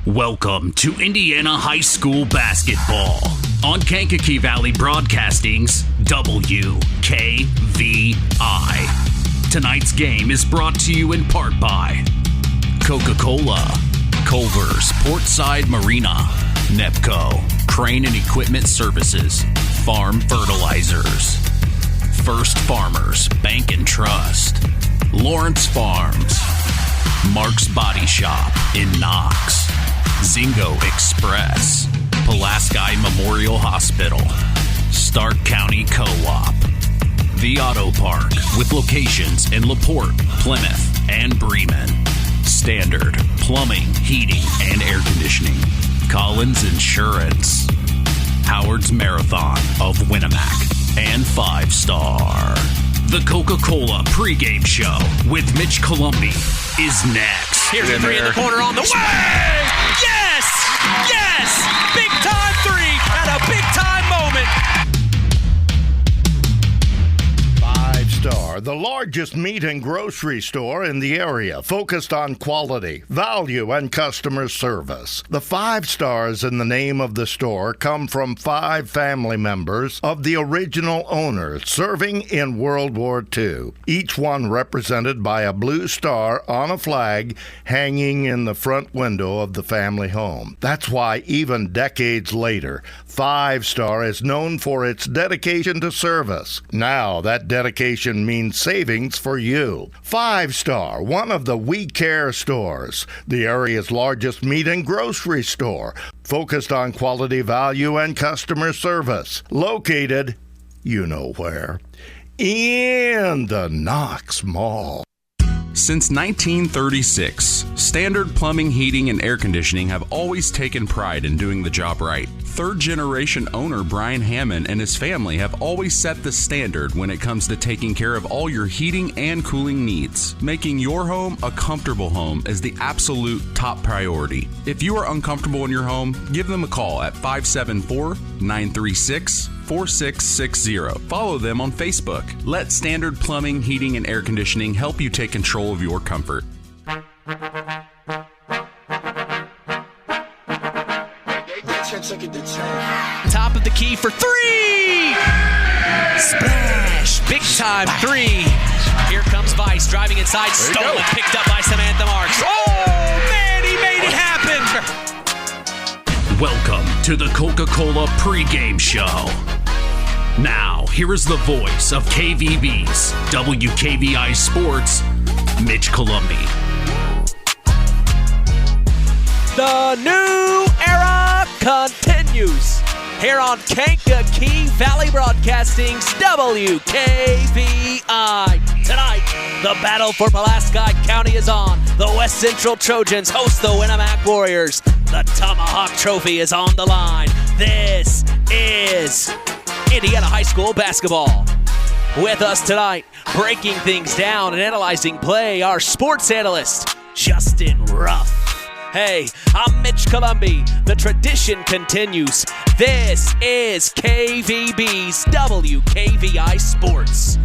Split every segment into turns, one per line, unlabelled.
Welcome to Indiana High School basketball on Kankakee Valley Broadcasting's WKVI. Tonight's game is brought to you in part by Coca-Cola, Culver's Portside Marina, NEPCO, Crane and Equipment Services, Farm Fertilizers, First Farmers Bank and Trust, Lawrence Farms, Mark's Body Shop in Knox, Zingo Express, Pulaski Memorial Hospital, Stark County Co-op, The Auto Park with locations in LaPorte, Plymouth, and Bremen, Standard Plumbing, Heating, and Air Conditioning, Collins Insurance, Howard's Marathon of Winamac, and 5 Star. The Coca-Cola pregame show with Mitch Columbi is next.
Here's a three in the corner on the way! Yes! Yes! Big time three at a big time moment.
5 Star, the largest meat and grocery store in the area, focused on quality, value, and customer service. The 5 Stars in the name of the store come from 5 family members of the original owner serving in World War II, each one represented by a blue star on a flag hanging in the front window of the family home. That's why even decades later, 5 Star is known for its dedication to service. Now that dedication means savings for you. 5 Star, one of the We Care stores, the area's largest meat and grocery store, focused on quality, value, and customer service. Located, you know where, in the Knox Mall.
Since 1936, Standard Plumbing, Heating, and Air Conditioning have always taken pride in doing the job right. Third-generation owner Brian Hammond and his family have always set the standard when it comes to taking care of all your heating and cooling needs. Making your home a comfortable home is the absolute top priority. If you are uncomfortable in your home, give them a call at 574-936-4660. Follow them on Facebook. Let Standard Plumbing, Heating, and Air Conditioning help you take control of your comfort.
Top of the key for three! Splash! Big time three. Here comes Vice driving inside. Stolen. Picked up by Samantha Marks. Oh, man, he made it happen!
Welcome to the Coca-Cola pregame show. Now, here is the voice of KVB's WKVI Sports, Mitch Columbi.
The new era continues here on Kankakee Valley Broadcasting's WKVI. Tonight, the battle for Pulaski County is on. The West Central Trojans host the Winamac Warriors. The Tomahawk Trophy is on the line. This is Indiana High School basketball. With us tonight, breaking things down and analyzing play, our sports analyst, Justin Ruff. Hey, I'm Mitch Columbi. The tradition continues. This is KVB's WKVI Sports.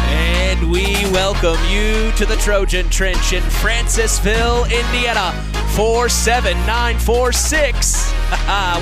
And we welcome you to the Trojan Trench in Francisville, Indiana. 47946.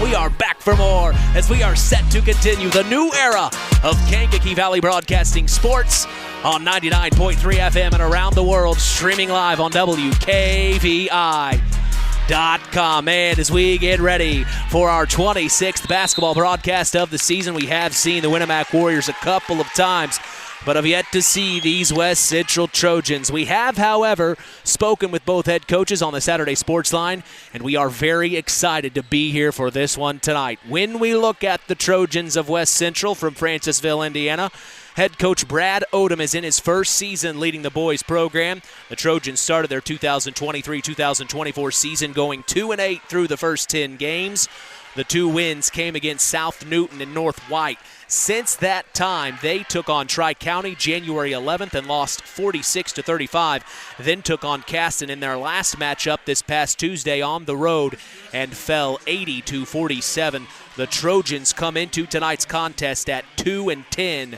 We are back for more as we are set to continue the new era of Kankakee Valley Broadcasting Sports on 99.3 FM and around the world, streaming live on WKVI.com. And as we get ready for our 26th basketball broadcast of the season, we have seen the Winamac Warriors a couple of times, but have yet to see these West Central Trojans. We have, however, spoken with both head coaches on the Saturday Sports Line, and we are very excited to be here for this one tonight. When we look at the Trojans of West Central from Francisville, Indiana, head coach Brad Odom is in his first season leading the boys program. The Trojans started their 2023-2024 season going 2-8 through the first 10 games. The 2 wins came against South Newton and North White. Since that time, they took on Tri-County January 11th and lost 46-35, then took on Caston in their last matchup this past Tuesday on the road and fell 80-47. The Trojans come into tonight's contest at 2-10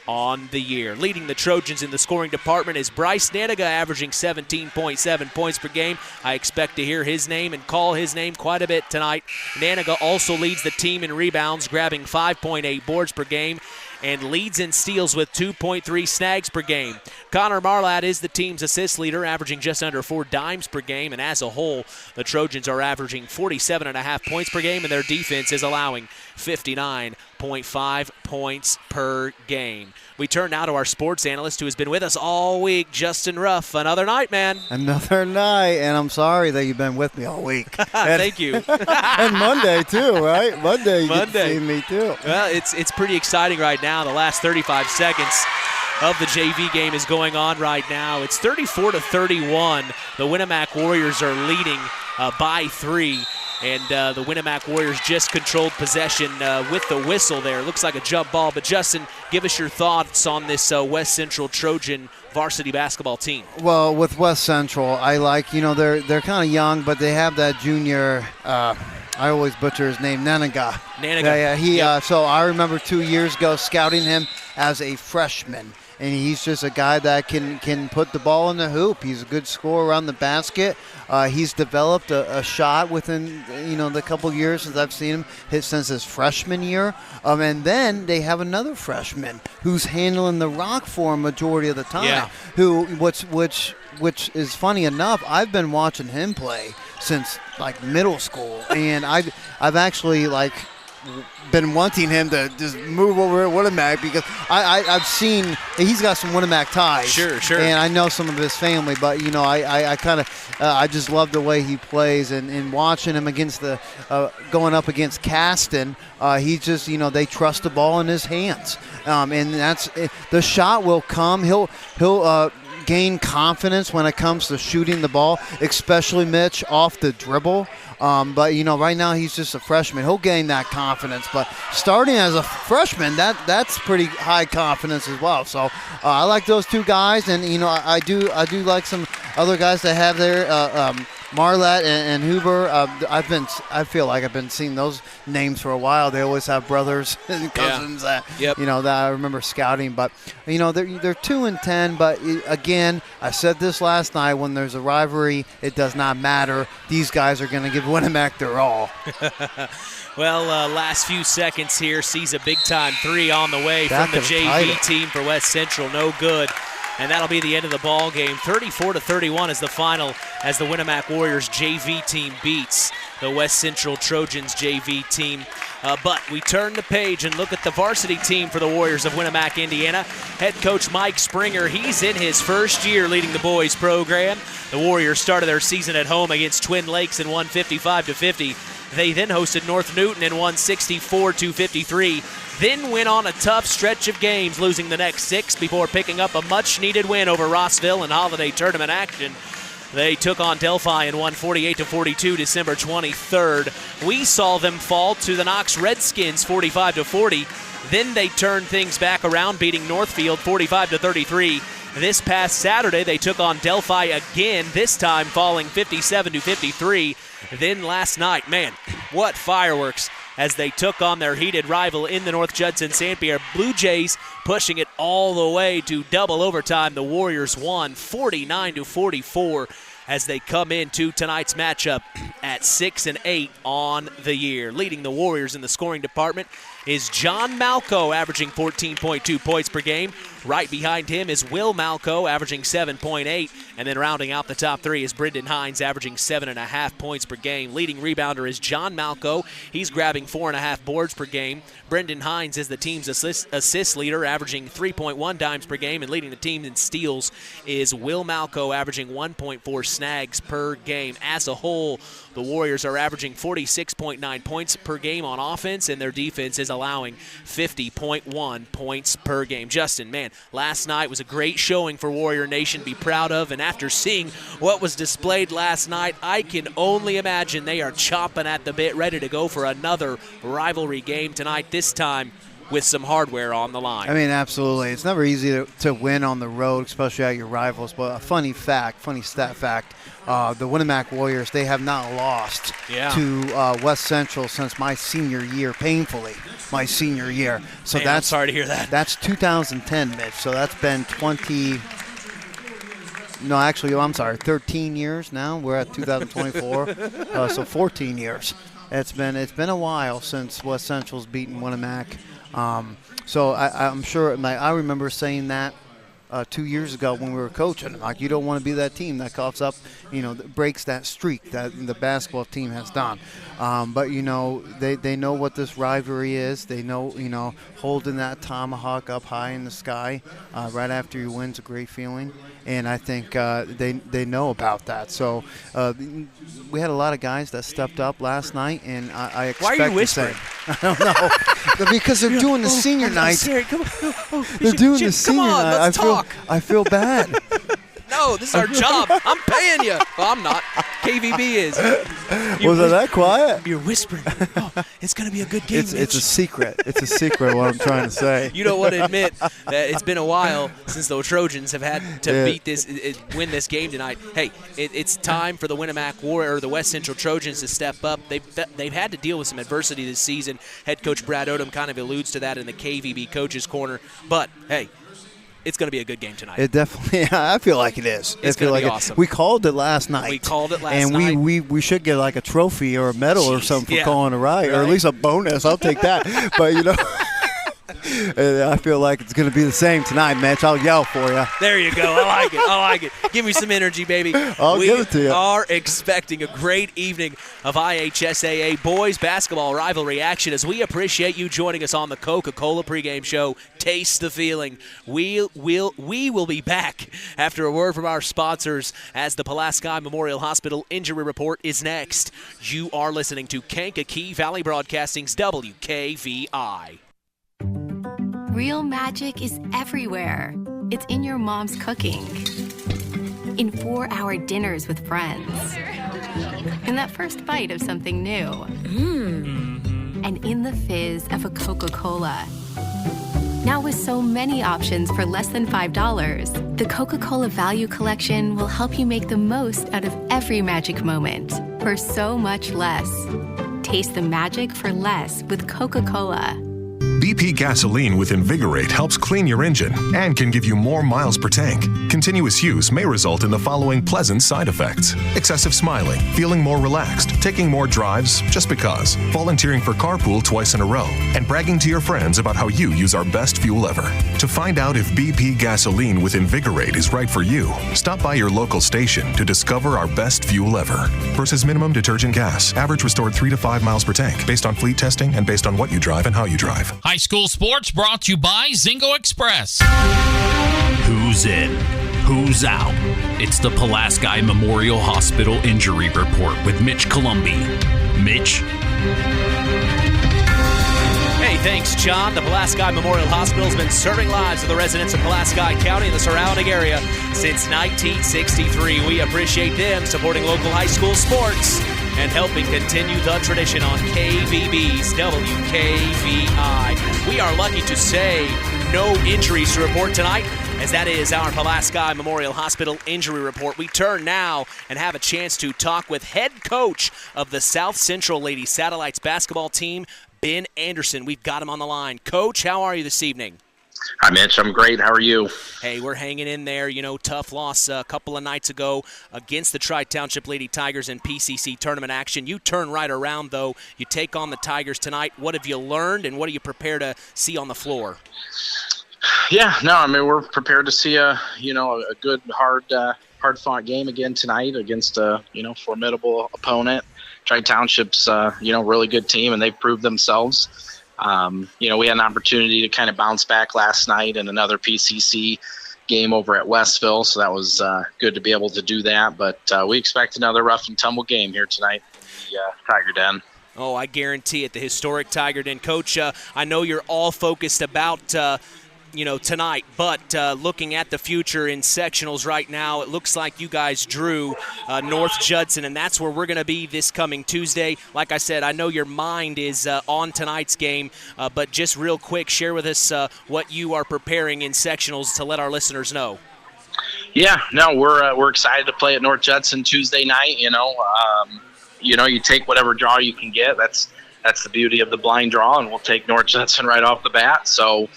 on the year. Leading the Trojans in the scoring department is Bryce Naniga, averaging 17.7 points per game. I expect to hear his name and call his name quite a bit tonight. Naniga also leads the team in rebounds, grabbing 5.8 boards per game, and leads in steals with 2.3 snags per game. Connor Marlatt is the team's assist leader, averaging just under 4 dimes per game, and as a whole, the Trojans are averaging 47.5 points per game, and their defense is allowing 59.5 points per game. We turn now to our sports analyst who has been with us all week, Justin Ruff. Another night, man.
Another night, and I'm sorry that you've been with me all week.
Thank you.
And Monday, too, right? Monday you get to see me, too.
Well, it's pretty exciting right now. The last 35 seconds of the JV game is going on right now. It's 34-31. The Winamac Warriors are leading by 3. And the Winamac Warriors just controlled possession with the whistle there. Looks like a jump ball. But, Justin, give us your thoughts on this West Central Trojan varsity basketball team.
Well, with West Central, I like, they're kind of young, but they have that junior, I always butcher his name, Naniga.
Yeah.
So I remember 2 years ago scouting him as a freshman. And he's just a guy that can put the ball in the hoop. He's a good scorer around the basket. He's developed a shot within, the couple years since I've seen him since his freshman year. And then they have another freshman who's handling the rock for him majority of the time.
Yeah.
Which is funny enough, I've been watching him play since like middle school, and I've actually been wanting him to just move over at Winamac because I've seen he's got some Winamac ties.
Sure.
And I know some of his family, but I just love the way he plays and watching him against going up against Caston. He just they trust the ball in his hands, and that's the shot will come. He'll gain confidence when it comes to shooting the ball, especially Mitch off the dribble. But right now he's just a freshman. He'll gain that confidence. But starting as a freshman, that's pretty high confidence as well. So I like those two guys, and I do like some other guys that have there. Marlatt and Huber. I feel like I've been seeing those names for a while. They always have brothers and cousins that I remember scouting. But they're 2-10. But again, I said this last night. When there's a rivalry, it does not matter. These guys are going to give Winamac their all.
Well, last few seconds here sees a big-time 3 on the way from the JV team for West Central. No good. And that'll be the end of the ball game. 34-31 is the final as the Winamac Warriors JV team beats the West Central Trojans JV team. But we turn the page and look at the varsity team for the Warriors of Winamac, Indiana. Head coach Mike Springer, he's in his first year leading the boys program. The Warriors started their season at home against Twin Lakes and won 55-50. They then hosted North Newton and won 64-53. Then went on a tough stretch of games, losing the next 6 before picking up a much-needed win over Rossville in holiday tournament action. They took on Delphi and won 48-42 December 23rd. We saw them fall to the Knox Redskins 45-40. Then they turned things back around, beating Northfield 45-33. This past Saturday, they took on Delphi again, this time falling 57-53. Then last night, man, what fireworks as they took on their heated rival in the North Judson St. Pierre Blue Jays, pushing it all the way to double overtime. The Warriors won 49-44 as they come into tonight's matchup at 6-8 on the year. Leading the Warriors in the scoring department is John Malco, averaging 14.2 points per game. Right behind him is Will Malco, averaging 7.8. And then rounding out the top 3 is Brendan Hines, averaging 7.5 points per game. Leading rebounder is John Malco. He's grabbing 4.5 boards per game. Brendan Hines is the team's assist leader, averaging 3.1 dimes per game. And leading the team in steals is Will Malco, averaging 1.4 snags per game. As a whole, the Warriors are averaging 46.9 points per game on offense, and their defense is allowing 50.1 points per game. Justin, man, last night was a great showing for Warrior Nation to be proud of, and after seeing what was displayed last night, I can only imagine they are chomping at the bit, ready to go for another rivalry game tonight, this time with some hardware on the line.
I mean, absolutely. It's never easy to win on the road, especially at your rivals. But a funny stat fact, the Winamac Warriors, they have not lost to West Central since my senior year, painfully, my senior year. So
Man, I'm sorry to hear that.
That's 2010, Mitch. So that's been 13 years now. We're at 2024, so 14 years. It's been a while since West Central's beaten Winamac. So I'm sure, I remember saying that 2 years ago when we were coaching. Like, you don't want to be that team that coughs up, that breaks that streak that the basketball team has done. But, they know what this rivalry is. They know, holding that tomahawk up high in the sky right after you win is a great feeling. And I think they know about that. So we had a lot of guys that stepped up last night, and I expect
Why are you whispering?
I don't know. Because they're doing the senior night.
Come on.
They're doing the senior night.
Let's talk.
I feel bad.
No, this is our job. I'm paying you. Well, I'm not. KVB is.
Was it that quiet?
You're whispering. Oh, it's going to be a good game,
It's a secret. It's a secret what I'm trying to say.
You don't want to admit that it's been a while since the Trojans have had to win this game tonight. Hey, it's time for the Winamac Warrior or the West Central Trojans to step up. They've had to deal with some adversity this season. Head coach Brad Odom kind of alludes to that in the KVB coaches corner. But hey, it's going to be a good game tonight.
It definitely. I feel like it is.
It's going to be awesome.
We called it last night.
And
we should get like a trophy or a medal or something for calling it right, or at least a bonus. I'll take that. But I feel like it's going to be the same tonight, Mitch. I'll yell for you.
There you go. I like it. Give me some energy, baby.
I'll give it to you.
We are expecting a great evening of IHSAA boys basketball rivalry action as we appreciate you joining us on the Coca-Cola pregame show. Taste the feeling. We will be back after a word from our sponsors as the Pulaski Memorial Hospital injury report is next. You are listening to Kankakee Valley Broadcasting's WKVI.
Real magic is everywhere. It's in your mom's cooking, in 4-hour dinners with friends, in that first bite of something new, and in the fizz of a Coca-Cola. Now with so many options for less than $5, the Coca-Cola Value Collection will help you make the most out of every magic moment for so much less. Taste the magic for less with Coca-Cola.
BP gasoline with Invigorate helps clean your engine and can give you more miles per tank. Continuous use may result in the following pleasant side effects: excessive smiling, feeling more relaxed, taking more drives just because, volunteering for carpool twice in a row, and bragging to your friends about how you use our best fuel ever. To find out if BP gasoline with Invigorate is right for you, stop by your local station to discover our best fuel ever. Versus minimum detergent gas, average restored 3 to 5 miles per tank, based on fleet testing and based on what you drive and how you drive.
High school sports brought to you by Zingo Express.
Who's in? Who's out? It's the Pulaski Memorial Hospital Injury Report with Mitch Columbi. Mitch?
Hey, thanks, John. The Pulaski Memorial Hospital has been serving lives of the residents of Pulaski County and the surrounding area since 1963. We appreciate them supporting local high school sports and helping continue the tradition on KVB's WKVI. We are lucky to say no injuries to report tonight, as that is our Pulaski Memorial Hospital injury report. We turn now and have a chance to talk with head coach of the South Central Lady Satellites basketball team, Ben Anderson. We've got him on the line. Coach, how are you this evening?
Hi, Mitch. I'm great. How are you?
Hey, we're hanging in there. Tough loss a couple of nights ago against the Tri-Township Lady Tigers in PCC tournament action. You turn right around, though. You take on the Tigers tonight. What have you learned, and what do you prepare to see on the floor?
Yeah, no, I mean, we're prepared to see a good, hard-fought game again tonight against a, formidable opponent. Tri-Township's, really good team, and they've proved themselves. We had an opportunity to kind of bounce back last night in another PCC game over at Westville, so that was good to be able to do that. But we expect another rough and tumble game here tonight in the Tiger Den.
Oh, I guarantee it, the historic Tiger Den. Coach, I know you're all focused about tonight. But looking at the future in sectionals right now, it looks like you guys drew North Judson, and that's where we're going to be this coming Tuesday. Like I said, I know your mind is on tonight's game, but just real quick, share with us what you are preparing in sectionals to let our listeners know.
Yeah, no, we're excited to play at North Judson Tuesday night. You take whatever draw you can get. That's the beauty of the blind draw, and we'll take North Judson right off the bat. So,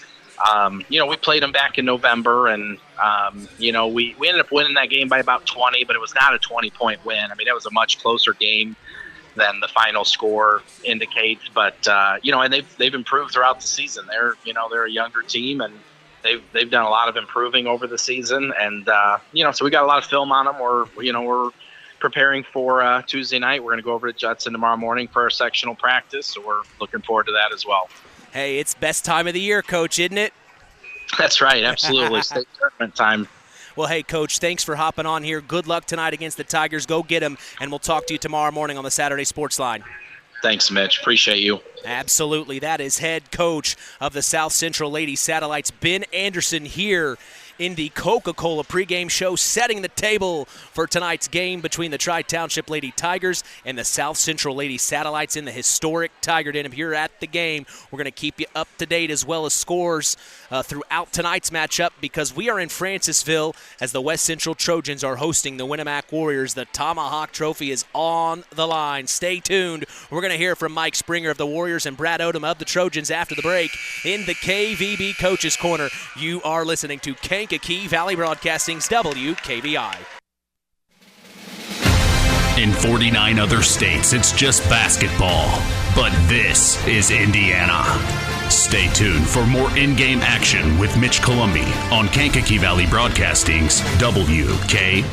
we played them back in November, and we ended up winning that game by about 20, but it was not a 20-point win. I mean, it was a much closer game than the final score indicates. But and they've improved throughout the season. They're a younger team, and they've done a lot of improving over the season, and so we got a lot of film on them. We're preparing for Tuesday night. We're going to go over to Judson tomorrow morning for our sectional practice, so we're looking forward to that as well.
Hey, it's best time of the year, Coach, isn't it?
That's right, absolutely. State tournament time.
Well, hey, Coach, thanks for hopping on here. Good luck tonight against the Tigers. Go get them, and we'll talk to you tomorrow morning on the Saturday Sports Line.
Thanks, Mitch. Appreciate you.
Absolutely. That is head coach of the South Central Lady Satellites, Ben Anderson, here in the Coca-Cola pregame show, setting the table for tonight's game between the Tri-Township Lady Tigers and the South Central Lady Satellites in the historic Tiger Den. If you're at the game, we're going to keep you up to date as well as scores throughout tonight's matchup, because we are in Francisville as the West Central Trojans are hosting the Winamac Warriors. The Tomahawk Trophy is on the line. Stay tuned. We're going to hear from Mike Springer of the Warriors and Brad Odom of the Trojans after the break in the KVB Coaches Corner. You are listening to Kankakee Valley Broadcasting's WKVI.
In 49 other states, it's just basketball. But this is Indiana. Stay tuned for more in-game action with Mitch Columbi on Kankakee Valley Broadcasting's WKVI.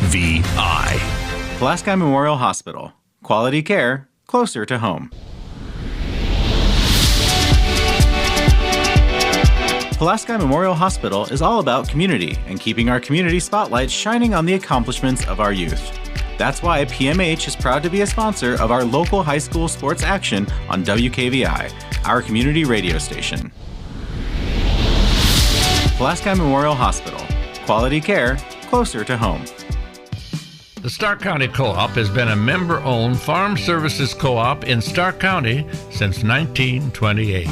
Pulaski Memorial Hospital. Quality care closer to home. Pulaski Memorial Hospital is all about community and keeping our community spotlight shining on the accomplishments of our youth. That's why PMH is proud to be a sponsor of our local high school sports action on WKVI, our community radio station. Pulaski Memorial Hospital. Quality care closer to home.
The Stark County Co-op has been a member-owned farm services co-op in Stark County since 1928.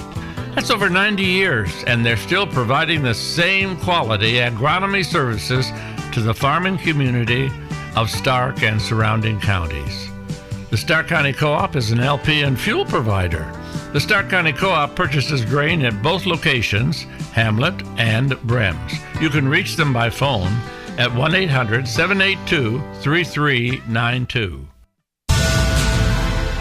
That's over 90 years, and they're still providing the same quality agronomy services to the farming community of Stark and surrounding counties. The Stark County Co-op is an LP and fuel provider. The Stark County Co-op purchases grain at both locations, Hamlet and Brems. You can reach them by phone at 1-800-782-3392.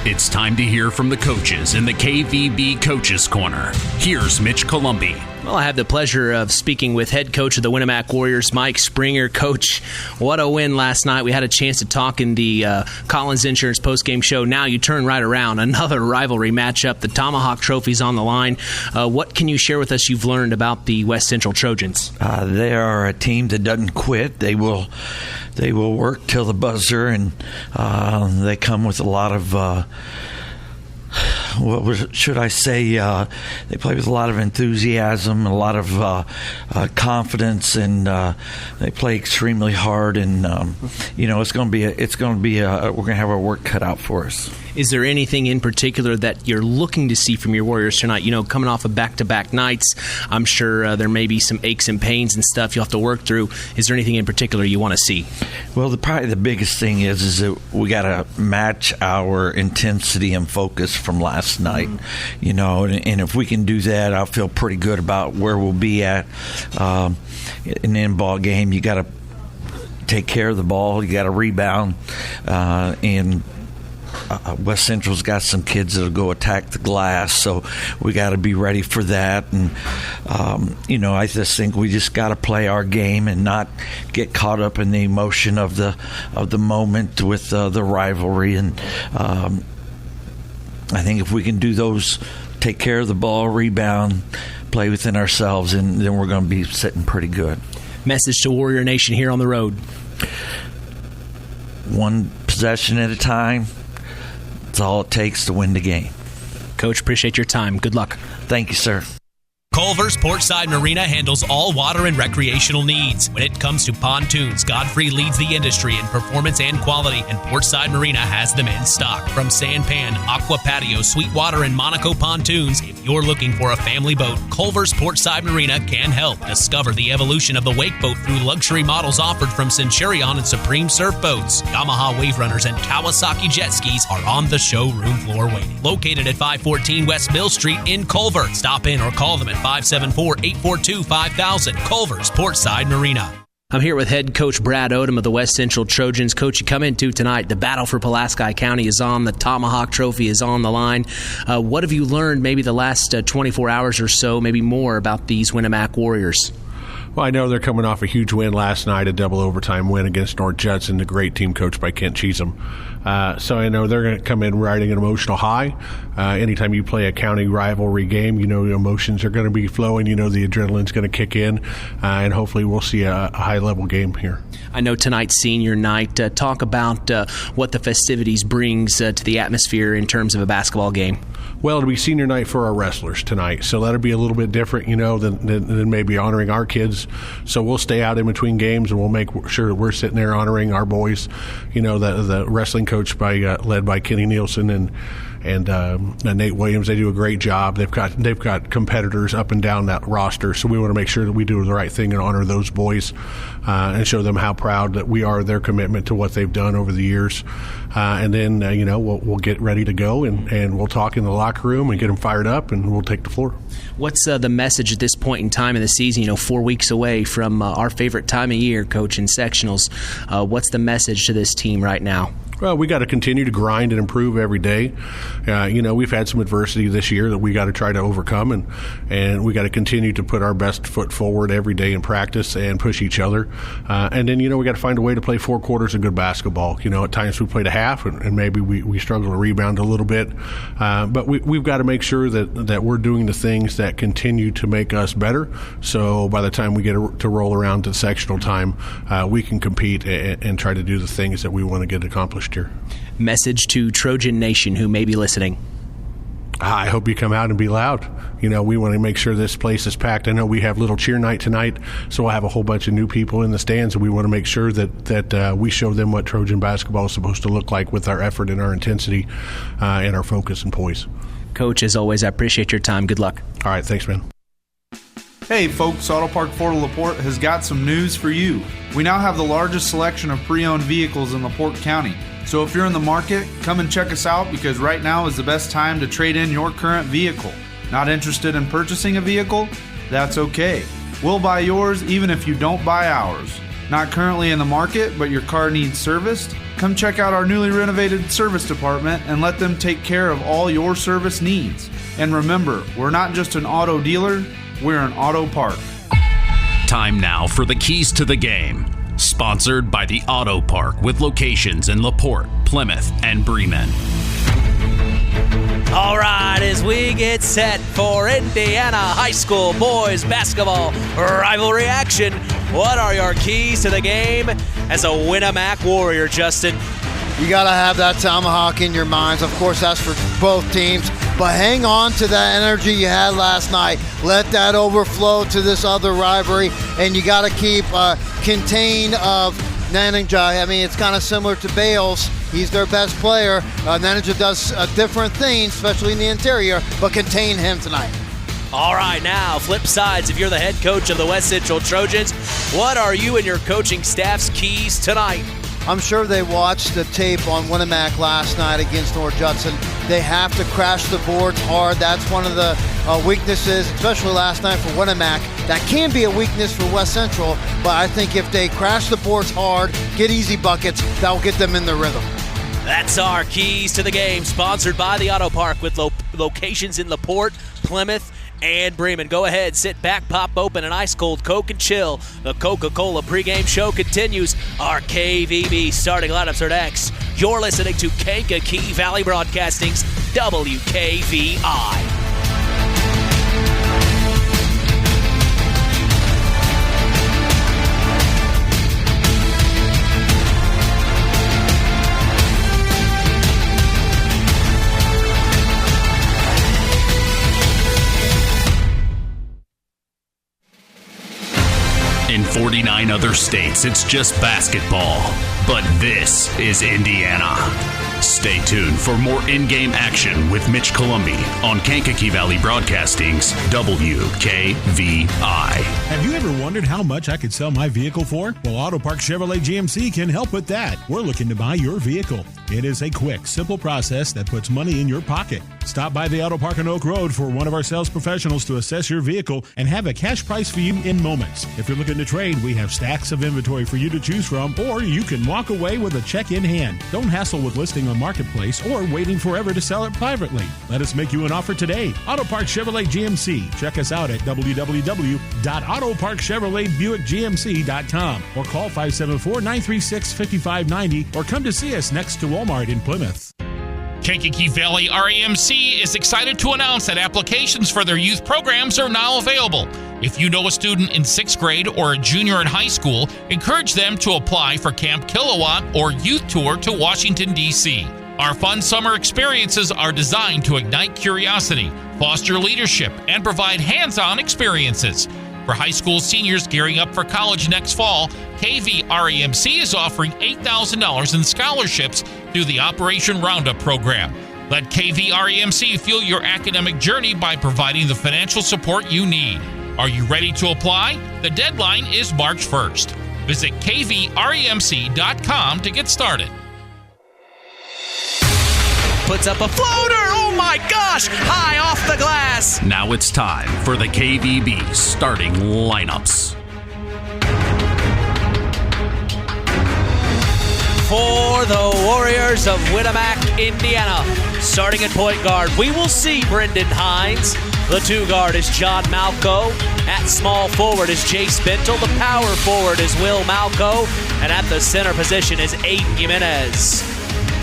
It's time to hear from the coaches in the KVB Coaches Corner. Here's Mitch Columbi.
Well, I have the pleasure of speaking with head coach of the Winamac Warriors, Mike Springer. Coach, what a win last night. We had a chance to talk in the Collins Insurance postgame show. Now you turn right around. Another rivalry matchup. The Tomahawk Trophy's on the line. What can you share with us you've learned about the West Central Trojans?
They are a team that doesn't quit. They will work till the buzzer, and they come with a lot of should I say? They play with a lot of enthusiasm, a lot of confidence, and they play extremely hard. And it's going to be we're going to have our work cut out for us.
Is there anything in particular that you're looking to see from your Warriors tonight? Coming off of back-to-back nights, I'm sure there may be some aches and pains and stuff you'll have to work through. Is there anything in particular you want to see?
Well, probably the biggest thing is that we got to match our intensity and focus from last night. And if we can do that, I'll feel pretty good about where we'll be at in an in-ball game. You got to take care of the ball. You got to rebound, and West Central's got some kids that'll go attack the glass, so we got to be ready for that. And I just think we just got to play our game and not get caught up in the emotion of the moment with the rivalry. And I think if we can do those, take care of the ball, rebound, play within ourselves, and then we're going to be sitting pretty good.
Message to Warrior Nation here on the road.
One possession at a time. That's all it takes to win the game.
Coach, appreciate your time. Good luck.
Thank you, sir.
Culver's Portside Marina handles all water and recreational needs. When it comes to pontoons, Godfrey leads the industry in performance and quality, and Portside Marina has them in stock. From Sanpan, Aqua Patio, Sweetwater, and Monaco pontoons, if you're looking for a family boat, Culver's Portside Marina can help. Discover the evolution of the wake boat through luxury models offered from Centurion and Supreme Surf Boats. Yamaha Wave Runners and Kawasaki jet skis are on the showroom floor waiting. Located at 514 West Mill Street in Culver. Stop in or call them at 574-842-5000. Culver's Portside Marina.
I'm here with head coach Brad Odom of the West Central Trojans. Coach, you come into tonight. The battle for Pulaski County is on. The Tomahawk Trophy is on the line. What have you learned maybe the last 24 hours or so, maybe more, about these Winamac Warriors?
Well, I know they're coming off a huge win last night, a double overtime win against North Judson, the great team coached by Kent Cheatham. So I know they're going to come in riding an emotional high. Anytime you play a county rivalry game, you know the emotions are going to be flowing. You know the adrenaline's going to kick in, and hopefully we'll see a high-level game here.
I know tonight's senior night. Talk about what the festivities brings to the atmosphere in terms of a basketball game.
Well, it'll be senior night for our wrestlers tonight, so that'll be a little bit different, than maybe honoring our kids. So we'll stay out in between games, and we'll make sure that we're sitting there honoring our boys. The wrestling coach led by Kenny Nielsen and Nate Williams. They do a great job. They've got competitors up and down that roster, so we want to make sure that we do the right thing and honor those boys and show them how proud that we are of their commitment to what they've done over the years. And then we'll get ready to go and we'll talk in the locker room and get them fired up, and we'll take the floor.
What's the message at this point in time in the season? 4 weeks away from our favorite time of year, Coach, in sectionals. What's the message to this team right now?
Well, we got to continue to grind and improve every day. We've had some adversity this year that we got to try to overcome, and we got to continue to put our best foot forward every day in practice and push each other. And then, we got to find a way to play 4 quarters of good basketball. At times we played a half, and maybe we struggle to rebound a little bit. But we've got to make sure that we're doing the things that continue to make us better. So by the time we get to roll around to sectional time, we can compete and try to do the things that we want to get accomplished here.
Message to Trojan Nation who may be listening.
I hope you come out and be loud. We want to make sure this place is packed. I know we have little cheer night tonight, so we'll have a whole bunch of new people in the stands, and we want to make sure that we show them what Trojan basketball is supposed to look like with our effort and our intensity and our focus and poise.
Coach, as always, I appreciate your time. Good luck.
All right, thanks, man.
Hey folks, Auto Park Fort LaPorte has got some news for you. We now have the largest selection of pre-owned vehicles in LaPorte County. So if you're in the market, come and check us out, because right now is the best time to trade in your current vehicle. Not interested in purchasing a vehicle? That's okay. We'll buy yours even if you don't buy ours. Not currently in the market, but your car needs serviced? Come check out our newly renovated service department and let them take care of all your service needs. And remember, we're not just an auto dealer, we're an auto park.
Time now for the keys to the game. Sponsored by the Auto Park, with locations in LaPorte, Plymouth, and Bremen.
All right, as we get set for Indiana High School boys basketball rivalry action, what are your keys to the game as a Winamac Warrior, Justin?
You got to have that tomahawk in your minds. Of course, that's for both teams. But hang on to that energy you had last night. Let that overflow to this other rivalry. And you got to keep contained of Naninja. I mean, it's kind of similar to Bales. He's their best player. Naninja does different things, especially in the interior, but contain him tonight.
All right, now, flip sides. If you're the head coach of the West Central Trojans, what are you and your coaching staff's keys tonight?
I'm sure they watched the tape on Winamac last night against North Judson. They have to crash the boards hard. That's one of the weaknesses, especially last night for Winamac. That can be a weakness for West Central, but I think if they crash the boards hard, get easy buckets, that will get them in the rhythm.
That's our keys to the game, sponsored by the Auto Park, with locations in LaPorte, Plymouth, and Bremen. Go ahead, sit back, pop open an ice-cold Coke and chill. The Coca-Cola pregame show continues. Our KVB starting lineups are next. You're listening to Kankakee Valley Broadcasting's WKVI.
49 other states, it's just basketball. But this is Indiana. Stay tuned for more in-game action with Mitch Columbi on Kankakee Valley Broadcasting's WKVI.
Have you ever wondered how much I could sell my vehicle for? Well, Auto Park Chevrolet GMC can help with that. We're looking to buy your vehicle. It is a quick, simple process that puts money in your pocket. Stop by the Auto Park on Oak Road for one of our sales professionals to assess your vehicle and have a cash price for you in moments. If you're looking to trade, we have stacks of inventory for you to choose from, or you can walk away with a check in hand. Don't hassle with listing on Marketplace or waiting forever to sell it privately. Let us make you an offer today. Auto Park Chevrolet GMC. Check us out at www.autoparkchevroletbuickgmc.com or call 574-936-5590 or come to see us next to Walmart in Plymouth.
Kankakee Valley RAMC is excited to announce that applications for their youth programs are now available. If you know a student in 6th grade or a junior in high school, encourage them to apply for Camp Kilowatt or Youth Tour to Washington, D.C. Our fun summer experiences are designed to ignite curiosity, foster leadership, and provide hands-on experiences. For high school seniors gearing up for college next fall, KVRAMC is offering $8,000 in scholarships through the Operation Roundup program. Let KVRAMC fuel your academic journey by providing the financial support you need. Are you ready to apply? The deadline is March 1st. Visit kvrmc.com to get started.
Puts up a floater. Oh my gosh! High off the glass.
Now it's time for the KVB starting lineups.
For the Warriors of Winamac, Indiana, starting at point guard, we will see Brendan Hines. The 2 guard is John Malco. At small forward is Jace Bentel. The power forward is Will Malco. And at the center position is Aiden Jimenez.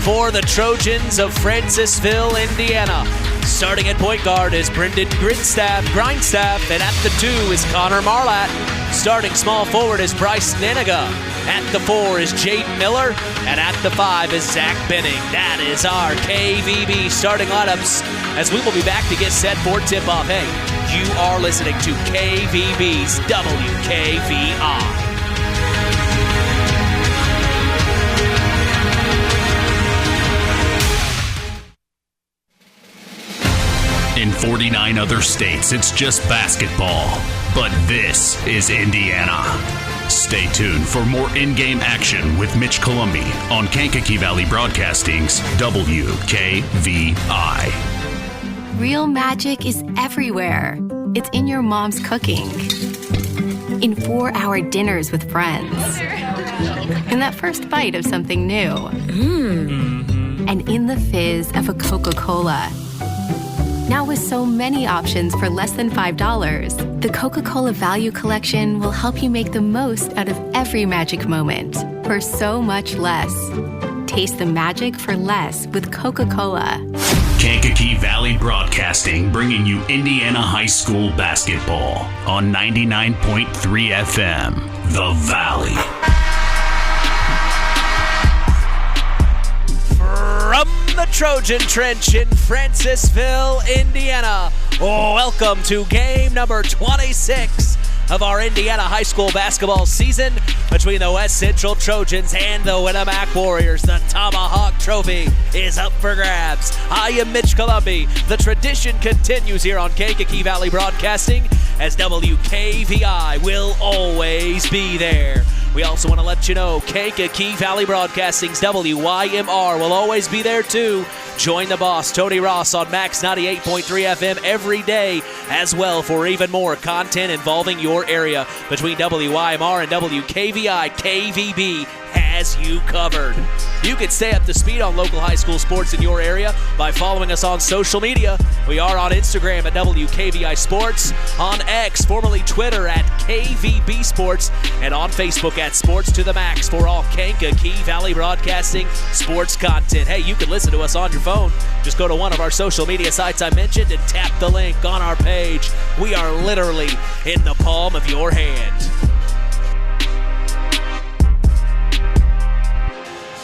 For the Trojans of Francisville, Indiana, starting at point guard is Brendan Grindstaff. And at the 2 is Connor Marlatt. Starting small forward is Bryce Neniga. At the 4 is Jaden Miller. And at the 5 is Zach Benning. That is our KVB starting lineups as we will be back to get set for tip-off. Hey, you are listening to KVB's WKVI.
In 49 other states, it's just basketball. But this is Indiana. Stay tuned for more in-game action with Mitch Columbi on Kankakee Valley Broadcasting's WKVI.
Real magic is everywhere. It's in your mom's cooking, in 4-hour dinners with friends, in that first bite of something new, and in the fizz of a Coca-Cola. Now with so many options for less than $5, the Coca-Cola Value Collection will help you make the most out of every magic moment for so much less. Taste the magic for less with Coca-Cola.
Kankakee Valley Broadcasting, bringing you Indiana high school basketball on 99.3 FM, The Valley.
From the Trojan Trench in Francisville, Indiana, welcome to game number 26 of our Indiana high school basketball season between the West Central Trojans and the Winamac Warriors. The Tomahawk Trophy is up for grabs. I am Mitch Columbi. The tradition continues here on Kankakee Valley Broadcasting as WKVI will always be there. We also want to let you know Kankakee Valley Broadcasting's WYMR will always be there too. Join the boss, Tony Ross, on Max 98.3 FM every day as well for even more content involving your area. Between WYMR and WKVI, KVB has you covered. You can stay up to speed on local high school sports in your area by following us on social media. We are on Instagram at WKVI Sports, on X, formerly Twitter, at KVB Sports, and on Facebook at Sports to the Max for all Kankakee Valley Broadcasting sports content. Hey, you can listen to us on your phone. Just go to one of our social media sites I mentioned and tap the link on our page. We are literally in the palm of your hand.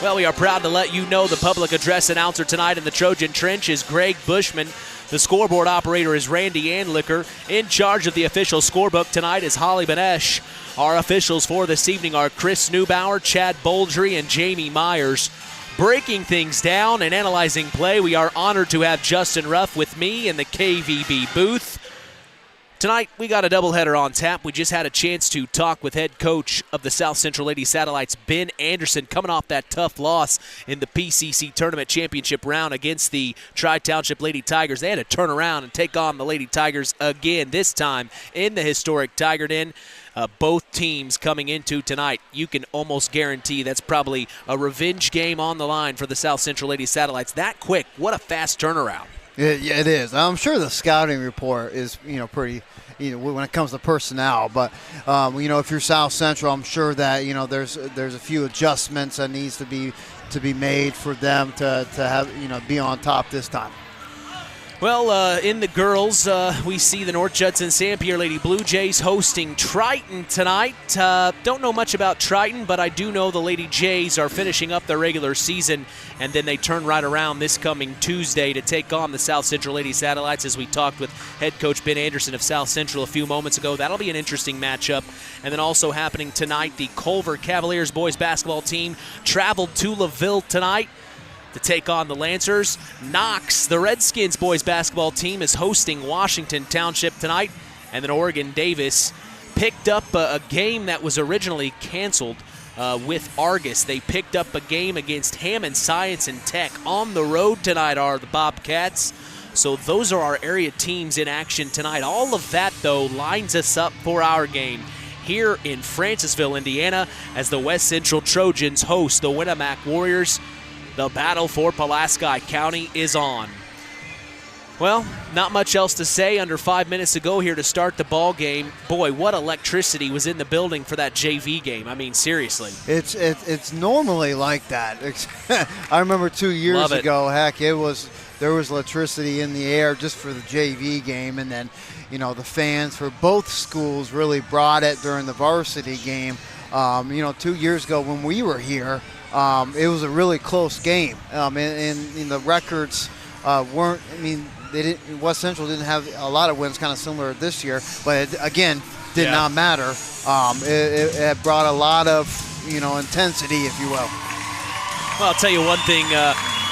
Well, we are proud to let you know the public address announcer tonight in the Trojan Trench is Greg Bushman. The scoreboard operator is Randy Anlicker. In charge of the official scorebook tonight is Holly Benesh. Our officials for this evening are Chris Neubauer, Chad Boldry, and Jamie Myers. Breaking things down and analyzing play, we are honored to have Justin Ruff with me in the KVB booth. Tonight, we got a doubleheader on tap. We just had a chance to talk with head coach of the South Central Lady Satellites, Ben Anderson, coming off that tough loss in the PCC Tournament Championship round against the Tri-Township Lady Tigers. They had to turn around and take on the Lady Tigers again, this time in the historic Tiger Den. Both teams coming into tonight, you can almost guarantee that's probably a revenge game on the line for the South Central Lady Satellites. That quick, what a fast turnaround.
Yeah, it is. I'm sure the scouting report is, pretty, when it comes to personnel. But, if you're South Central, I'm sure that, there's a few adjustments that needs to be made for them to have, be on top this time.
Well, in the girls, we see the North Judson St. Pierre Lady Blue Jays hosting Triton tonight. Don't know much about Triton, but I do know the Lady Jays are finishing up their regular season, and then they turn right around this coming Tuesday to take on the South Central Lady Satellites, as we talked with head coach Ben Anderson of South Central a few moments ago. That'll be an interesting matchup. And then also happening tonight, the Culver Cavaliers boys basketball team traveled to LaVille tonight to take on the Lancers. Knox, the Redskins boys basketball team, is hosting Washington Township tonight. And then Oregon Davis picked up a game that was originally canceled with Argus. They picked up a game against Hammond Science and Tech. On the road tonight are the Bobcats. So those are our area teams in action tonight. All of that, though, lines us up for our game here in Francisville, Indiana, as the West Central Trojans host the Winamac Warriors. The battle for Pulaski County is on. Well, not much else to say. Under 5 minutes to go here to start the ball game. Boy, what electricity was in the building for that JV game. I mean, seriously.
It's normally like that. I remember 2 years ago, there was electricity in the air just for the JV game, and then, the fans for both schools really brought it during the varsity game. 2 years ago when we were here, it was a really close game, and the records weren't. West Central didn't have a lot of wins, kind of similar this year, but it, did not matter. It brought a lot of intensity, if you will.
Well, I'll tell you one thing.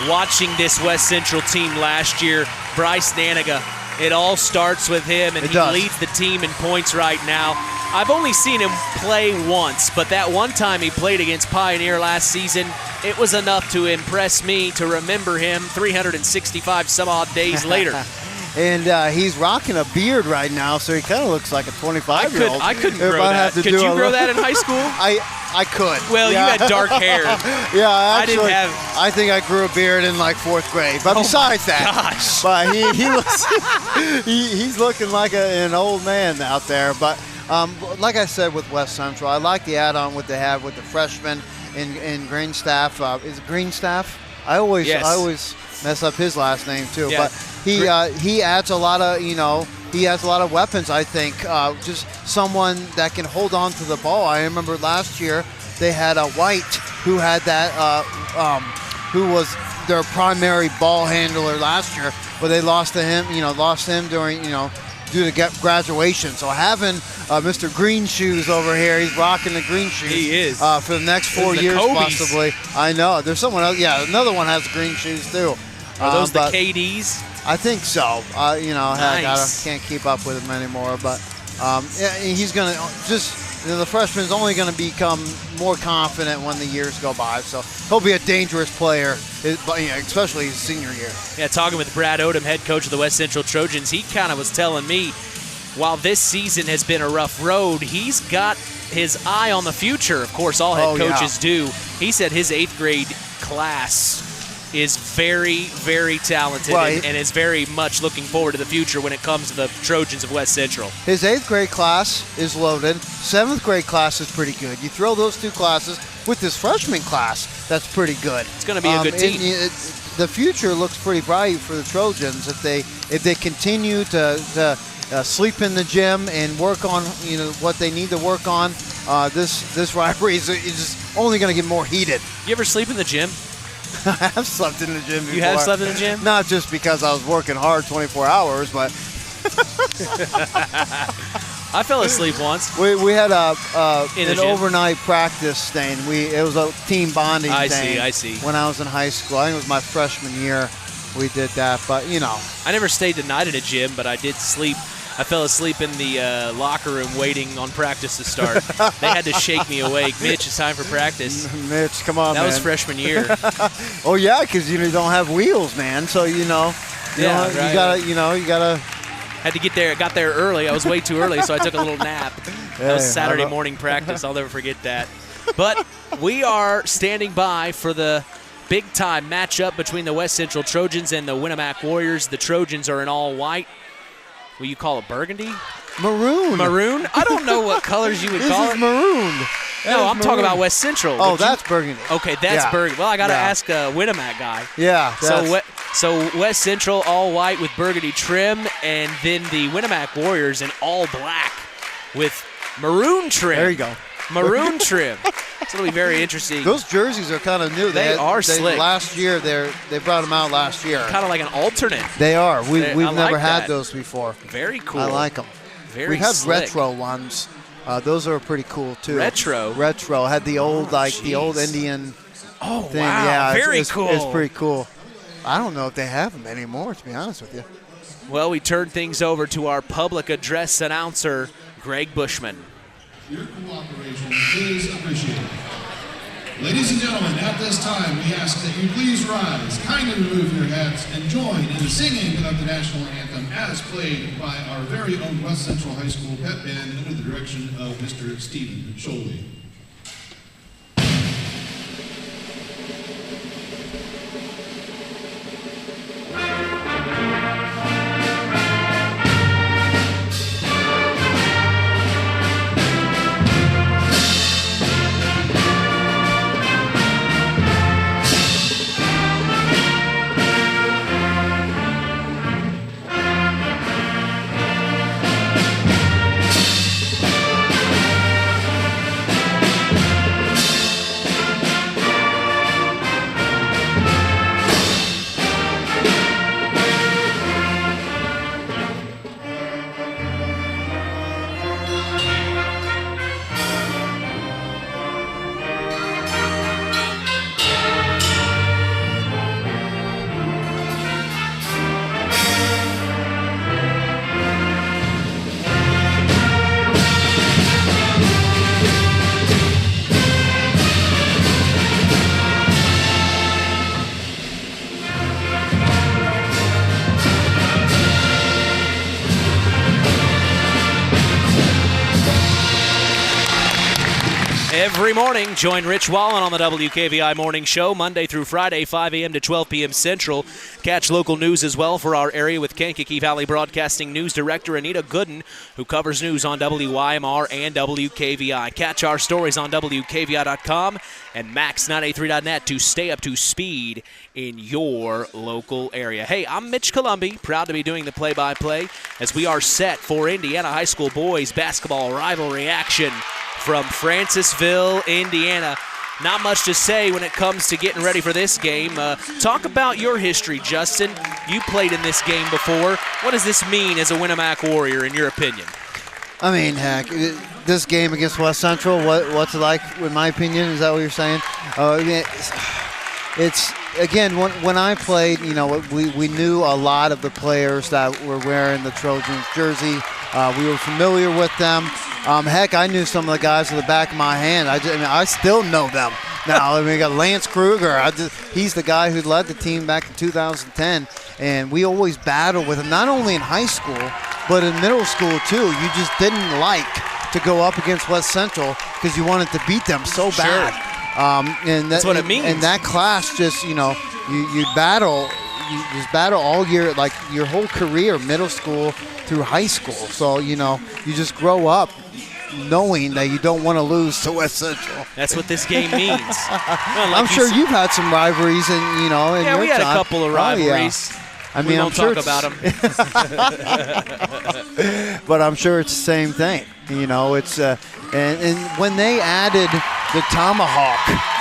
Watching this West Central team last year, Bryce Naniga, it all starts with him, and he leads the team in points right now. I've only seen him play once, but that one time he played against Pioneer last season, it was enough to impress me to remember him 365 some odd days later.
And he's rocking a beard right now, so he kind of looks like a 25-year-old.
I couldn't grow that. Could you grow that in high school?
I could.
Well, you had dark hair.
Yeah, actually, I think I grew a beard in like 4th grade. But besides that, but he looks, he's looking like an old man out there. But like I said with West Central, I like the add-on what they have with the freshmen in Greenstaff. Is it Greenstaff? I always mess up his last name too. Yeah. But he adds a lot of he has a lot of weapons. I think just someone that can hold on to the ball. I remember last year they had a White who had that who was their primary ball handler last year, but they lost him during due to graduation. So having Mr. Green Shoes over here, he's rocking the green shoes.
He is.
For the next 4 years possibly. I know. There's someone else. Yeah, another one has green shoes too.
Are those the KDs?
I think so.
Nice.
I can't keep up with him anymore. But he's going to the freshman's only going to become more confident when the years go by. So he'll be a dangerous player, especially his senior year.
Yeah, talking with Brad Odom, head coach of the West Central Trojans, he kind of was telling me, while this season has been a rough road, he's got his eye on the future. Of course, all head coaches do. He said his 8th grade class is very, very talented and is very much looking forward to the future when it comes to the Trojans of West Central.
His 8th grade class is loaded. 7th grade class is pretty good. You throw those two classes with this freshman class, that's pretty good.
It's going to be a good team.
The future looks pretty bright for the Trojans if they continue to sleep in the gym and work on what they need to work on, this rivalry is just only going to get more heated.
You ever sleep in the gym?
I have slept in the gym before.
You have slept in the gym?
Not just because I was working hard 24 hours, but
I fell asleep once.
We had an overnight practice thing. It was a team bonding thing.
I see.
When I was in high school, I think it was my freshman year, we did that. But
I never stayed the night at a gym, but I did sleep. I fell asleep in the locker room waiting on practice to start. They had to shake me awake. Mitch, it's time for practice.
Mitch, come on,
man.
That
was freshman year.
Oh yeah, because you don't have wheels, man. So you gotta.
Had to get there. Got there early. I was way too early, so I took a little nap. That was Saturday morning practice. I'll never forget that. But we are standing by for the big-time matchup between the West Central Trojans and the Winamac Warriors. The Trojans are in all white. Will you call it burgundy?
Maroon.
Maroon? I don't know what colors you would call it.
This is maroon.
No, I'm talking about West Central.
Oh, that's burgundy.
Okay, that's burgundy. Well, I got to ask a Winamac guy.
Yeah.
So West Central all white with burgundy trim, and then the Winamac Warriors in all black with maroon trim.
There you go.
Maroon trim. So it'll be very interesting.
Those jerseys are kind of new.
They are slick.
Last year, they brought them out last year.
Kind of like an alternate.
They are. We've never had those before.
Very cool.
I like them.
Very
We've had
slick.
retro ones. Those are pretty cool too.
Retro
had the old the old Indian.
Oh
thing.
wow!
Yeah,
very
cool.
cool.
It's pretty cool. I don't know if they have them anymore, to be honest with you.
Well, we turn things over to our public address announcer, Greg Bushman.
Your cooperation is appreciated. Ladies and gentlemen, at this time, we ask that you please rise, kindly remove your hats, and join in the singing of the national anthem as played by our very own West Central High School pep band under the direction of Mr. Stephen Scholey.
Every morning, join Rich Wallen on the WKVI Morning Show, Monday through Friday, 5 a.m. to 12 p.m. Central. Catch local news as well for our area with Kankakee Valley Broadcasting News Director Anita Gooden, who covers news on WYMR and WKVI. Catch our stories on WKVI.com and Max983.net to stay up to speed in your local area. Hey, I'm Mitch Columbi, proud to be doing the play-by-play as we are set for Indiana High School boys basketball rivalry action from Francisville, Indiana. Not much to say when it comes to getting ready for this game. Talk about your history, Justin. You played in this game before. What does this mean as a Winamac Warrior, in your opinion?
I mean, heck, this game against West Central, what's it like, in my opinion? Is that what you're saying? It's again, when I played, we knew a lot of the players that were wearing the Trojans jersey. We were familiar with them. Heck, I knew some of the guys in the back of my hand. I still know them now. We got Lance Kruger. He's the guy who led the team back in 2010, and we always battled with him, not only in high school, but in middle school too. You just didn't like to go up against West Central because you wanted to beat them so bad. And
that's what it means.
And that class just, you battle. You just battle all year, like your whole career, middle school through high school. So, you just grow up knowing that you don't want to lose to West Central.
That's what this game means.
I'm sure you've had some rivalries, in your
we had
time.
a couple of rivalries.
I mean,
we won't
I'm sure
talk about them.
But I'm sure it's the same thing. You know, it's and when they added the tomahawk,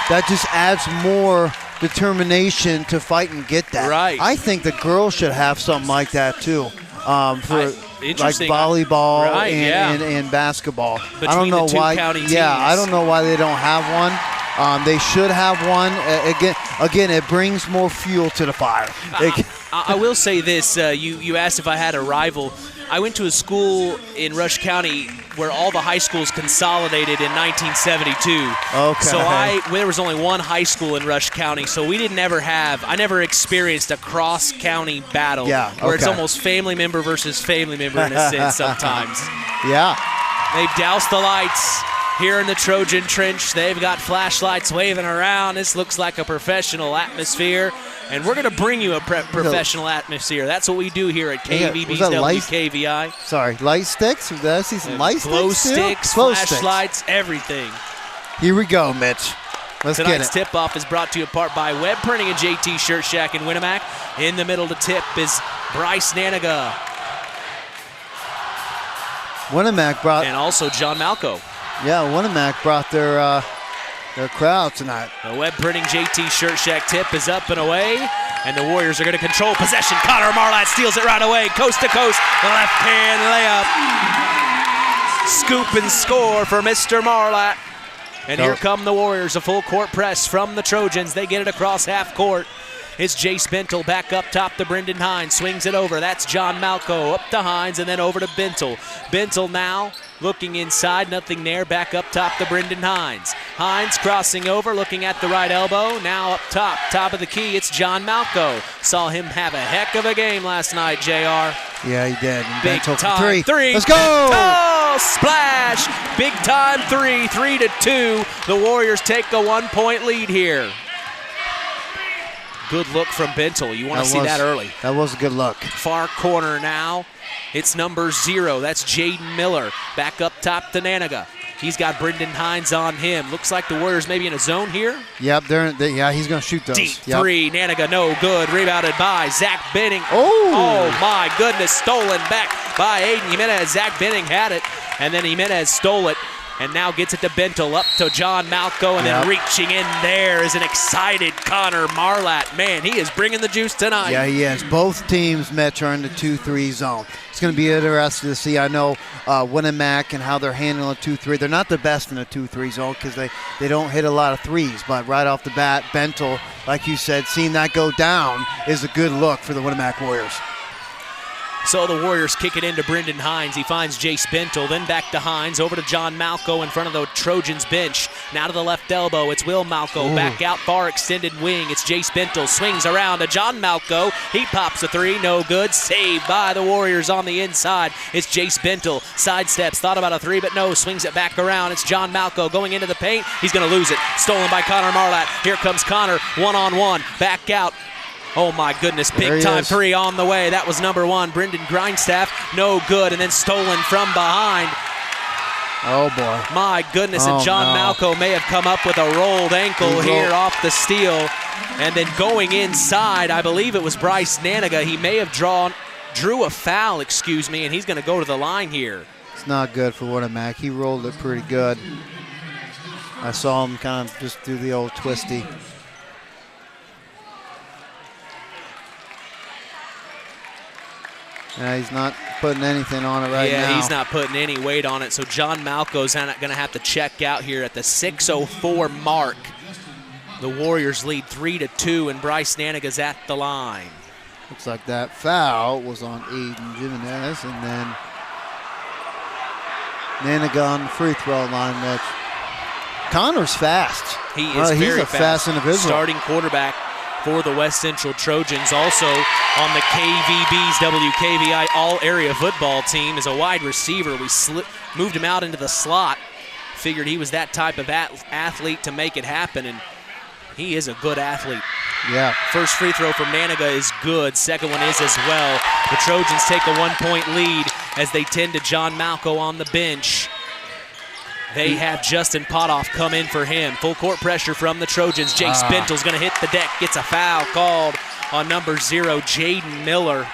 that just adds more determination to fight and get that.
Right.
I think the girls should have something like that too. For like
interesting.
volleyball
Right,
and basketball.
Between
I don't know
the two
why.
county
Yeah, I
teams.
don't know why they don't have one. They should have one. Again, it brings more fuel to the fire.
I will say this. You asked if I had a rival. I went to a school in Rush County where all the high schools consolidated in 1972.
Okay.
So there was only one high school in Rush County, so we didn't ever I never experienced a cross-county battle where it's almost family member versus family member in a sense sometimes.
Yeah.
They've doused the lights here in the Trojan Trench. They've got flashlights waving around. This looks like a professional atmosphere. And we're going to bring you a professional atmosphere. That's what we do here at KVB's WKVI.
Sorry, light sticks? Did I see some light
glow
sticks?
Flashlights, everything.
Here we go, Mitch. Let's get
Tonight's
it.
tip-off is brought to you in part by Web Printing and JT Shirt Shack in Winamac. In the middle to tip is Bryce Naniga.
Winamac brought...
And also John Malco.
Yeah, Winamac brought their crowd tonight.
The Web Printing JT Shirt Shack tip is up and away, and the Warriors are going to control possession. Connor Marlatt steals it right away, coast to coast, left-hand layup. Scoop and score for Mr. Marlatt. And here come the Warriors, a full court press from the Trojans. They get it across half court. It's Jace Bentel back up top to Brendan Hines. Swings it over. That's John Malco up to Hines and then over to Bentel. Bentel now looking inside. Nothing there. Back up top to Brendan Hines. Hines crossing over, looking at the right elbow. Now up top of the key, it's John Malco. Saw him have a heck of a game last night, JR.
Yeah, he did.
Big
Bentel for
time three.
Let's go!
Oh, splash! Big time 3-2. The Warriors take a 1-point lead here. Good look from Bentel. You want to see that early.
That was a good look.
Far corner now. It's number 0. That's Jaden Miller. Back up top to Naniga. He's got Brendan Hines on him. Looks like the Warriors maybe in a zone here.
Yep, he's going to shoot those.
Deep three. Naniga, no good. Rebounded by Zach Benning.
Oh,
my goodness. Stolen back by Aiden Jimenez. Zach Benning had it, and then Jimenez stole it. And now gets it to Bentel, up to John Malco, and then reaching in there is an excited Connor Marlatt. Man, he is bringing the juice tonight.
Yeah, he is. Both teams met are in the 2-3 zone. It's going to be interesting to see. I know Winamac and how they're handling 2-3. They're not the best in the 2-3 zone because they don't hit a lot of threes. But right off the bat, Bentel, like you said, seeing that go down is a good look for the Winamac Warriors.
So the Warriors kick it into Brendan Hines. He finds Jace Bentel, then back to Hines, over to John Malco in front of the Trojans bench. Now to the left elbow, it's Will Malco. Back out far, extended wing. It's Jace Bentel, swings around to John Malco. He pops a three, no good. Saved by the Warriors on the inside. It's Jace Bentel, sidesteps, thought about a three, but no, swings it back around. It's John Malco going into the paint. He's going to lose it. Stolen by Connor Marlatt. Here comes Connor, one-on-one, back out. Oh, my goodness, big time three on the way. That was number 1, Brendan Grindstaff. No good, and then stolen from behind.
Oh, boy.
My goodness, and John Malco may have come up with a rolled ankle here off the steal. And then going inside, I believe it was Bryce Naniga. He may have drew a foul, and he's going to go to the line here.
It's not good for Winamac. He rolled it pretty good. I saw him kind of just do the old twisty. He's not putting anything on it right now.
Yeah, he's not putting any weight on it. So John Malco's going to have to check out here at the 6:04 mark. The Warriors lead 3-2, and Bryce Naniga's at the line.
Looks like that foul was on Aiden Jimenez, and then Naniga on the free throw line. Mitch. Connor's fast.
He is very
he's a fast individual.
Starting quarterback for the West Central Trojans. Also on the KVB's WKVI all-area football team is a wide receiver. We moved him out into the slot. Figured he was that type of athlete to make it happen, and he is a good athlete.
Yeah.
First free throw from Naniga is good. Second one is as well. The Trojans take a 1-point lead as they tend to John Malco on the bench. They have Justin Potoff come in for him. Full court pressure from the Trojans. Jace Bentel's going to hit the deck. Gets a foul called on number 0, Jaden Miller.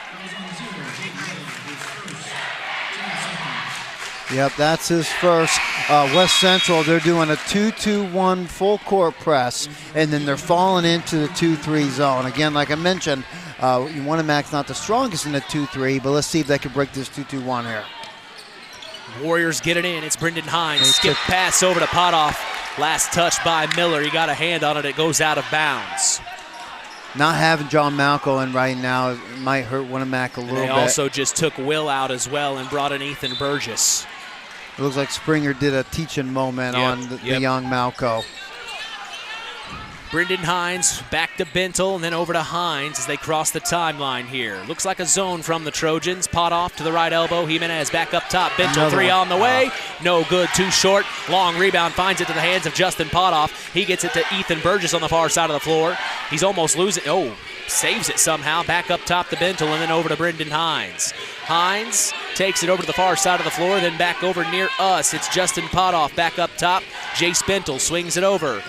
Yep, that's his first. West Central, they're doing a 2-2-1 full court press, and then they're falling into the 2-3 zone. Again, like I mentioned, Winamac's not the strongest in the 2-3, but let's see if they can break this 2-2-1 here.
Warriors get it in. It's Brendan Hines. Skip pass over to Potoff. Last touch by Miller. He got a hand on it. It goes out of bounds.
Not having John Malco in right now it might hurt Winamac a little bit.
They also just took Will out as well and brought in Ethan Burgess.
It looks like Springer did a teaching moment on the young Malco.
Brendan Hines back to Bentel and then over to Hines as they cross the timeline here. Looks like a zone from the Trojans. Potoff to the right elbow. Jimenez back up top. Bentel three on the way. No good, too short. Long rebound finds it to the hands of Justin Potoff. He gets it to Ethan Burgess on the far side of the floor. He's almost losing. Oh, saves it somehow. Back up top to Bentel and then over to Brendan Hines. Hines takes it over to the far side of the floor, then back over near us. It's Justin Potoff back up top. Jace Bentel swings it over.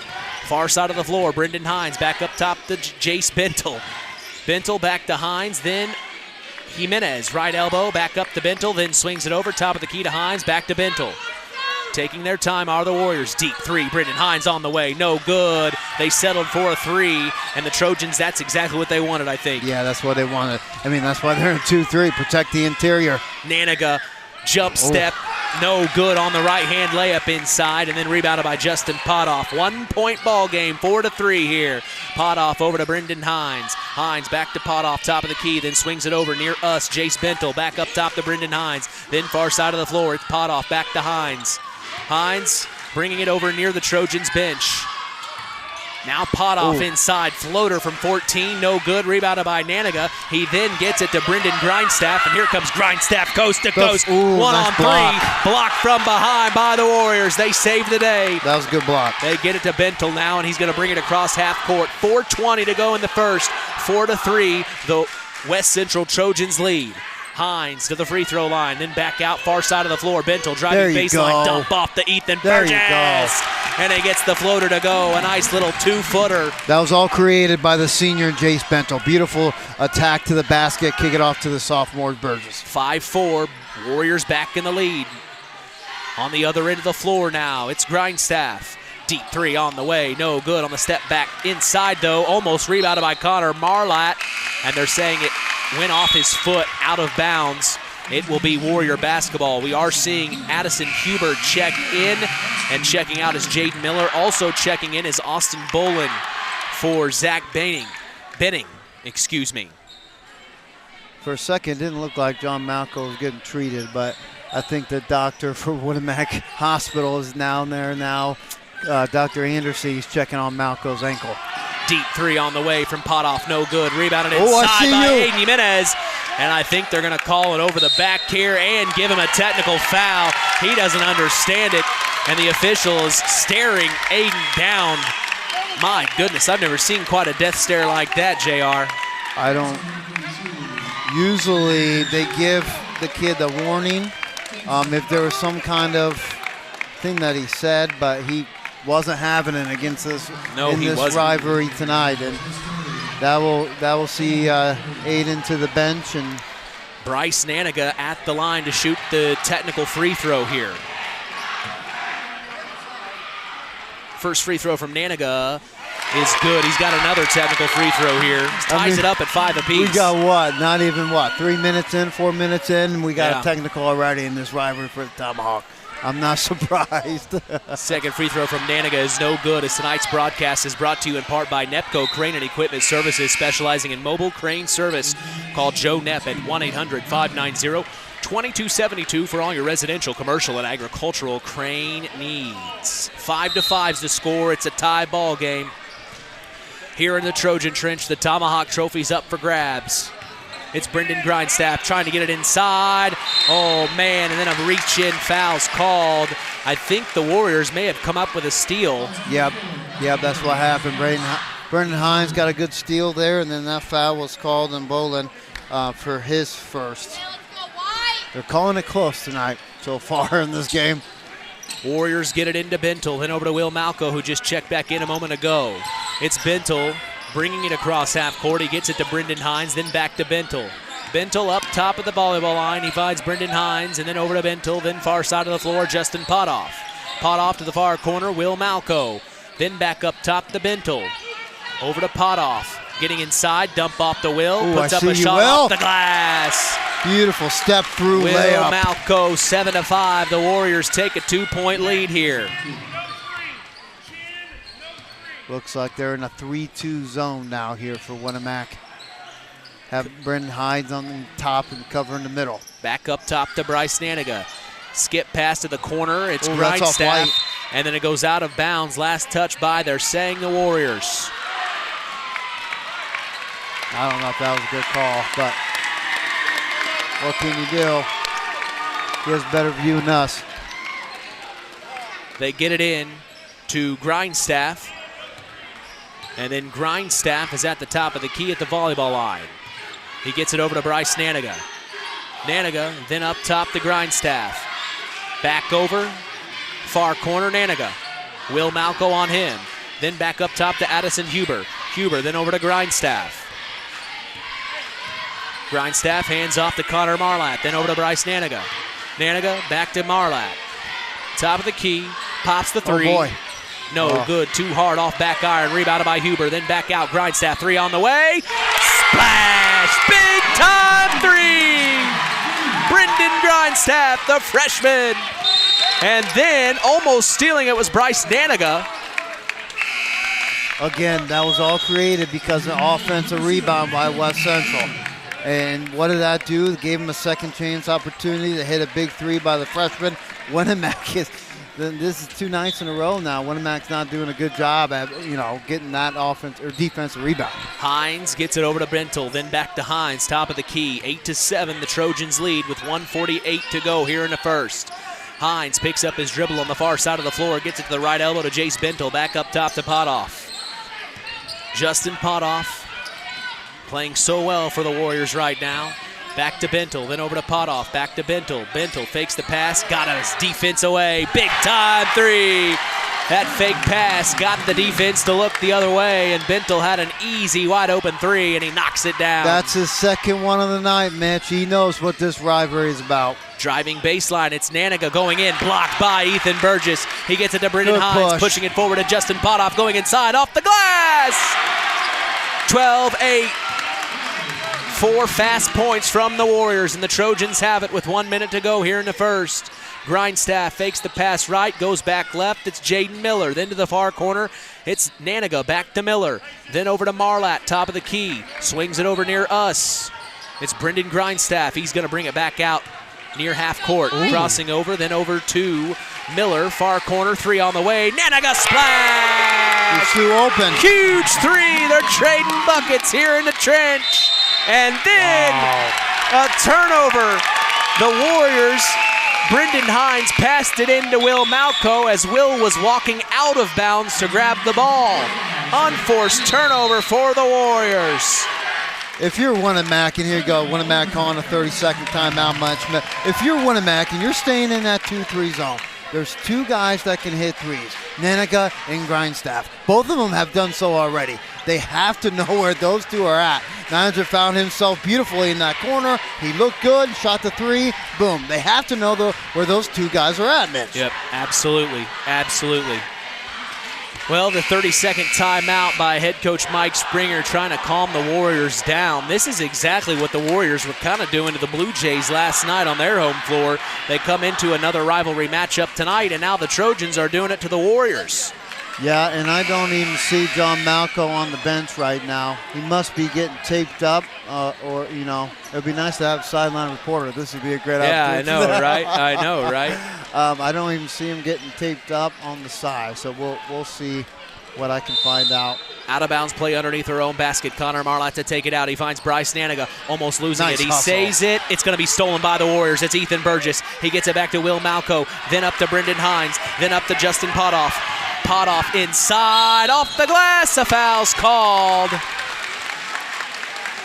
Far side of the floor, Brendan Hines back up top to Jace Bentel. Bentel back to Hines, then Jimenez, right elbow, back up to Bentel, then swings it over, top of the key to Hines, back to Bentel. Taking their time are the Warriors. Deep three, Brendan Hines on the way, no good. They settled for a three, and the Trojans, that's exactly what they wanted, I think.
Yeah, that's what they wanted. I mean, that's why they're in 2-3, protect the interior.
Naniga, jump step, no good on the right-hand layup inside, and then rebounded by Justin Potoff. 1 point ball game, 4-3 here. Potoff over to Brendan Hines. Hines back to Potoff, top of the key, then swings it over near us. Jace Bentel back up top to Brendan Hines. Then far side of the floor, it's Potoff back to Hines. Hines bringing it over near the Trojans bench. Now Potoff inside, floater from 14, no good, rebounded by Naniga. He then gets it to Brendan Grindstaff, and here comes Grindstaff coast to coast. One on three, blocked from behind by the Warriors. They save the day.
That was a good block.
They get it to Bentel now, and he's going to bring it across half court. 4:20 to go in the first, 4-3, the West Central Trojans lead. Hines to the free throw line, then back out far side of the floor. Bentel driving baseline, dump off to Ethan Burgess. And he gets the floater to go, a nice little 2-footer.
That was all created by the senior Jace Bentel. Beautiful attack to the basket, kick it off to the sophomore Burgess.
5-4, Warriors back in the lead. On the other end of the floor now, it's Grindstaff. Deep three on the way, no good on the step back inside though, almost rebounded by Connor Marlatt, and they're saying it went off his foot, out of bounds. It will be Warrior basketball. We are seeing Addison Huber check in, and checking out is Jaden Miller. Also checking in is Austin Bolin for Zach Benning.
For a second, it didn't look like John Malco was getting treated, but I think the doctor for Winamac Hospital is down there now. Dr. Anderson is checking on Malco's ankle.
Deep three on the way from Potoff, no good. Rebounded inside by Aiden Jimenez. And I think they're going to call it over the back here and give him a technical foul. He doesn't understand it, and the official is staring Aiden down. My goodness, I've never seen quite a death stare like that, JR.
I don't. Usually they give the kid a warning if there was some kind of thing that he said, but he wasn't having it against this rivalry tonight, and that will see Aiden to the bench. And
Bryce Naniga at the line to shoot the technical free throw here. First free throw from Naniga is good. He's got another technical free throw here. Ties it up at 5 apiece.
We got what? Not even 3 minutes in, 4 minutes in, and we got a technical already in this rivalry for the Tomahawk. I'm not surprised.
Second free throw from Naniga is no good, as tonight's broadcast is brought to you in part by Nepco Crane and Equipment Services, specializing in mobile crane service. Call Joe Nepp at 1-800-590-2272 for all your residential, commercial, and agricultural crane needs. 5-5's the score. It's a tie ball game. Here in the Trojan Trench, the Tomahawk Trophy's up for grabs. It's Brendan Grindstaff trying to get it inside. Oh, man, and then a reach-in foul's called. I think the Warriors may have come up with a steal.
Yep, that's what happened. Brendan Hines got a good steal there, and then that foul was called on Bolin for his first. They're calling it close tonight so far in this game.
Warriors get it into Bentel, then over to Will Malco, who just checked back in a moment ago. It's Bentel bringing it across half court. He gets it to Brendan Hines, then back to Bentel. Bentel up top of the volleyball line. He finds Brendan Hines, and then over to Bentel, then far side of the floor, Justin Potoff. Potoff to the far corner, Will Malco. Then back up top to Bentel. Over to Potoff. Getting inside, dump off to Will.
Ooh,
puts
I
up a
see
shot
you, Will.
off the glass.
Beautiful step through
Will
layup.
Malco, 7-5. The Warriors take a 2-point lead here.
Looks like they're in a 3-2 zone now here for Winamac. Have Brendan Hines on the top and cover in the middle.
Back up top to Bryce Naniga. Skip pass to the corner. It's
Ooh, that's off
Grindstaff.
White.
And then it goes out of bounds. Last touch by, they're saying the Warriors.
I don't know if that was a good call, but what can you do? He has a better view than us.
They get it in to Grindstaff. And then Grindstaff is at the top of the key at the volleyball line. He gets it over to Bryce Naniga. Naniga then up top to Grindstaff. Back over, far corner Naniga. Will Malco on him. Then back up top to Addison Huber. Huber then over to Grindstaff. Grindstaff hands off to Connor Marlatt. Then over to Bryce Naniga. Naniga back to Marlatt. Top of the key, pops the three.
Oh boy.
No good, too hard off back iron. Rebounded by Huber, then back out. Grindstaff, three on the way. Splash! Big time three! Brendan Grindstaff, the freshman. And then almost stealing it was Bryce Naniga.
Again, that was all created because of offensive rebound by West Central. And what did that do? It gave him a second chance opportunity to hit a big three by the freshman. Winamac is, this is 2 nights in a row now. Winamac's not doing a good job at, getting that offense or defensive rebound.
Hines gets it over to Bentel, then back to Hines, top of the key. 8-7, the Trojans lead with 1:48 to go here in the first. Hines picks up his dribble on the far side of the floor, gets it to the right elbow to Jace Bentel, back up top to Potoff. Justin Potoff playing so well for the Warriors right now. Back to Bentel, then over to Potoff, back to Bentel. Bentel fakes the pass, got his defense away. Big time three. That fake pass got the defense to look the other way, and Bentel had an easy, wide open three, and he knocks it down.
That's his second one of the night, Mitch. He knows what this rivalry is about.
Driving baseline, it's Naniga going in, blocked by Ethan Burgess. He gets it to Brendan Hines, pushing it forward to Justin Potoff, going inside, off the glass! 12-8. 4 fast points from the Warriors, and the Trojans have it with 1 minute to go here in the first. Grindstaff fakes the pass right, goes back left. It's Jaden Miller. Then to the far corner, it's Naniga, back to Miller. Then over to Marlatt, top of the key. Swings it over near us. It's Brendan Grindstaff. He's going to bring it back out near half court.
Ooh.
Crossing over, then over to Miller, far corner, three on the way. Naniga splash!
It's too open.
Huge three. They're trading buckets here in the trench. And then a turnover. The Warriors, Brendan Hines passed it into Will Malco as Will was walking out of bounds to grab the ball. Unforced turnover for the Warriors.
If you're Winamac, and here you go, Winamac calling a 30-second timeout match. If you're Winamac and you're staying in that 2-3 zone, there's 2 guys that can hit threes, Naniga and Grindstaff. Both of them have done so already. They have to know where those 2 are at. Niger found himself beautifully in that corner. He looked good, shot the 3, boom. They have to know where those 2 guys are at, Mitch.
Yep, absolutely, absolutely. Well, the 30-second timeout by head coach Mike Springer trying to calm the Warriors down. This is exactly what the Warriors were kind of doing to the Blue Jays last night on their home floor. They come into another rivalry matchup tonight, and now the Trojans are doing it to the Warriors.
Yeah, and I don't even see John Malco on the bench right now. He must be getting taped up, or, it would be nice to have a sideline reporter. This would be a great opportunity.
Yeah, I know, right? I know, right?
I don't even see him getting taped up on the side, so we'll see what I can find out.
Out of bounds play underneath her own basket. Connor Marlatt to take it out. He finds Bryce Naniga almost losing it. He saves it. It's going to be stolen by the Warriors. It's Ethan Burgess. He gets it back to Will Malco, then up to Brendan Hines, then up to Justin Potoff. Potoff inside, off the glass. A foul's called.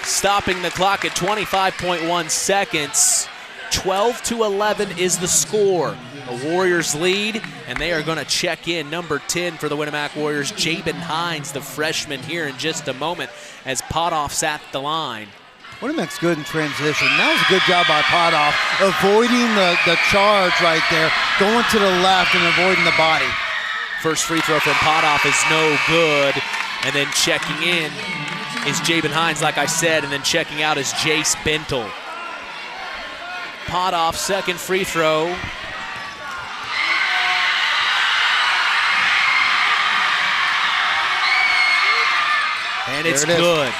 Stopping the clock at 25.1 seconds. 12-11 is the score. The Warriors lead, and they are going to check in number 10 for the Winamac Warriors, Jabin Hines, the freshman, here in just a moment as Potoff's at the line.
Winamac's good in transition. That was a good job by Potoff, avoiding the charge right there, going to the left and avoiding the body.
First free throw from Potoff is no good, and then checking in is Jabin Hines, like I said, and then checking out is Jace Bentel. Potoff, second free throw. And it's good.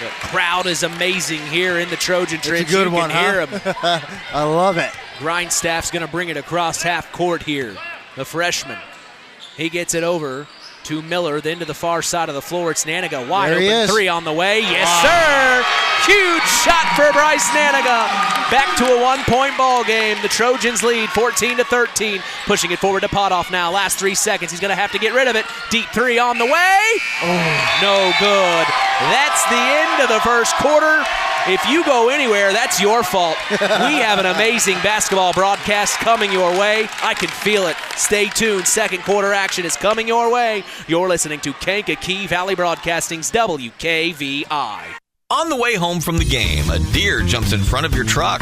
The crowd is amazing here in the Trojan Trench.
It's a good one,
hear them.
I love it.
Grindstaff's going to bring it across half court here. The freshman. He gets it over to Miller, then to the far side of the floor. It's Naniga, wide open three on the way. Yes, sir! Huge shot for Bryce Naniga. Back to a one-point ball game. The Trojans lead 14-13. Pushing it forward to Potoff now. Last 3 seconds. He's going to have to get rid of it. Deep three on the way. No good. That's the end of the first quarter. If you go anywhere, that's your fault. We have an amazing basketball broadcast coming your way. I can feel it. Stay tuned. Second quarter action is coming your way. You're listening to Kankakee Valley Broadcasting's WKVI.
On the way home from the game, a deer jumps in front of your truck.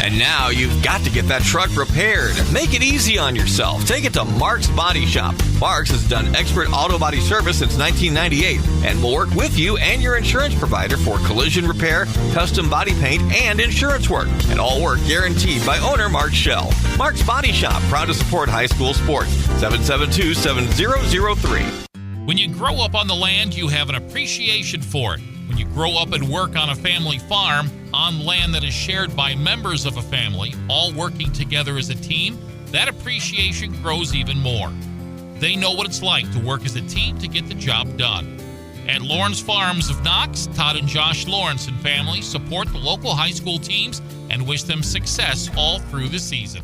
And now you've got to get that truck repaired. Make it easy on yourself. Take it to Mark's Body Shop. Mark's has done expert auto body service since 1998 and will work with you and your insurance provider for collision repair, custom body paint, and insurance work. And all work guaranteed by owner Mark Schell. Mark's Body Shop, proud to support high school sports. 772-7003.
When you grow up on the land, you have an appreciation for it. When you grow up and work on a family farm, on land that is shared by members of a family, all working together as a team, that appreciation grows even more. They know what it's like to work as a team to get the job done. At Lawrence Farms of Knox, Todd and Josh Lawrence and family support the local high school teams and wish them success all through the season.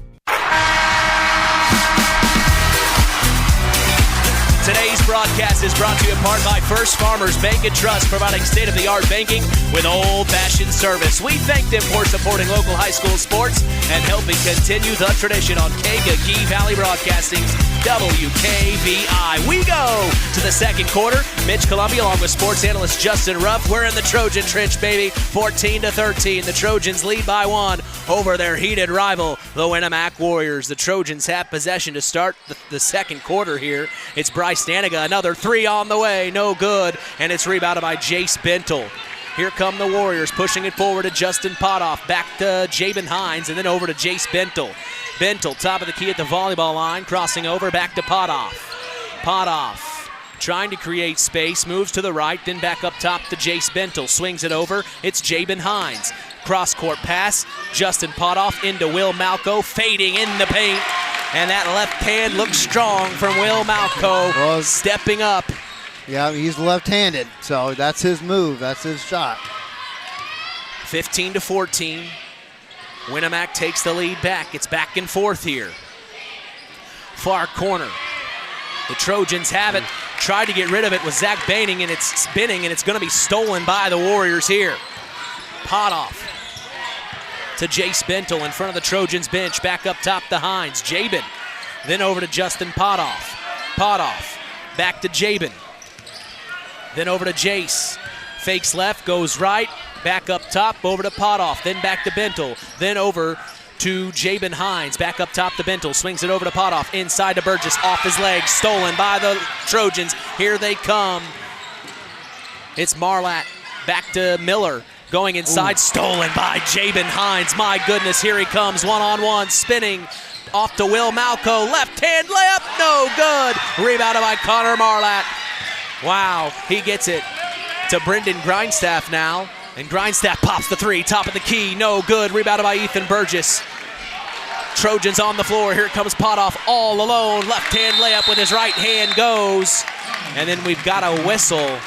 Today's broadcast is brought to you in part by First Farmers Bank and Trust, providing state-of-the-art banking with old-fashioned service. We thank them for supporting local high school sports and helping continue the tradition on Kankakee Valley Broadcasting's WKVI. We go to the second quarter. Mitch Columbia along with sports analyst Justin Ruff. We're in the Trojan Trench, baby. 14-13. The Trojans lead by 1 over their heated rival, the Winamac Warriors. The Trojans have possession to start the second quarter here. It's Bryce Naniga, another three on the way, no good, and it's rebounded by Jace Bentel. Here come the Warriors, pushing it forward to Justin Potoff, back to Jabin Hines, and then over to Jace Bentel. Bentel, top of the key at the volleyball line, crossing over, back to Potoff. Potoff trying to create space, moves to the right, then back up top to Jace Bentel, swings it over, it's Jabin Hines. Cross-court pass, Justin Potoff into Will Malco, fading in the paint. And that left hand looks strong from Will Malco, stepping up.
Yeah, he's left-handed, so that's his move. That's his shot.
15-14. Winamac takes the lead back. It's back and forth here. Far corner. The Trojans have it. Tried to get rid of it with Zach Baining, and it's spinning, and it's going to be stolen by the Warriors here. Potoff to Jace Bentel in front of the Trojans bench. Back up top to Hines. Jabin. Then over to Justin Potoff. Potoff. Back to Jabin. Then over to Jace. Fakes left, goes right. Back up top, over to Potoff. Then back to Bentel. Then over to Jabin Hines. Back up top to Bentel. Swings it over to Potoff. Inside to Burgess. Off his leg. Stolen by the Trojans. Here they come. It's Marlatt. Back to Miller. Going inside, stolen by Jabin Hines. My goodness, here he comes, one-on-one, spinning off to Will Malco. Left-hand layup, no good. Rebounded by Connor Marlatt. Wow, he gets it to Brendan Grindstaff now. And Grindstaff pops the three, top of the key, no good. Rebounded by Ethan Burgess. Trojans on the floor, here comes Potoff all alone. Left-hand layup with his right hand goes. And then we've got a whistle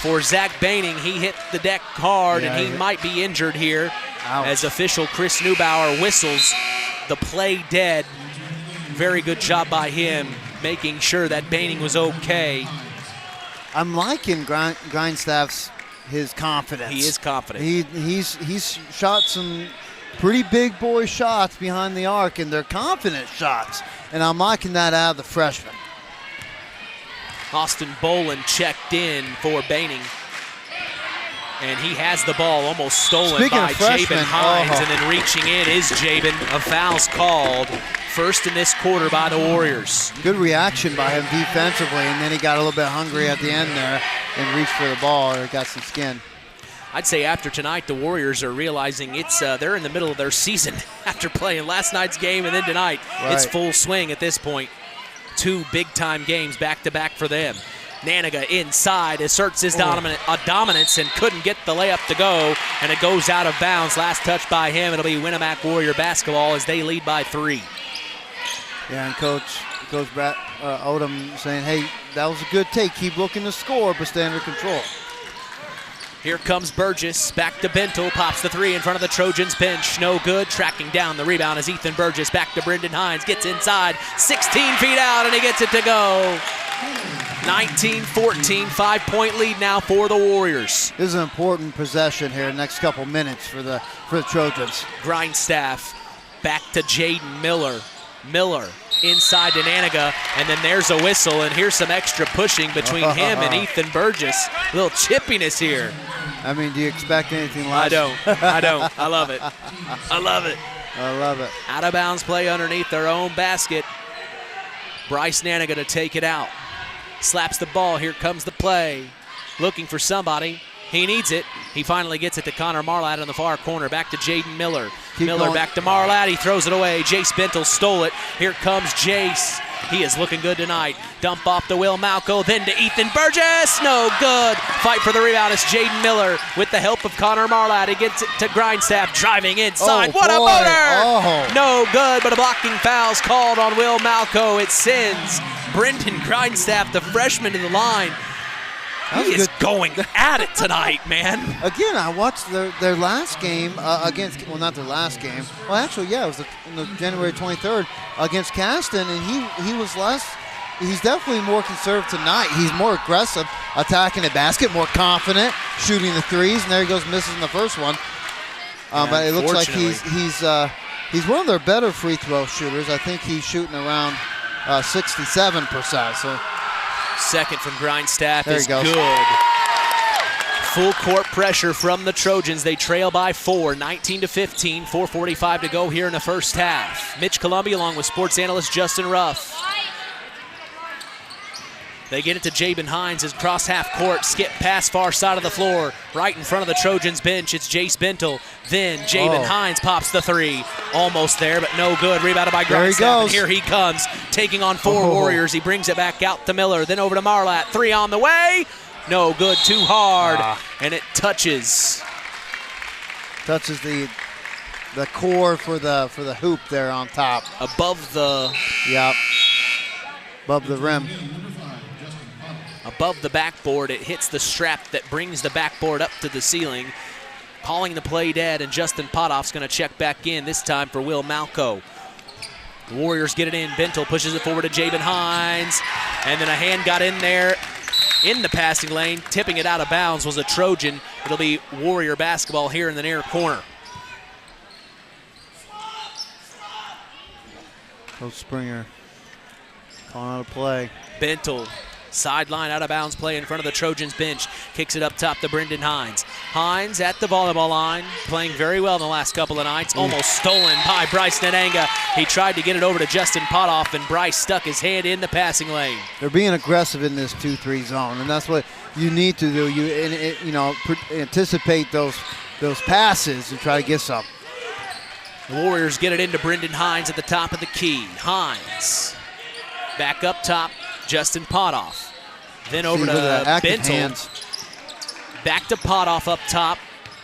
for Zach Baining. He hit the deck hard, and he might be injured here. Ouch. As official Chris Neubauer whistles the play dead. Very good job by him, making sure that Baining was okay.
I'm liking Grindstaff's his confidence.
He is confident.
He's shot some pretty big boy shots behind the arc, and they're confident shots. And I'm liking that out of the freshman.
Austin Bolin checked in for Baining. And he has the ball almost stolen by Jabin Hines. And then reaching in is Jabin. A foul's called. First in this quarter by the Warriors.
Good reaction by him defensively, and then he got a little bit hungry at the end there and reached for the ball or got some skin.
I'd say after tonight, the Warriors are realizing they're in the middle of their season after playing last night's game and then tonight. Right. It's full swing at this point. 2 big-time games back-to-back for them. Naniga inside asserts his dominance and couldn't get the layup to go, and it goes out of bounds. Last touch by him. It'll be Winamac Warrior basketball as they lead by 3.
Yeah, and Coach Brett Odom saying, hey, that was a good take. Keep looking to score, but stay under control.
Here comes Burgess, back to Bentel, pops the 3 in front of the Trojans bench. No good, tracking down the rebound is Ethan Burgess. Back to Brendan Hines, gets inside, 16 feet out, and he gets it to go. 19-14, 5-point lead now for the Warriors.
This is an important possession here, next couple minutes for the Trojans.
Grindstaff, back to Jaden Miller. Miller inside to Naniga, and then there's a whistle, and here's some extra pushing between him and Ethan Burgess. A little chippiness here.
I mean, do you expect anything less?
I don't. I love it. I love it.
I love it.
Out of bounds play underneath their own basket. Bryce Naniga to take it out. Slaps the ball. Here comes the play. Looking for somebody. He needs it. He finally gets it to Connor Marlatt in the far corner. Back to Jaden Miller. Miller back to Marlatt. He throws it away. Jace Bentel stole it. Here comes Jace. He is looking good tonight. Dump off to Will Malco, then to Ethan Burgess. No good. Fight for the rebound. It's Jaden Miller with the help of Connor Marlatt. He gets it to Grindstaff, driving inside. What a motor! No good, but a blocking foul's called on Will Malco. It sends Brendan Grindstaff, the freshman, to the line. He is going at it tonight, man.
Again, I watched their last game against, well, not their last game. Well, actually, yeah, it was the January 23rd against Caston, and he was less. He's definitely more conservative tonight. He's more aggressive, attacking the basket, more confident, shooting the threes, and there he goes, missing the first one. But it looks like he's one of their better free throw shooters. I think he's shooting around 67%. So.
Second from Grindstaff is good. Full court pressure from the Trojans. They trail by 4, 19-15, 4:45 to go here in the first half. Mitch Columbia along with sports analyst Justin Ruff. They get it to Jabin Hines as cross half court, skip pass far side of the floor, right in front of the Trojans bench. It's Jace Bentel. Then Jabin Hines pops the 3. Almost there, but no good. Rebounded by Grindstaff, and here he comes, taking on 4 Warriors. He brings it back out to Miller, then over to Marlatt. 3 on the way. No good, too hard, and it touches.
Touches the core for the hoop there on top.
Above the...
Yep. Above the rim.
Above the backboard, it hits the strap that brings the backboard up to the ceiling. Calling the play dead, and Justin Potoff's going to check back in, this time for Will Malco. The Warriors get it in. Bentel pushes it forward to Jabin Hines, and then a hand got in there in the passing lane. Tipping it out of bounds was a Trojan. It'll be Warrior basketball here in the near corner.
Coach Springer calling out a play.
Bentel. Sideline out of bounds play in front of the Trojans bench. Kicks it up top to Brendan Hines. Hines at the volleyball line, playing very well in the last couple of nights. Almost stolen by Bryce Nananga. He tried to get it over to Justin Potoff, and Bryce stuck his hand in the passing lane.
They're being aggressive in this 2-3 zone, and that's what you need to do. Anticipate those passes and try to get some.
The Warriors get it into Brendan Hines at the top of the key. Hines back up top. Justin Potoff. Then over to Bentel. Back to Potoff up top.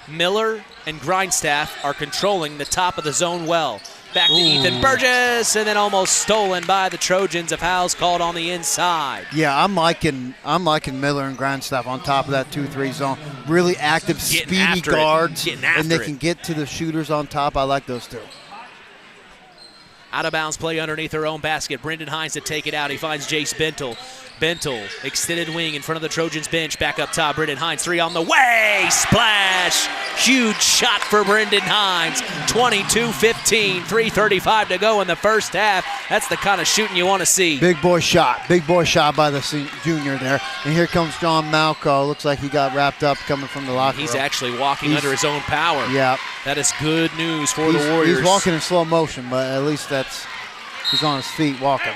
Miller and Grindstaff are controlling the top of the zone well. Back to Ethan Burgess, and then almost stolen by the Trojans. A foul's called on the inside.
Yeah, I'm liking Miller and Grindstaff on top of that 2-3 zone. Really active, speedy guards, and they can get to the shooters on top. I like those two.
Out of bounds play underneath their own basket. Brendan Hines to take it out. He finds Jace Bentel. Bentel, extended wing in front of the Trojans bench. Back up top, Brendan Hines, 3 on the way. Splash! Huge shot for Brendan Hines. 22-15, 3:35 to go in the first half. That's the kind of shooting you want to see.
Big boy shot by the junior there. And here comes John Malco. Looks like he got wrapped up coming from the locker room.
He's actually walking under his own power.
Yeah.
That is good news for the Warriors.
He's walking in slow motion, but at least he's on his feet walking.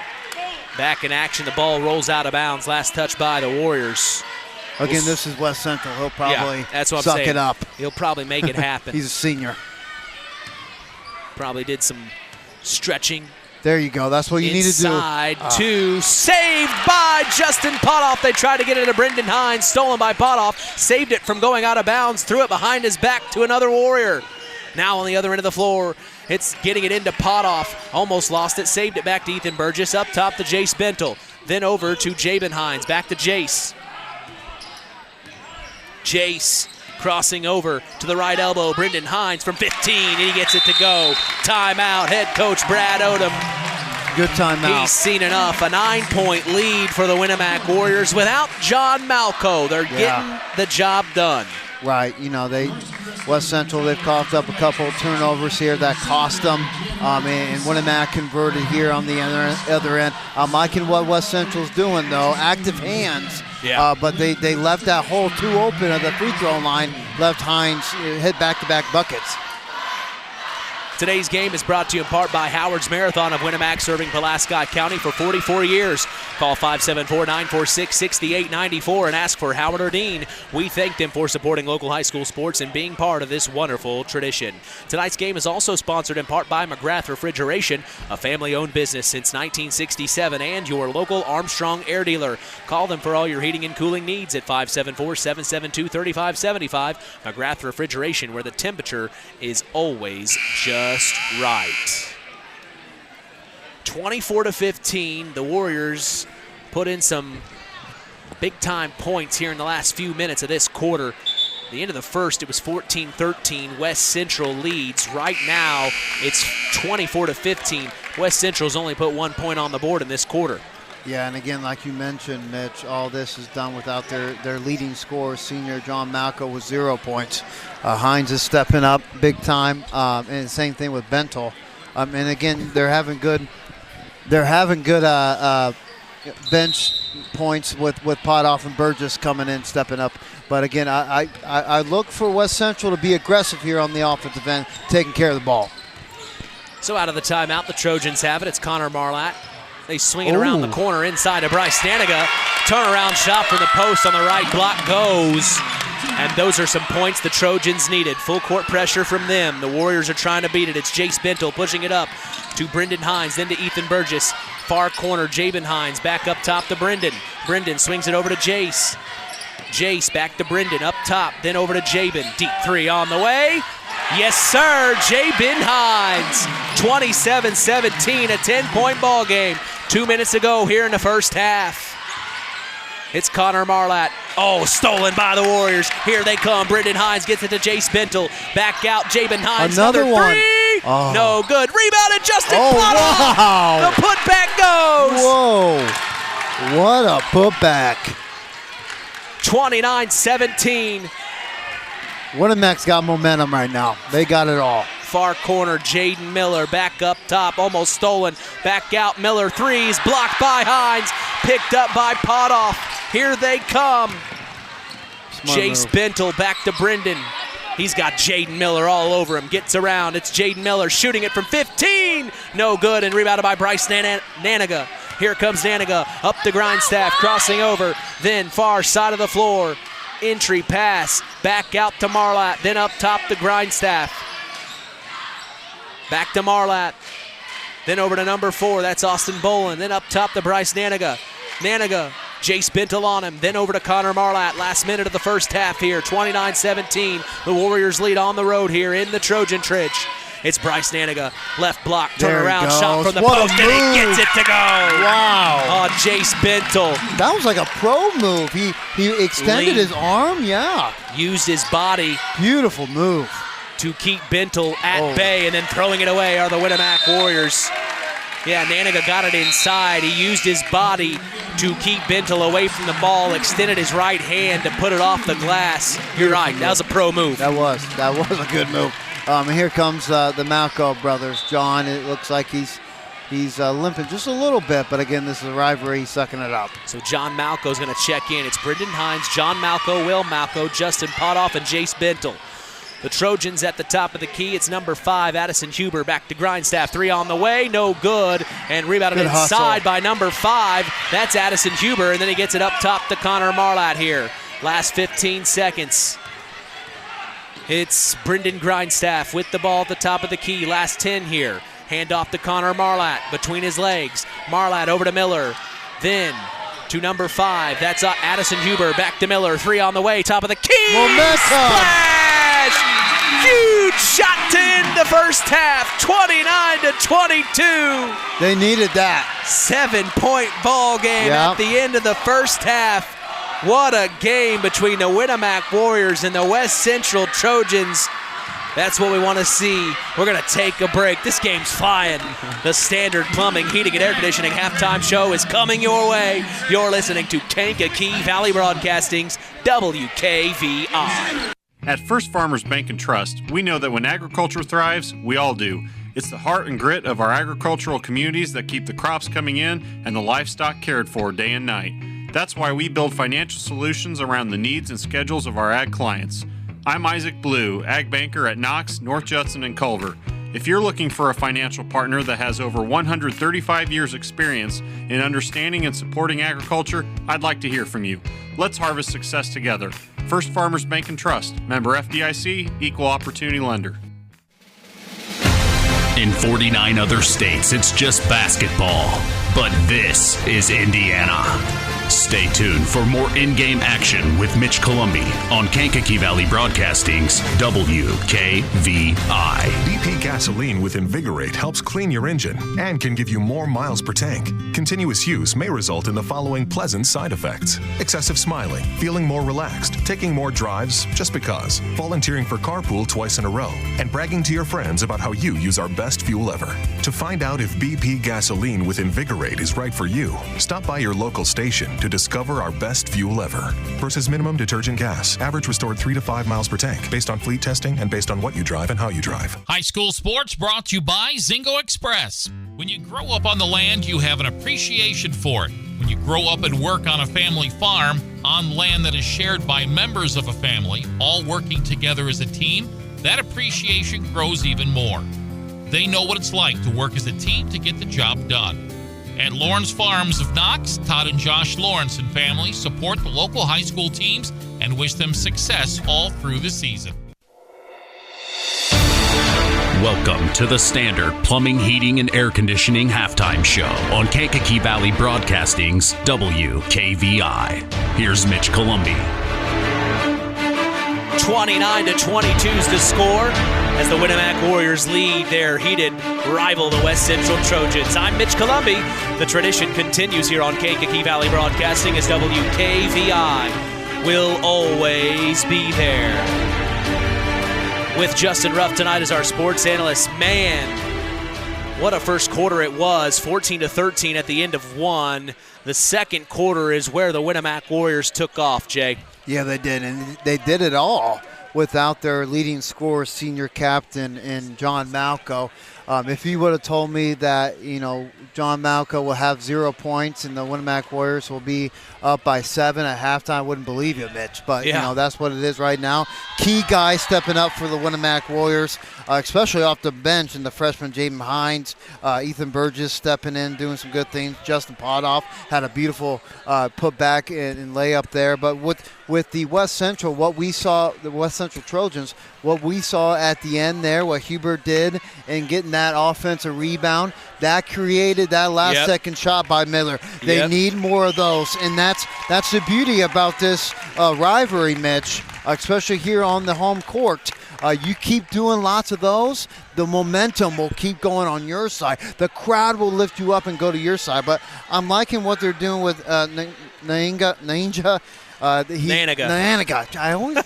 Back in action, the ball rolls out of bounds. Last touch by the Warriors.
Again, this is West Central. He'll probably
that's what I'm
suck
saying.
it up.
He'll probably make it happen.
He's a senior.
Probably did some stretching.
There you go. That's what you need to do.
Inside two. Saved by Justin Potoff. They tried to get it to Brendan Hines. Stolen by Potoff. Saved it from going out of bounds. Threw it behind his back to another Warrior. Now on the other end of the floor, it's getting it into Potoff. Almost lost it. Saved it back to Ethan Burgess. Up top to Jace Bentel. Then over to Jabin Hines. Back to Jace. Jace crossing over to the right elbow. Brendan Hines from 15, and he gets it to go. Timeout, head coach Brad Odom.
Good timeout.
He's seen enough. A 9-point lead for the Winamac Warriors without John Malco. They're getting the job done.
Right, West Central, they've coughed up a couple turnovers here that cost them, and Winamac converted here on the other end. I'm liking what West Central's doing, though. Active hands, but they left that hole too open at the free throw line, left Hines hit back-to-back buckets.
Today's game is brought to you in part by Howard's Marathon of Winamac, serving Pulaski County for 44 years. Call 574-946-6894 and ask for Howard or Dean. We thank them for supporting local high school sports and being part of this wonderful tradition. Tonight's game is also sponsored in part by McGrath Refrigeration, a family-owned business since 1967, and your local Armstrong Air Dealer. Call them for all your heating and cooling needs at 574-772-3575. McGrath Refrigeration, where the temperature is always just right. 24-15, the Warriors put in some big-time points here in the last few minutes of this quarter. At the end of the first, it was 14-13. West Central leads. Right now, it's 24-15. West Central's only put 1 point on the board in this quarter.
Yeah, and again, like you mentioned, Mitch, all this is done without their leading scorer, senior John Malco, with 0 points. Hines is stepping up big time, and same thing with Bentel. And again, they're having good bench points with Potoff and Burgess coming in, stepping up. But again, I look for West Central to be aggressive here on the offensive end, taking care of the ball.
So out of the timeout, the Trojans have it. It's Connor Marlatt. They swing it around the corner inside to Bryce Daniga. Turnaround shot from the post on the right. Block goes. And those are some points the Trojans needed. Full court pressure from them. The Warriors are trying to beat it. It's Jace Bentel pushing it up to Brendan Hines, then to Ethan Burgess. Far corner, Jabin Hines. Back up top to Brendan. Brendan swings it over to Jace. Jace back to Brendan up top, then over to Jabin. Deep three on the way. Yes, sir. Jabin Hines. 27-17, a 10-point ball game. 2 minutes to go here in the first half. It's Connor Marlatt. Oh, stolen by the Warriors. Here they come. Brendan Hines gets it to Jace Bentel. Back out, Jabin Hines.
Another one.
Three.
Oh.
No good. Rebounded Justin Potoff.
Wow.
The putback goes.
Whoa. What a putback.
29-17.
Winamac's got momentum right now. They got it all.
Far corner, Jaden Miller back up top, almost stolen. Back out, Miller threes, blocked by Hines, picked up by Potoff. Here they come. Jace Bentel back to Brendan. He's got Jaden Miller all over him. Gets around. It's Jaden Miller shooting it from 15. No good, and rebounded by Bryce Naniga. Here comes Naniga up the Grindstaff, crossing over. Then far side of the floor. Entry pass. Back out to Marlatt. Then up top to Grindstaff. Back to Marlatt. Then over to number 4. That's Austin Bolin. Then up top to Bryce Naniga. Naniga. Jace Bentel on him. Then over to Connor Marlatt. Last minute of the first half here. 29-17. The Warriors lead on the road here in the Trojan Trench. It's Bryce Naniga. Left block. Turnaround shot from the post. And he gets it to go.
Wow.
Oh, Jace Bentel.
That was like a pro move. He extended his arm. Yeah.
Used his body.
Beautiful move.
To keep Bentel at bay, and then throwing it away are the Winamac Warriors. Yeah, Naniga got it inside. He used his body to keep Bentel away from the ball, extended his right hand to put it off the glass. You're right, that was a pro move.
That was a good move. And here comes the Malco brothers. John, it looks like he's limping just a little bit, but again, this is a rivalry. He's sucking it up.
So John Malco's going to check in. It's Brendan Hines, John Malco, Will Malco, Justin Potoff, and Jace Bentel. The Trojans at the top of the key. It's number 5, Addison Huber. Back to Grindstaff. 3 on the way. No good. And rebounded
Good
inside
hustle.
by number 5. That's Addison Huber. And then he gets it up top to Connor Marlatt here. Last 15 seconds. It's Brendan Grindstaff with the ball at the top of the key. Last 10 here. Hand off to Connor Marlatt between his legs. Marlatt over to Miller. Then to number 5. That's Addison Huber. Back to Miller. 3 on the way. Top of the key.
Momentum.
Splash! Huge shot to end the first half. 29-22.
They needed that.
7-point ball game at the end of the first half. What a game between the Winamac Warriors and the West Central Trojans. That's what we want to see. We're going to take a break. This game's flying. The Standard Plumbing, Heating, and Air Conditioning halftime show is coming your way. You're listening to Kankakee Valley Broadcasting's WKVI.
At First Farmers Bank and Trust, we know that when agriculture thrives, we all do. It's the heart and grit of our agricultural communities that keep the crops coming in and the livestock cared for day and night. That's why we build financial solutions around the needs and schedules of our ag clients. I'm Isaac Blue, ag banker at Knox, North Judson, and Culver. If you're looking for a financial partner that has over 135 years experience in understanding and supporting agriculture, I'd like to hear from you. Let's harvest success together. First Farmers Bank and Trust, member FDIC, equal opportunity lender.
In 49 other states, it's just basketball. But this is Indiana. Stay tuned for more in-game action with Mitch Columbi on Kankakee Valley Broadcasting's WKVI.
BP gasoline with Invigorate helps clean your engine and can give you more miles per tank. Continuous use may result in the following pleasant side effects: excessive smiling, feeling more relaxed, taking more drives just because, volunteering for carpool twice in a row, and bragging to your friends about how you use our best fuel ever. To find out if BP gasoline with Invigorate is right for you, stop by your local station to discover our best fuel ever. Versus minimum detergent gas. Average restored 3 to 5 miles per tank, based on fleet testing and based on what you drive and how you drive.
High school sports brought to you by Zingo Express. When you grow up on the land, you have an appreciation for it. When you grow up and work on a family farm, on land that is shared by members of a family, all working together as a team, that appreciation grows even more. They know what it's like to work as a team to get the job done. At Lawrence Farms of Knox, Todd and Josh Lawrence and family support the local high school teams and wish them success all through the season.
Welcome to the Standard Plumbing, Heating, and Air Conditioning halftime show on Kankakee Valley Broadcasting's WKVI. Here's Mitch Columbi.
29-22 is the score as the Winamac Warriors lead their heated rival, the West Central Trojans. I'm Mitch Columbi. The tradition continues here on Kankakee Valley Broadcasting as WKVI will always be there. With Justin Ruff tonight as our sports analyst. Man, what a first quarter it was. 14-13 at the end of one. The second quarter is where the Winamac Warriors took off, Jay.
Yeah, they did, and they did it all without their leading scorer, senior captain, and John Malco. If you would have told me that, John Malco will have 0 points and the Winamac Warriors will be up by 7 at halftime, I wouldn't believe you, Mitch. But, that's what it is right now. Key guys stepping up for the Winamac Warriors, especially off the bench, and the freshman Jaden Hines, Ethan Burgess stepping in, doing some good things. Justin Potoff had a beautiful putback and layup there. But with the West Central, what we saw, the West Central Trojans, what we saw at the end there, what Hubert did, and getting that offensive rebound, that created that last second shot by Miller. They need more of those, and that's the beauty about this rivalry, Mitch, especially here on the home court. You keep doing lots of those, the momentum will keep going on your side. The crowd will lift you up and go to your side. But I'm liking what they're doing with Nainja. Nanaga. I always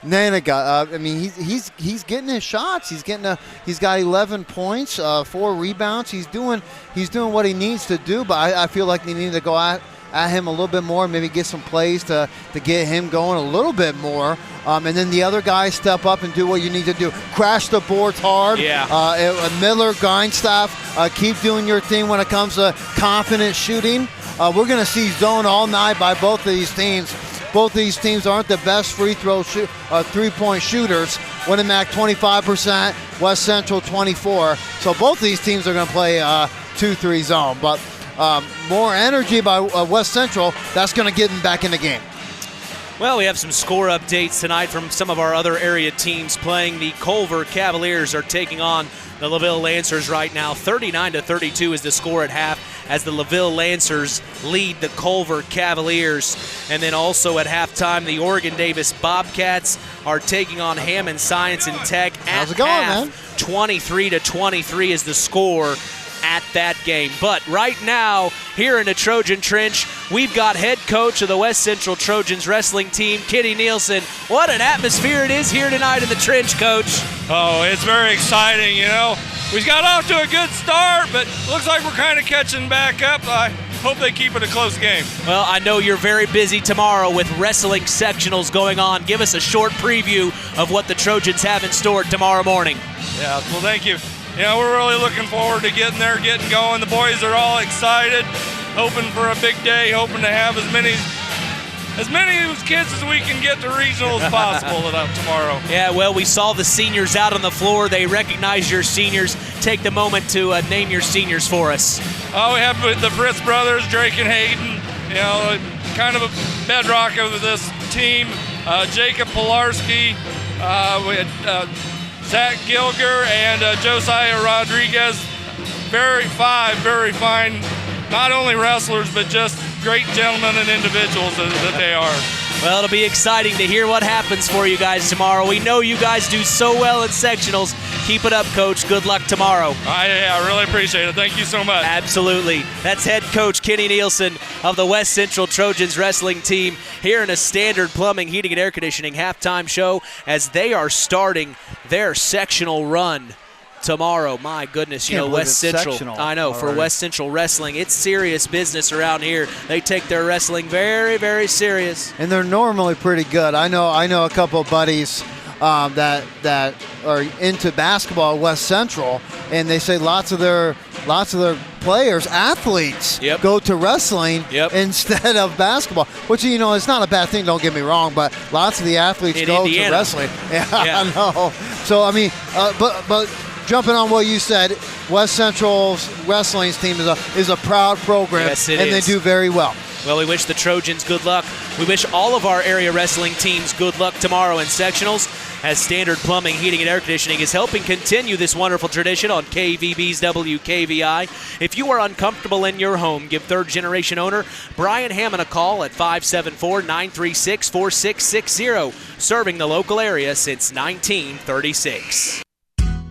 Nanaga. I mean, he's getting his shots. He's got 11 points, 4 rebounds. He's doing what he needs to do. But I feel like they need to go at him a little bit more, maybe get some plays to get him going a little bit more. And then the other guys step up and do what you need to do. Crash the boards hard.
Yeah.
Miller, Grindstaff, keep doing your thing when it comes to confident shooting. We're going to see zone all night by both of these teams. Both of these teams aren't the best three-point shooters. Winamac 25%, West Central 24%. So both of these teams are going to play 2-3 zone. But more energy by West Central. That's going to get them back in the game.
Well, we have some score updates tonight from some of our other area teams playing. The Culver Cavaliers are taking on the LaVille Lancers right now. 39-32 is the score at half as the LaVille Lancers lead the Culver Cavaliers. And then also at halftime, the Oregon Davis Bobcats are taking on Hammond Science and Tech at
How's it going,
half.
man?
23-23 is the score at that game. But right now, here in the Trojan Trench, we've got head coach of the West Central Trojans wrestling team, Kenny Nielsen. What an atmosphere it is here tonight in the Trench, Coach.
Oh, it's very exciting, you know. We got off to a good start, but looks like we're kind of catching back up. I hope they keep it a close game.
Well, I know you're very busy tomorrow with wrestling sectionals going on. Give us a short preview of what the Trojans have in store tomorrow morning.
Yeah, well, thank you. You know, we're really looking forward to getting there, getting going. The boys are all excited, hoping for a big day, hoping to have as many kids as we can get to regional as possible tomorrow.
Yeah, well, we saw the seniors out on the floor. They recognize your seniors. Take the moment to name your seniors for us.
Oh, we have the Fritz brothers, Drake and Hayden, you know, kind of a bedrock of this team. Jacob Pilarski, we had Zach Gilger and Josiah Rodriguez. Very fine, not only wrestlers, but just great gentlemen and individuals that they are.
Well, it'll be exciting to hear what happens for you guys tomorrow. We know you guys do so well in sectionals. Keep it up, Coach. Good luck tomorrow.
I really appreciate it. Thank you so much.
Absolutely. That's head coach Kenny Nielsen of the West Central Trojans wrestling team here in a Standard Plumbing, Heating, and Air Conditioning halftime show as they are starting their sectional run tomorrow. My goodness, you know, West Central. I know, for West Central Wrestling, it's serious business around here. They take their wrestling very, very serious.
And they're normally pretty good. I know a couple of buddies that are into basketball at West Central, and they say lots of their players, athletes, go to wrestling instead of basketball, which, you know, it's not a bad thing, don't get me wrong, but lots of the athletes go to wrestling. Yeah, I know. So, I mean, but jumping on what you said, West Central's wrestling team is a proud program, and they do very well.
Well, we wish the Trojans good luck. We wish all of our area wrestling teams good luck tomorrow in sectionals as Standard Plumbing, Heating, and Air Conditioning is helping continue this wonderful tradition on KVB's WKVI. If you are uncomfortable in your home, give third-generation owner Brian Hammond a call at 574-936-4660, serving the local area since 1936.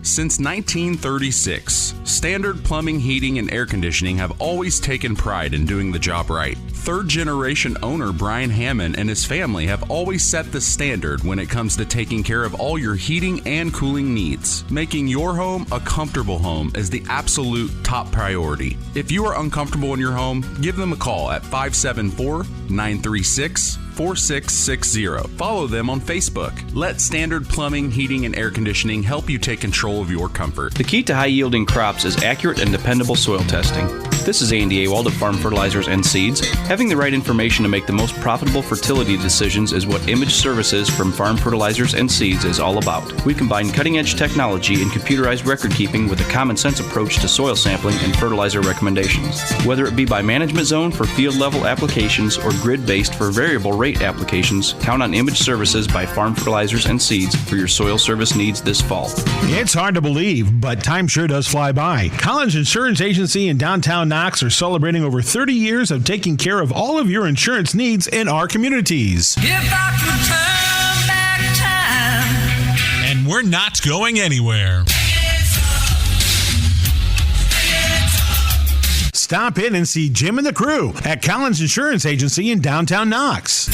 Since 1936, Standard Plumbing, Heating, and Air Conditioning have always taken pride in doing the job right. Third-generation owner Brian Hammond and his family have always set the standard when it comes to taking care of all your heating and cooling needs. Making your home a comfortable home is the absolute top priority. If you are uncomfortable in your home, give them a call at 574-936-4660. Follow them on Facebook. Let Standard Plumbing, Heating, and Air Conditioning help you take control of your comfort.
The key to high-yielding crops is accurate and dependable soil testing. This is Andy Awald of Farm Fertilizers and Seeds. Having the right information to make the most profitable fertility decisions is what Image Services from Farm Fertilizers and Seeds is all about. We combine cutting-edge technology and computerized record-keeping with a common-sense approach to soil sampling and fertilizer recommendations. Whether it be by management zone for field-level applications or grid-based for variable rate applications, count on Image Services by Farm Fertilizers and Seeds for your soil service needs this fall.
It's hard to believe, but time sure does fly by. Collins Insurance Agency in downtown Knox are celebrating over 30 years of taking care of all of your insurance needs in our communities.
If I could turn back time.
And we're not going anywhere.
Stop in and see Jim and the crew at Collins Insurance Agency in downtown Knox.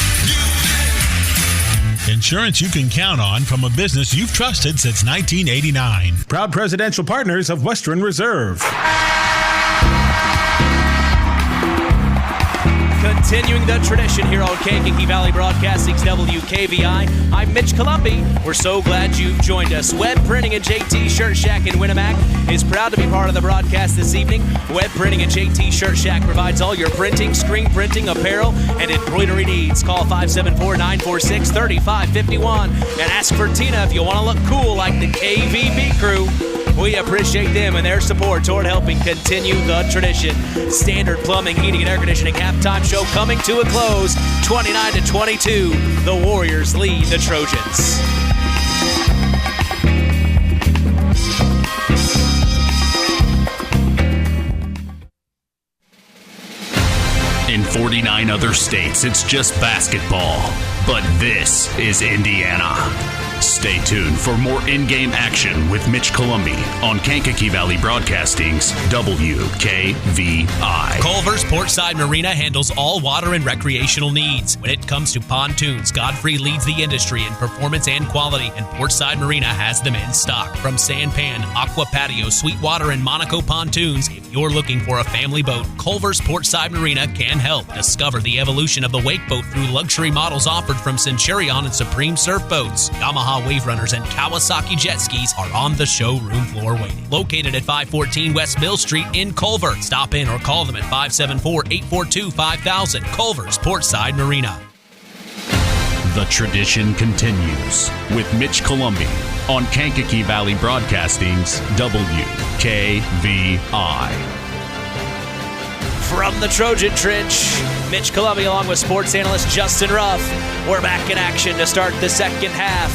Insurance you can count on from a business you've trusted since 1989. Proud presidential partners of Western Reserve.
Continuing the tradition here on Kankakee Valley Broadcasting's WKVI, I'm Mitch Columbi. We're so glad you've joined us. Web Printing and JT Shirt Shack in Winamac is proud to be part of the broadcast this evening. Web Printing and JT Shirt Shack provides all your printing, screen printing, apparel, and embroidery needs. Call 574-946-3551 and ask for Tina if you want to look cool like the KVB crew. We appreciate them and their support toward helping continue the tradition. Standard Plumbing, Heating, and Air Conditioning halftime show coming to a close. 29-22, the Warriors lead the Trojans.
In 49 other states, it's just basketball. But this is Indiana. Stay tuned for more in-game action with Mitch Columbi on Kankakee Valley Broadcasting's WKVI.
Culver's Portside Marina handles all water and recreational needs. When it comes to pontoons, Godfrey leads the industry in performance and quality, and Portside Marina has them in stock. From Sanpan, Aqua Patio, Sweetwater, and Monaco pontoons, if you're looking for a family boat, Culver's Portside Marina can help. Discover the evolution of the wake boat through luxury models offered from Centurion and Supreme Surf Boats. Yamaha Wave Runners and Kawasaki jet skis are on the showroom floor waiting. Located at 514 West Mill Street in Culver. Stop in or call them at 574-842-5000. Culver's Portside Marina.
The tradition continues with Mitch Columbi on Kankakee Valley Broadcasting's WKVI.
From the Trojan Trench, Mitch Columbi along with sports analyst Justin Ruff. We're back in action to start the second half.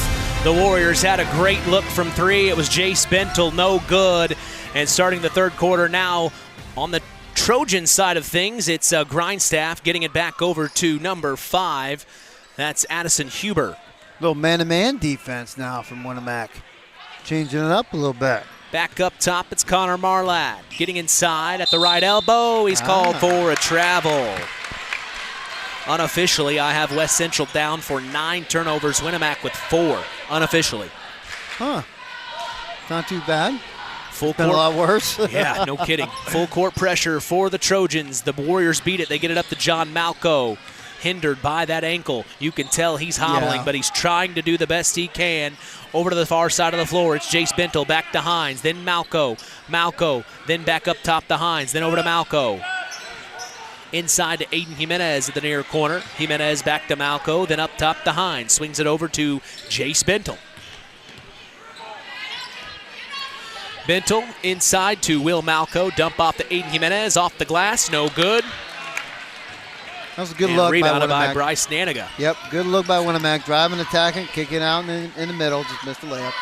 The Warriors had a great look from three. It was Jace Bentel, no good. And starting the third quarter now on the Trojan side of things, it's Grindstaff getting it back over to number 5. That's Addison Huber.
Little man-to-man defense now from Winamac. Changing it up a little bit.
Back up top, it's Connor Marlatt. Getting inside at the right elbow. He's called for a travel. Unofficially, I have West Central down for 9 turnovers. Winamac with 4, unofficially.
Huh. Not too bad.
Full
Been
court.
a lot worse.
Yeah, no kidding. Full court pressure for the Trojans. The Warriors beat it. They get it up to John Malco. Hindered by that ankle. You can tell he's hobbling, but he's trying to do the best he can. Over to the far side of the floor, it's Jace Bentel, back to Hines, then Malco. Malco, then back up top to Hines, then over to Malco. Inside to Aiden Jimenez at the near corner. Jimenez back to Malco, then up top to Hines. Swings it over to Jace Bentel. Bentel inside to Will Malco. Dump off to Aiden Jimenez, off the glass, no good.
That was a good look by
rebounded by
Winamac.
Bryce Naniga.
Yep, good look by Winamac. Driving, attacking, kicking out in the middle. Just missed the layup.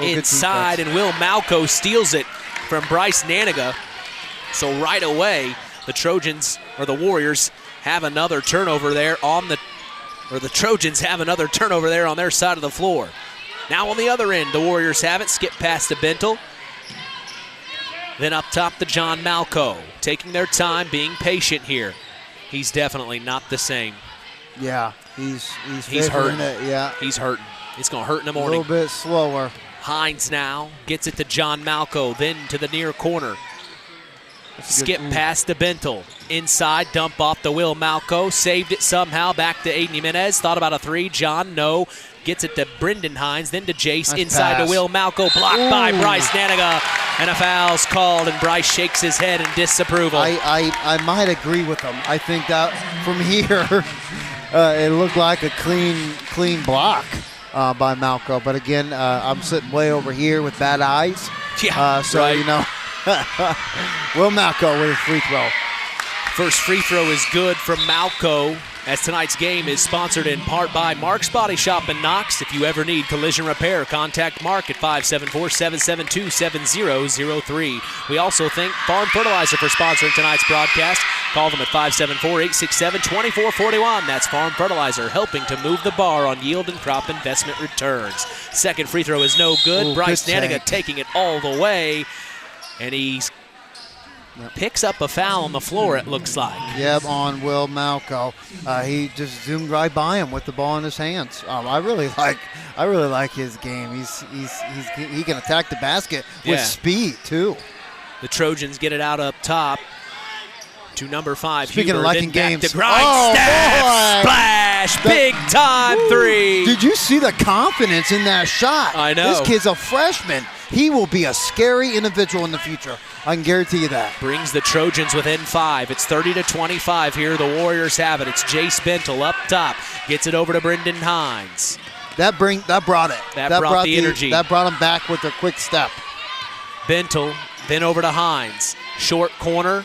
Inside, and Will Malco steals it from Bryce Naniga. So right away, the Trojans, or the Warriors, have another turnover there the Trojans have another turnover there on their side of the floor. Now on the other end, the Warriors have it. Skip past to Bentel. Then up top to John Malco. Taking their time, being patient here. He's definitely not the same.
Yeah, he's
hurting.
Yeah,
he's hurting. It's going to hurt in the morning.
A little bit slower.
Hines now gets it to John Malco, then to the near corner. Skip past to Bentel. Inside, dump off to Will Malco. Saved it somehow, back to Aiden Jimenez. Thought about a 3. John, no. Gets it to Brendan Hines, then to Jace.
Nice
inside
pass.
to Will Malco. Blocked by Bryce Naniga. And a foul's called, and Bryce shakes his head in disapproval.
I might agree with him. I think that from here, it looked like a clean block by Malco. But again, I'm sitting way over here with bad eyes.
Yeah,
you know, Will Malco with his free throw.
First free throw is good from Malco, as tonight's game is sponsored in part by Mark's Body Shop in Knox. If you ever need collision repair, contact Mark at 574-772-7003. We also thank Farm Fertilizer for sponsoring tonight's broadcast. Call them at 574-867-2441. That's Farm Fertilizer, helping to move the bar on yield and crop investment returns. Second free throw is no good.
Ooh,
Bryce
good
Naniga
tank.
taking it all the way, and he's picks up a foul on the floor, it looks like.
Yep, on Will Malco. He just zoomed right by him with the ball in his hands. I really like his game. He can attack the basket with speed too.
The Trojans get it out up top to number 5.
Speaking
Huber,
of liking
then back
games,
to Grindstaff, splash, big time 3.
Did you see the confidence in that shot?
I know.
This kid's a freshman. He will be a scary individual in the future. I can guarantee you that.
Brings the Trojans within 5. It's 30-25 here. The Warriors have it. It's Jace Bentel up top. Gets it over to Brendan Hines.
That brought it.
That brought the energy.
That brought him back with a quick step.
Bentel, then over to Hines. Short corner.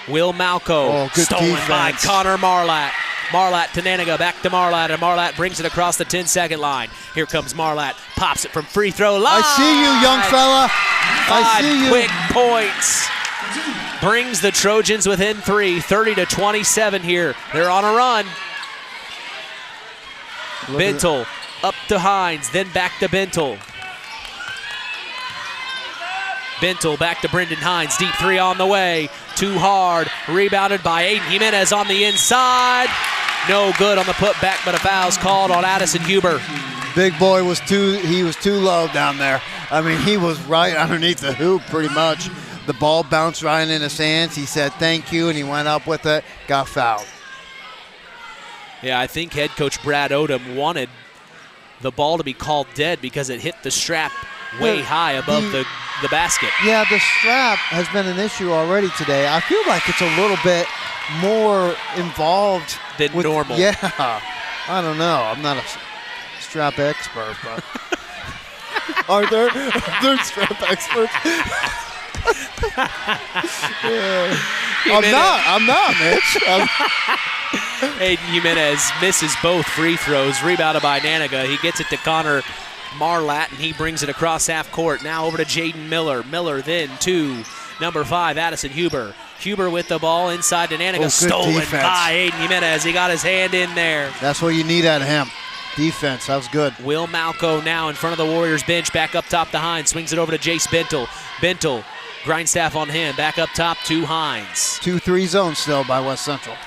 Will Malco.
Good
stolen
defense
by Connor Marlatt. Marlatt to Naniga, back to Marlatt, and Marlatt brings it across the 10-second line. Here comes Marlatt, pops it from free throw line.
I see you, young fella.
5 quick points. Brings the Trojans within 3, 30-27 here. They're on a run. Bentel up to Hines, then back to Bentel. Bentel back to Brendan Hines, deep 3 on the way. Too hard, rebounded by Aiden Jimenez on the inside. No good on the putback, but a foul's called on Addison Huber.
Big boy was too low down there. I mean, he was right underneath the hoop pretty much. The ball bounced right in his hands. He said thank you, and he went up with it, got fouled.
Yeah, I think head coach Brad Odom wanted the ball to be called dead because it hit the strap way high above the basket.
Yeah, the strap has been an issue already today. I feel like it's a little bit more involved
than normal.
Yeah, I don't know. I'm not a strap expert, but are there strap experts? Yeah. I'm not, Mitch.
Aiden Jimenez misses both free throws. Rebounded by Naniga. He gets it to Connor Marlatt, and he brings it across half court. Now over to Jaden Miller. Miller then to number 5, Addison Huber. Huber with the ball inside to Naniga. Stolen
defense
by Aiden Jimenez. He got his hand in there.
That's what you need out of him. Defense, that was good.
Will Malco now in front of the Warriors bench. Back up top to Hines. Swings it over to Jace Bentel. Bentel, Grindstaff on him. Back up top to Hines.
2-3 zone still by West Central.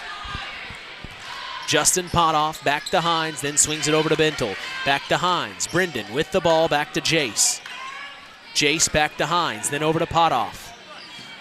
Justin Potoff back to Hines, then swings it over to Bentel. Back to Hines. Brendan with the ball, back to Jace. Jace back to Hines, then over to Potoff.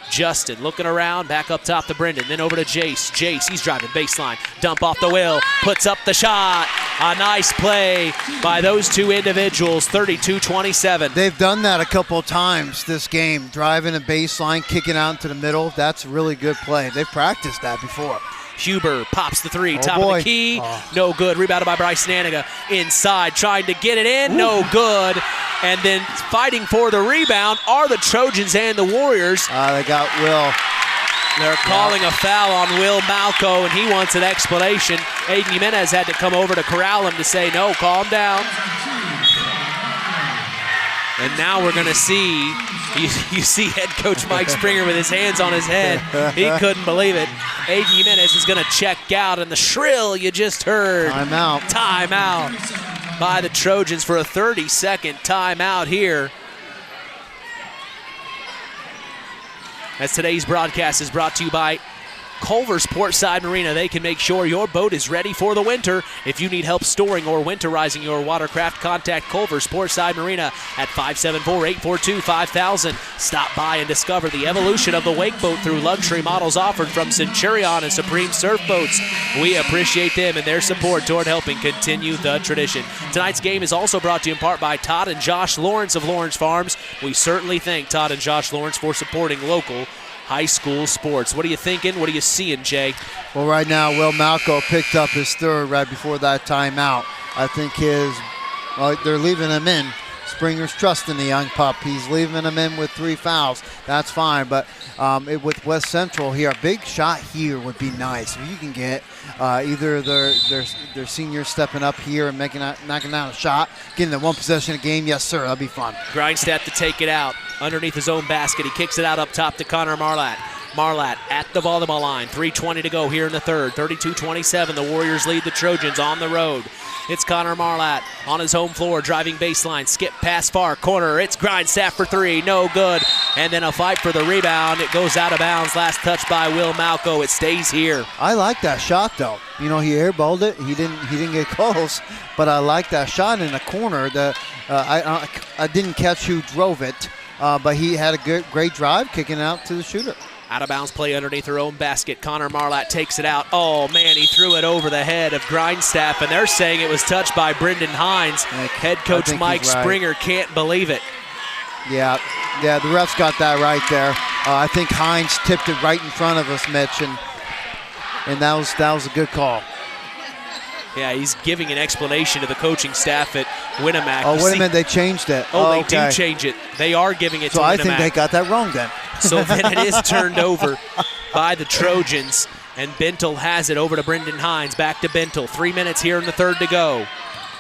Justin looking around, back up top to Brendan, then over to Jace. Jace, he's driving baseline. Dump off the will, puts up the shot. A nice play by those two individuals, 32-27.
They've done that a couple of times this game, driving a baseline, kicking out into the middle. That's a really good play. They've practiced that before.
Huber pops the 3, top of the key, no good. Rebounded by Bryce Naniga. Inside, trying to get it in, no good. And then fighting for the rebound are the Trojans and the Warriors.
They got Will.
They're calling a foul on Will Malco, and he wants an explanation. Aiden Jimenez had to come over to corral him to say, no, calm down. And now we're going to see, you see head coach Mike Springer with his hands on his head. He couldn't believe it. Aiden Jimenez is going to check out, and the shrill you just heard. Timeout by the Trojans for a 30-second timeout here. As today's broadcast is brought to you by Culver's Portside Marina. They can make sure your boat is ready for the winter. If you need help storing or winterizing your watercraft, contact Culver's Portside Marina at 574-842-5000. Stop by and discover the evolution of the wake boat through luxury models offered from Centurion and Supreme Surf Boats. We appreciate them and their support toward helping continue the tradition. Tonight's game is also brought to you in part by Todd and Josh Lawrence of Lawrence Farms. We certainly thank Todd and Josh Lawrence for supporting local high school sports. What are you thinking? What are you seeing, Jay?
Well, right now, Will Malco picked up his 3rd right before that timeout. I think they're leaving him in. Springer's trusting the young pup. He's leaving him in with 3 fouls. That's fine, but with West Central here, a big shot here would be nice. If you can get either their seniors stepping up here and knocking down a shot, getting the one possession a game, yes, sir, that'd be fun.
Grindstaff to take it out underneath his own basket. He kicks it out up top to Connor Marlatt. Marlatt at the volleyball line. 3:20 to go here in the third. 32-27. The Warriors lead the Trojans on the road. It's Connor Marlatt on his home floor, driving baseline. Skip pass far corner. It's Grindstaff for three. No good. And then a fight for the rebound. It goes out of bounds. Last touch by Will Malco. It stays here.
I like that shot though. He airballed it. He didn't get close, but I like that shot in the corner. I didn't catch who drove it, but he had a great drive, kicking out to the shooter.
Out of bounds play underneath her own basket. Connor Marlatt takes it out. Oh, man, he threw it over the head of Grindstaff, and they're saying it was touched by Brendan Hines. Head coach Mike Springer can't believe it.
Yeah, the refs got that right there. I think Hines tipped it right in front of us, Mitch, and that was a good call.
Yeah, he's giving an explanation to the coaching staff at Winamac.
Oh, wait a minute, they changed it.
They do change it. They are giving it to Winamac.
So I think they got that wrong then.
So then it is turned over by the Trojans, and Bentel has it over to Brendan Hines. Back to Bentel. 3 minutes here in the third to go.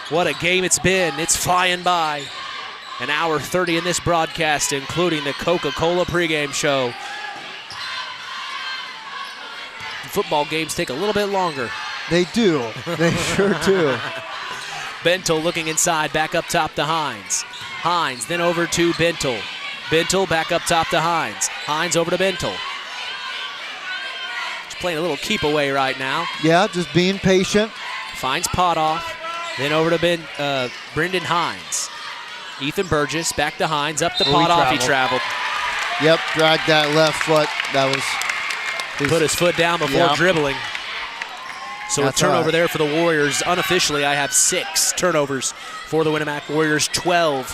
What a game it's been. It's flying by. An hour 30 in this broadcast, including the Coca-Cola pregame show. Football games take a little bit longer.
They do. They sure do.
Bentel looking inside, back up top to Hines. Hines, then over to Bentel. Bentel back up top to Hines. Hines over to Bentel. Just playing a little keep away right now.
Yeah, just being patient.
Finds Potoff. Then over to Brendan Hines. Ethan Burgess back to Hines. Up to Potoff. He traveled.
Yep, dragged that left foot. That was
put his foot down before dribbling. So a turnover there for the Warriors. Unofficially, I have 6 turnovers for the Winamac Warriors, 12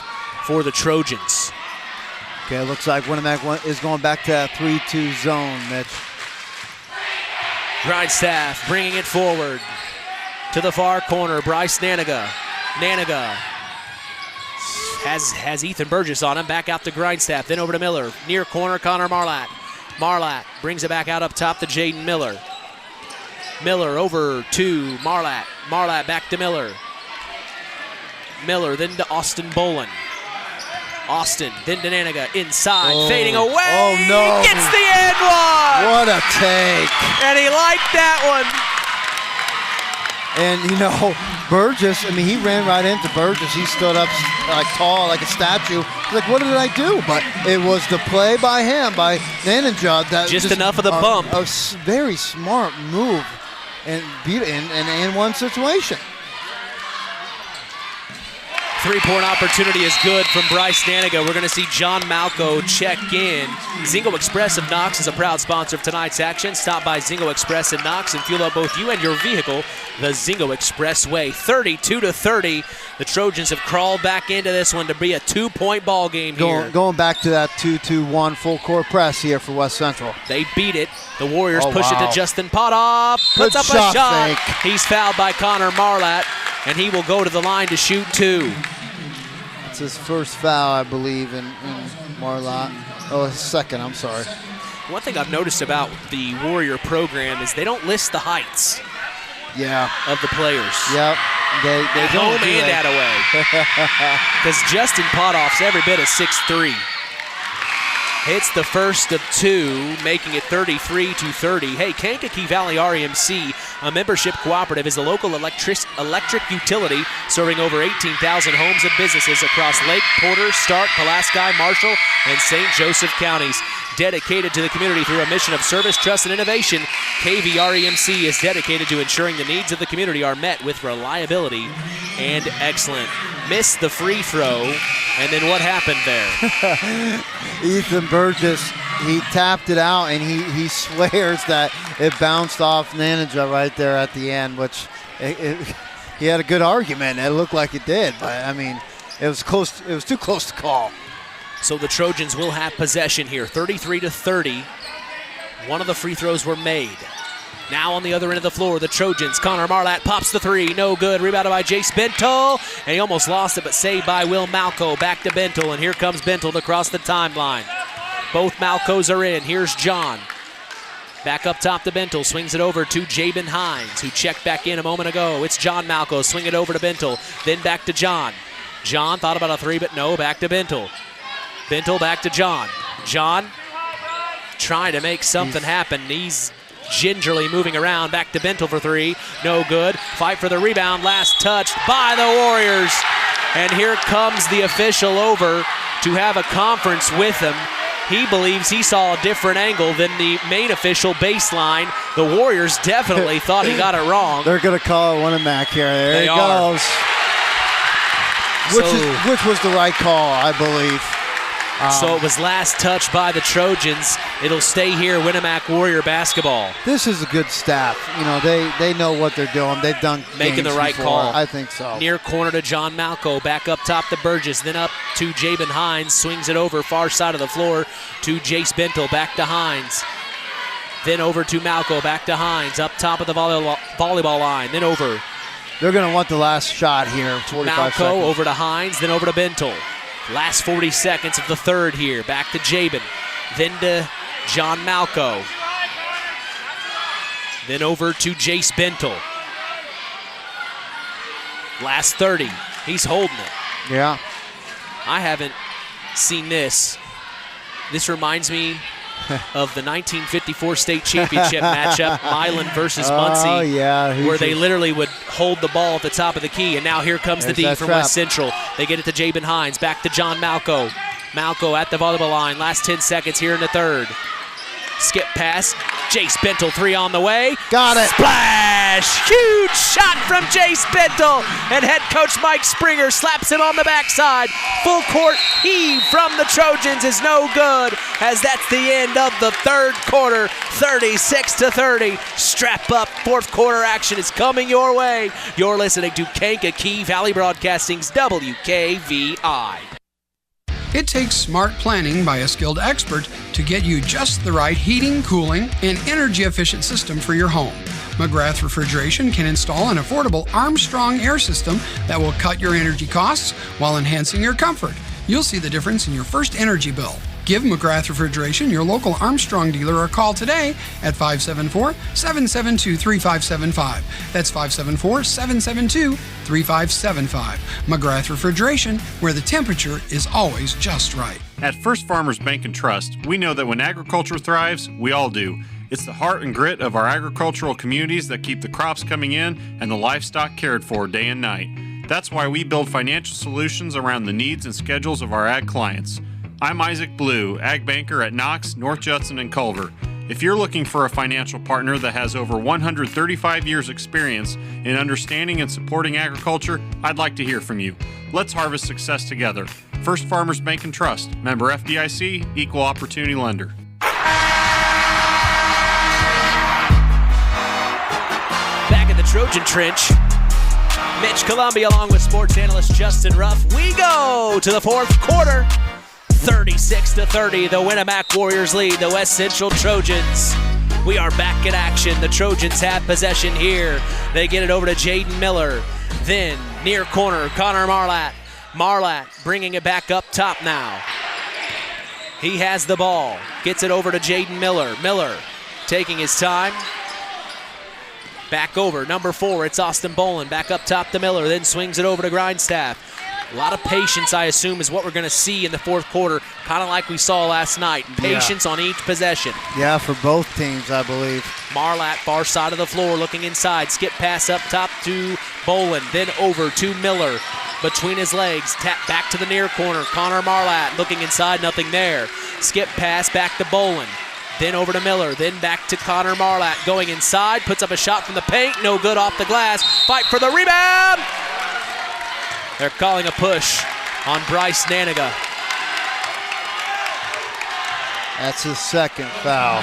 for the Trojans.
Okay, it looks like Winamac is going back to that 3-2 zone, Mitch.
Grindstaff bringing it forward to the far corner. Bryce Naniga. Naniga has Ethan Burgess on him. Back out to Grindstaff, then over to Miller. Near corner, Connor Marlatt. Marlatt brings it back out up top to Jaden Miller. Miller over to Marlatt. Marlatt back to Miller. Miller then to Austin Bolin. Austin then to Naniga inside, fading away.
Oh no!
Gets the end one.
What a take!
And he liked that one.
And Burgess. I mean, he ran right into Burgess. He stood up like tall, like a statue. He's like, what did I do? But it was the play by him, by Naniga, that
just enough of the bump.
A very smart move. And in one situation.
3-point opportunity is good from Bryce Naniga. We're going to see John Malco check in. Zingo Express of Knox is a proud sponsor of tonight's action. Stop by Zingo Express in Knox and fuel up both you and your vehicle the Zingo Express way. 32-30. The Trojans have crawled back into this one to be a 2-point ball game here.
Going back to that 2-2-1 full court press here for West Central.
They beat it. The Warriors push it to Justin Potoff. Puts up a shot. He's fouled by Connor Marlatt, and he will go to the line to shoot 2.
It's his first foul, I believe, in Marlatt. Oh, his second, I'm sorry.
One thing I've noticed about the Warrior program is they don't list the heights of the players.
Yep. They
at
don't
home and at away. Because Justin Potoff's every bit of 6'3". Hits the first of 2, making it 33-30. Hey, Kankakee Valley REMC, a membership cooperative, is a local electric utility serving over 18,000 homes and businesses across Lake, Porter, Stark, Pulaski, Marshall, and St. Joseph counties. Dedicated to the community through a mission of service, trust, and innovation, KVREMC is dedicated to ensuring the needs of the community are met with reliability and excellence. Missed the free throw, and then what happened there?
Ethan Burgess, he tapped it out, and he swears that it bounced off Naniga right there at the end, which he had a good argument. It looked like it did, but I mean, it was close. It was too close to call.
So the Trojans will have possession here, 33-30. One of the free throws were made. Now on the other end of the floor, the Trojans. Connor Marlatt pops the 3. No good. Rebounded by Jace Bentel. And he almost lost it, but saved by Will Malco. Back to Bentel, and here comes Bentel to cross the timeline. Both Malcos are in. Here's John. Back up top to Bentel. Swings it over to Jabin Hines, who checked back in a moment ago. It's John Malco. Swing it over to Bentel. Then back to John. John thought about a 3, but no. Back to Bentel. Bentel back to John. John trying to make something happen. He's gingerly moving around. Back to Bentel for three. No good. Fight for the rebound. Last touched by the Warriors. And here comes the official over to have a conference with him. He believes he saw a different angle than the main official baseline. The Warriors definitely thought he got it wrong.
They're going to call it Winamac here. There he goes. Which was the right call, I believe.
So it was last touch by the Trojans. It'll stay here, Winamac Warrior basketball.
This is a good staff. You know, they know what they're doing. They've done
making the right
before.
call.
I think so.
Near corner to John Malco. Back up top to Burgess. Then up to Jabin Hines. Swings it over far side of the floor to Jace Bentel. Back to Hines. Then over to Malco. Back to Hines. Up top of the volleyball line. Then over.
They're going to want the last shot here. 45
Malco
seconds.
over to Hines. Then over to Bentel. Last 40 seconds of the third here. Back to Jabin. Then to John Malco. Then over to Jace Bentel. Last 30. He's holding it.
Yeah.
I haven't seen this. This reminds me of the 1954 state championship matchup, Milan versus Muncie,
oh, yeah.
where they literally would hold the ball at the top of the key. And now here comes the D from West Central. They get it to Jabin Hines. Back to John Malco. Malco at the volleyball line. Last 10 seconds here in the third. Skip pass. Jace Bentel, three on the way.
Got it.
Splash! Huge shot from Jace Bentel. And head coach Mike Springer slaps him on the backside. Full court heave from the Trojans is no good, as that's the end of the third quarter. 36-30. Strap up. Fourth quarter action is coming your way. You're listening to Kankakee Valley Broadcasting's WKVI.
It takes smart planning by a skilled expert to get you just the right heating, cooling, and energy-efficient system for your home. McGrath Refrigeration can install an affordable Armstrong air system that will cut your energy costs while enhancing your comfort. You'll see the difference in your first energy bill. Give McGrath Refrigeration, your local Armstrong dealer, a call today at 574-772-3575. That's 574-772-3575. McGrath Refrigeration, where the temperature is always just right.
At First Farmers Bank and Trust, we know that when agriculture thrives, we all do. It's the heart and grit of our agricultural communities that keep the crops coming in and the livestock cared for day and night. That's why we build financial solutions around the needs and schedules of our ag clients. I'm Isaac Blue, ag banker at Knox, North Judson, and Culver. If you're looking for a financial partner that has over 135 years experience in understanding and supporting agriculture, I'd like to hear from you. Let's harvest success together. First Farmers Bank and Trust, member FDIC, equal opportunity lender.
Back in the Trojan trench, Mitch Columbia along with sports analyst Justin Ruff. We go to the fourth quarter. 36-30, the Winamac Warriors lead the West Central Trojans. We are back in action. The Trojans have possession here. They get it over to Jaden Miller. Then, near corner, Connor Marlatt. Marlatt bringing it back up top now. He has the ball. Gets it over to Jaden Miller. Miller taking his time. Back over, number 4, it's Austin Bolin. Back up top to Miller, then swings it over to Grindstaff. A lot of patience, I assume, is what we're going to see in the fourth quarter, kind of like we saw last night. Patience on each possession.
Yeah, for both teams, I believe.
Marlatt, far side of the floor, looking inside. Skip pass up top to Bolin, then over to Miller. Between his legs, tap back to the near corner. Connor Marlatt looking inside, nothing there. Skip pass back to Bolin. Then over to Miller, then back to Connor Marlatt. Going inside, puts up a shot from the paint, no good off the glass. Fight for the rebound! They're calling a push on Bryce Naniga.
That's his second foul.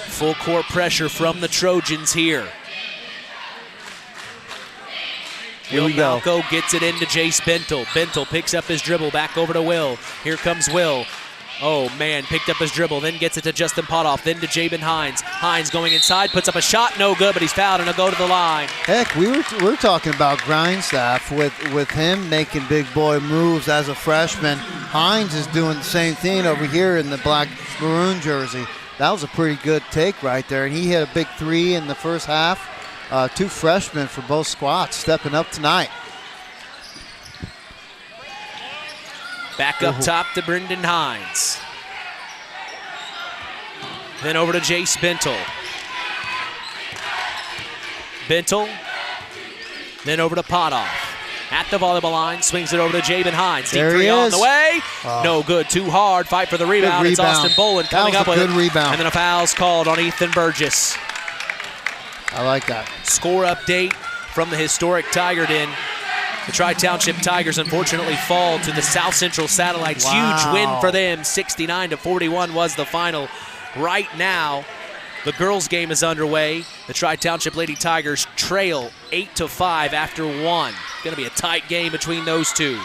Full court pressure from the Trojans here.
Here we go.
Malco gets it into Jace Bentel. Bentel picks up his dribble, back over to Will. Here comes Will. Oh, man, picked up his dribble, then gets it to Justin Potoff, then to Jabin Hines. Hines going inside, puts up a shot, no good, but he's fouled, and he'll go to the line.
Heck, we're talking about Grindstaff with him making big boy moves as a freshman. Hines is doing the same thing over here in the black maroon jersey. That was a pretty good take right there, and he hit a big three in the first half. 2 freshmen for both squads stepping up tonight.
Back up top to Brendan Hines. Then over to Jace Bentel. Bentel. Then over to Potoff. At the volleyball line, swings it over to Jabin Hines. Deep three on the way. No good, too hard. Fight for the rebound. It's Austin Boland coming up with it.
Rebound.
And then a foul's called on Ethan Burgess.
I like that.
Score update from the historic Tiger Den. The Tri-Township Tigers unfortunately fall to the South Central Satellites.
Wow.
Huge win for them. 69-41 was the final. Right now, the girls' game is underway. The Tri-Township Lady Tigers trail 8-5 after one. Going to be a tight game between those two.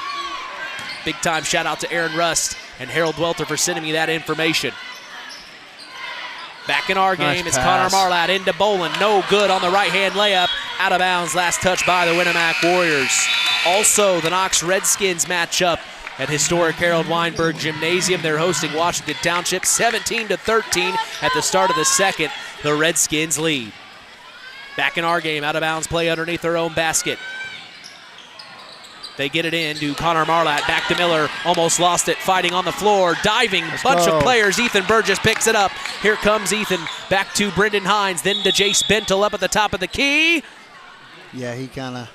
Big-time shout-out to Aaron Rust and Harold Welter for sending me that information. Back in our game, it's Connor Marlatt into Boland. No good on the right-hand layup. Out of bounds, last touch by the Winamac Warriors. Also, the Knox Redskins match up at historic Harold Weinberg Gymnasium. They're hosting Washington Township 17-13 at the start of the second. The Redskins lead. Back in our game, out of bounds play underneath their own basket. They get it in to Connor Marlatt. Back to Miller. Almost lost it. Fighting on the floor. Diving. Bunch of players. Ethan Burgess picks it up. Here comes Ethan. Back to Brendan Hines. Then to Jace Bentel up at the top of the key.
Yeah, he kind of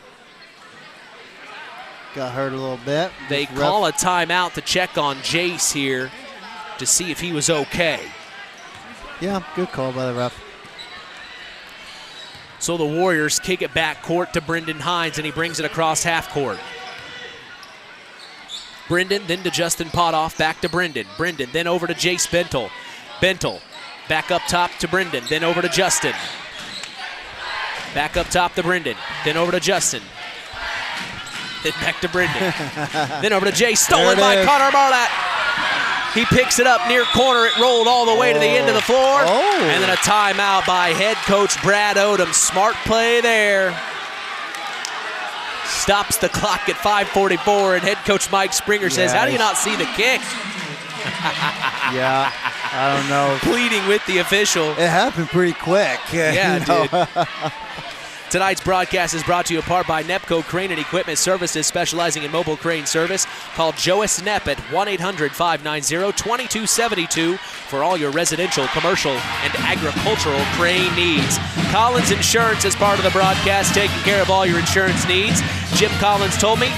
got hurt a little bit.
They call a timeout to check on Jace here to see if he was okay.
Yeah, good call by the ref.
So the Warriors kick it back court to Brendan Hines, and he brings it across half court. Brendan, then to Justin Potoff, back to Brendan. Brendan, then over to Jace Bentel. Bentel, back up top to Brendan, then over to Justin. Back up top to Brendan, then over to Justin. Then back to Brendan. Then over to Jace, stolen by Connor Marlatt. He picks it up near corner. It rolled all the way to the end of the floor. And then a timeout by head coach Brad Odom. Smart play there. Stops the clock at 5:44, and head coach Mike Springer says, how do you not see the kick?
Yeah, I don't know.
Pleading with the official.
It happened pretty quick.
Yeah, it did. Tonight's broadcast is brought to you in part by Nepco Crane and Equipment Services, specializing in mobile crane service. Call Joas Nepp at 1-800-590-2272 for all your residential, commercial, and agricultural crane needs. Collins Insurance is part of the broadcast, taking care of all your insurance needs. Jim Collins told me,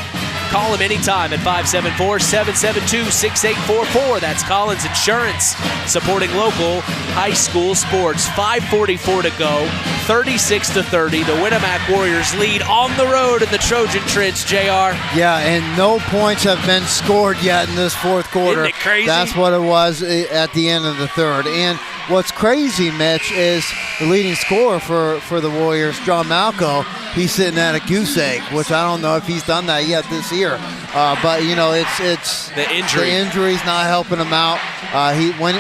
call him anytime at 574-772-6844. That's Collins Insurance, supporting local high school sports. 5:44 to go, 36-30. The Winamac Warriors lead on the road in the Trojan Trench, JR.
Yeah, and no points have been scored yet in this fourth quarter.
Isn't it crazy?
That's what it was at the end of the third. And what's crazy, Mitch, is the leading scorer for the Warriors, John Malco. He's sitting at a goose egg, which I don't know if he's done that yet this year. But you know, it's
the injury.
The injury's not helping him out. When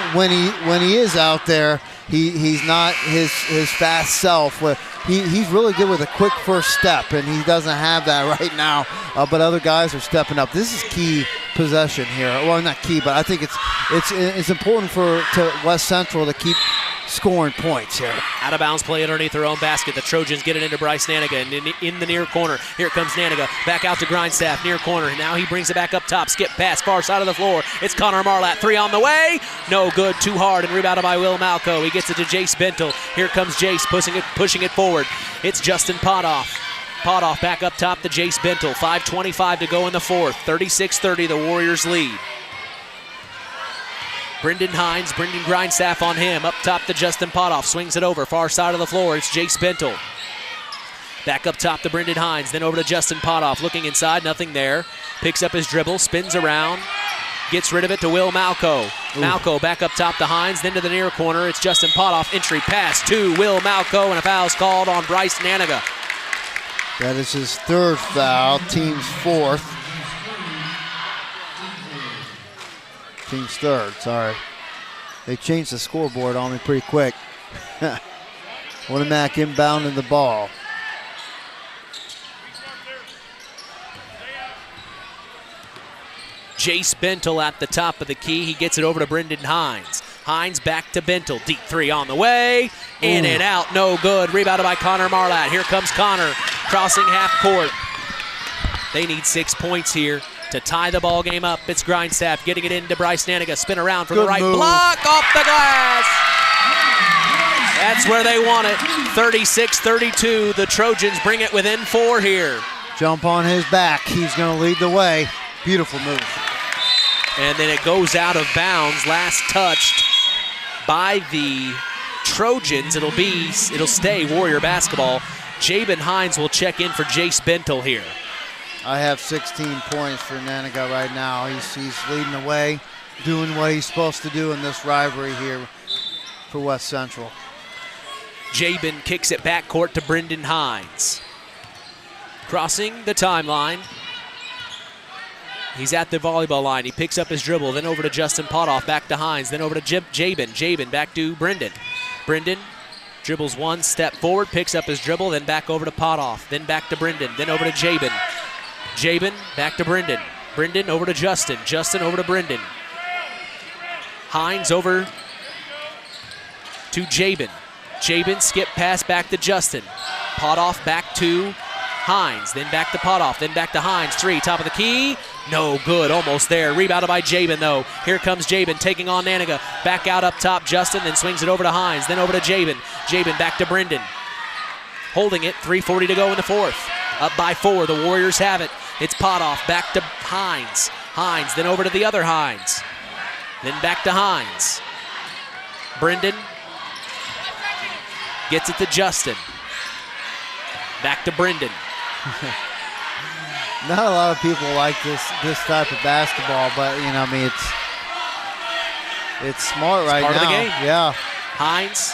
he is out there, he's not his fast self. He's really good with a quick first step, and he doesn't have that right now. But other guys are stepping up. This is key possession here. Well, not key, but I think it's important to West Central to keep scoring points here.
Out of bounds play underneath their own basket. The Trojans get it into Bryce Naniga, and in the near corner. Here comes Naniga, back out to Grindstaff, near corner. Now he brings it back up top. Skip pass, far side of the floor. It's Connor Marlatt, three on the way. No good, too hard, and rebounded by Will Malco. He gets it to Jace Bentel. Here comes Jace, pushing it forward. It's Justin Potoff. Potoff back up top to Jace Bentel. 5:25 to go in the fourth. 36-30, the Warriors lead. Brendan Hines, Brendan Grindstaff on him. Up top to Justin Potoff. Swings it over. Far side of the floor. It's Jace Bentel. Back up top to Brendan Hines. Then over to Justin Potoff. Looking inside. Nothing there. Picks up his dribble. Spins around. Gets rid of it to Will Malco. Malco back up top to Hines. Then to the near corner. It's Justin Potoff. Entry pass to Will Malco. And a foul's called on Bryce Naniga.
That is his third foul. Team's fourth. Team's third, sorry. They changed the scoreboard on me pretty quick. Winamac inbounding the ball.
Jace Bentel at the top of the key. He gets it over to Brendan Hines. Hines back to Bentel. Deep three on the way. In and out, no good. Rebounded by Connor Marlatt. Here comes Connor, crossing half court. They need 6 points here to tie the ball game up. It's Grindstaff getting it into Bryce Naniga. Spin around from the right
move.
block off the glass. That's where they want it. 36-32. The Trojans bring it within 4 here.
Jump on his back. He's going to lead the way. Beautiful move.
And then it goes out of bounds. Last touched by the Trojans. It'll stay Warrior basketball. Jabin Hines will check in for Jace Bentel here.
I have 16 points for Nanaga right now. He's leading the way, doing what he's supposed to do in this rivalry here for West Central.
Jabin kicks it backcourt to Brendan Hines. Crossing the timeline. He's at the volleyball line. He picks up his dribble, then over to Justin Potoff, back to Hines, then over to Jabin. Jabin back to Brendan. Brendan dribbles one step forward, picks up his dribble, then back over to Potoff, then back to Brendan, then over to Jabin. Jabin back to Brendan. Brendan over to Justin. Justin over to Brendan. Hines over to Jabin. Jabin skip pass back to Justin. Potoff back to Hines, then back to Potoff, then back to Hines. 3, top of the key. No good, almost there. Rebounded by Jabin, though. Here comes Jabin taking on Nanaga. Back out up top, Justin, then swings it over to Hines, then over to Jabin. Jabin back to Brendan. Holding it, 3:40 to go in the fourth. Up by 4, the Warriors have it. It's Potoff, back to Hines. Hines, then over to the other Hines. Then back to Hines. Brendan gets it to Justin. Back to Brendan.
Not a lot of people like this type of basketball, but it's smart right now.
Part of the game.
Yeah.
Hines,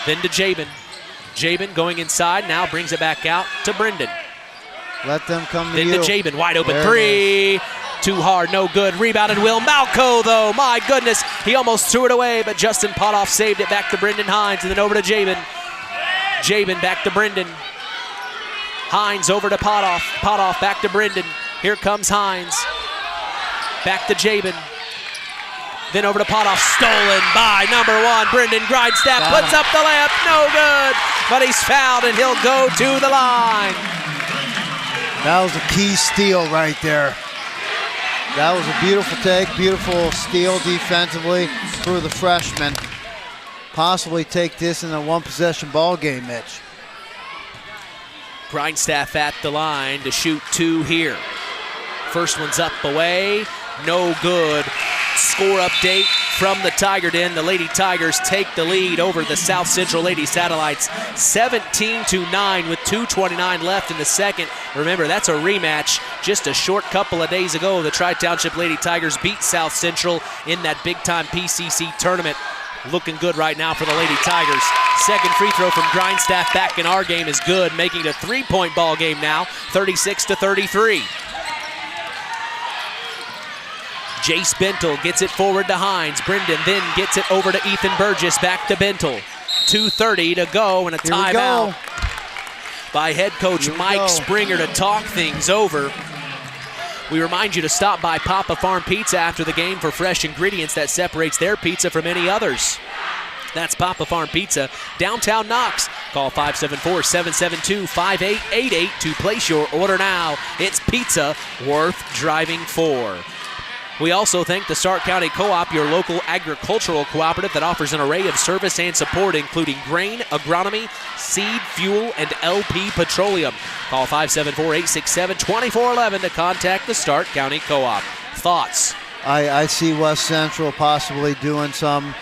then to Jabin. Jabin going inside, now brings it back out to Brendan.
Let them come to
then
you.
Then to Jabin, wide open three. Too hard, no good. Rebounded Will Malco, though. My goodness, he almost threw it away, but Justin Potoff saved it back to Brendan Hines, and then over to Jabin. Jabin back to Brendan. Hines over to Potoff. Potoff back to Brendan. Here comes Hines. Back to Jabin. Then over to Potoff. Stolen by number 1. Brendan Grindstaff puts up the layup. No good. But he's fouled and he'll go to the line.
That was a key steal right there. That was a beautiful take. Beautiful steal defensively for the freshman. Possibly take this in a one-possession ball game, Mitch.
Grindstaff at the line to shoot 2 here. First one's up away, no good. Score update from the Tiger Den. The Lady Tigers take the lead over the South Central Lady Satellites 17-9 with 2:29 left in the second. Remember, that's a rematch. Just a short couple of days ago, the Tri-Township Lady Tigers beat South Central in that big-time PCC tournament. Looking good right now for the Lady Tigers. Second free throw from Grindstaff back in our game is good, making it a 3-point ball game now, 36-33. Jace Bentel gets it forward to Hines. Brendan then gets it over to Ethan Burgess, back to Bentel. 2:30 to go and a timeout by head coach Mike Springer to talk things over. We remind you to stop by Papa Farm Pizza after the game for fresh ingredients that separates their pizza from any others. That's Papa Farm Pizza, downtown Knox. Call 574-772-5888 to place your order now. It's pizza worth driving for. We also thank the Stark County Co-op, your local agricultural cooperative that offers an array of service and support, including grain, agronomy, seed, fuel, and LP Petroleum. Call 574-867-2411 to contact the Stark County Co-op. Thoughts?
I see West Central possibly doing some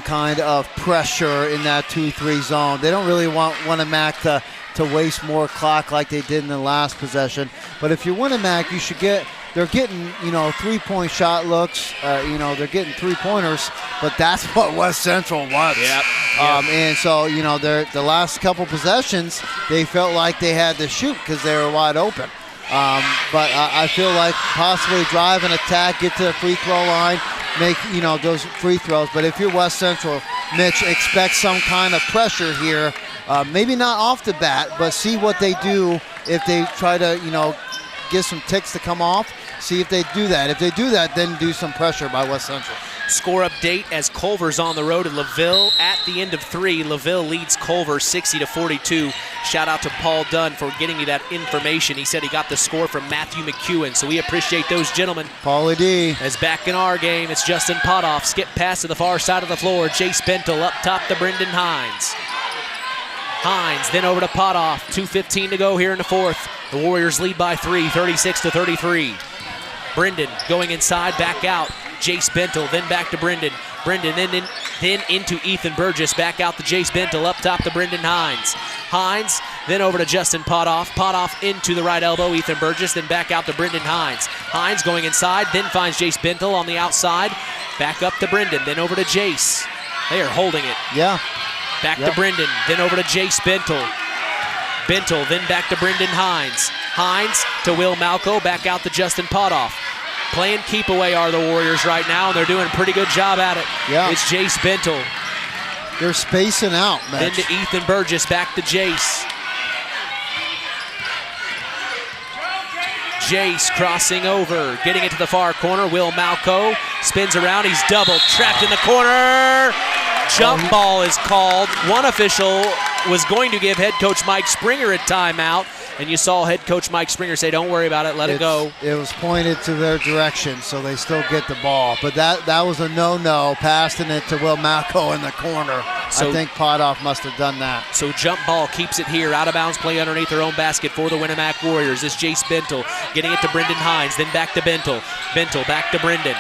kind of pressure in that 2-3 zone. They don't really want Winamac to waste more clock like they did in the last possession. But if you're Winamac, you should get. They're getting, 3-point shot looks. They're getting 3-pointers, but that's what West Central wants.
Yep.
And so, the last couple possessions, they felt like they had to shoot because they were wide open. But I feel like possibly drive and attack, get to the free throw line, make, those free throws. But if you're West Central, Mitch, expect some kind of pressure here. Maybe not off the bat, but see what they do if they try to, get some ticks to come off. See if they do that. If they do that, then do some pressure by West Central.
Score update as Culver's on the road to LaVille at the end of 3. LaVille leads Culver 60-42. Shout out to Paul Dunn for getting me that information. He said he got the score from Matthew McEwen, so we appreciate those gentlemen.
Paulie D.
As back in our game, it's Justin Potoff. Skip pass to the far side of the floor. Jace Bentel up top to Brendan Hines. Hines then over to Potoff. 2:15 to go here in the fourth. The Warriors lead by 3, 36-33. Brendan going inside, back out. Jace Bentel, then back to Brendan. Brendan then into Ethan Burgess, back out to Jace Bentel, up top to Brendan Hines. Hines, then over to Justin Potoff. Potoff into the right elbow, Ethan Burgess, then back out to Brendan Hines. Hines going inside, then finds Jace Bentel on the outside. Back up to Brendan, then over to Jace. They are holding it.
Yeah.
Back to Brendan, then over to Jace Bentel. Bentel, then back to Brendan Hines. Hines to Will Malco, back out to Justin Potoff. Playing keep away are the Warriors right now, and they're doing a pretty good job at it.
Yeah.
It's Jace Bentel.
They're spacing out, man.
Then to Ethan Burgess, back to Jace. Jace crossing over, getting it to the far corner. Will Malco spins around. He's doubled, trapped in the corner. Jump ball is called. One official was going to give head coach Mike Springer a timeout, and you saw head coach Mike Springer say, don't worry about it, let it go.
It was pointed to their direction, so they still get the ball. But that was a no-no, passing it to Will Malco in the corner. So, I think Potoff must have done that.
So jump ball keeps it here. Out of bounds play underneath their own basket for the Winamac Warriors. This Jace Bentel getting it to Brendan Hines, then back to Bentel. Bentel back to Brendan.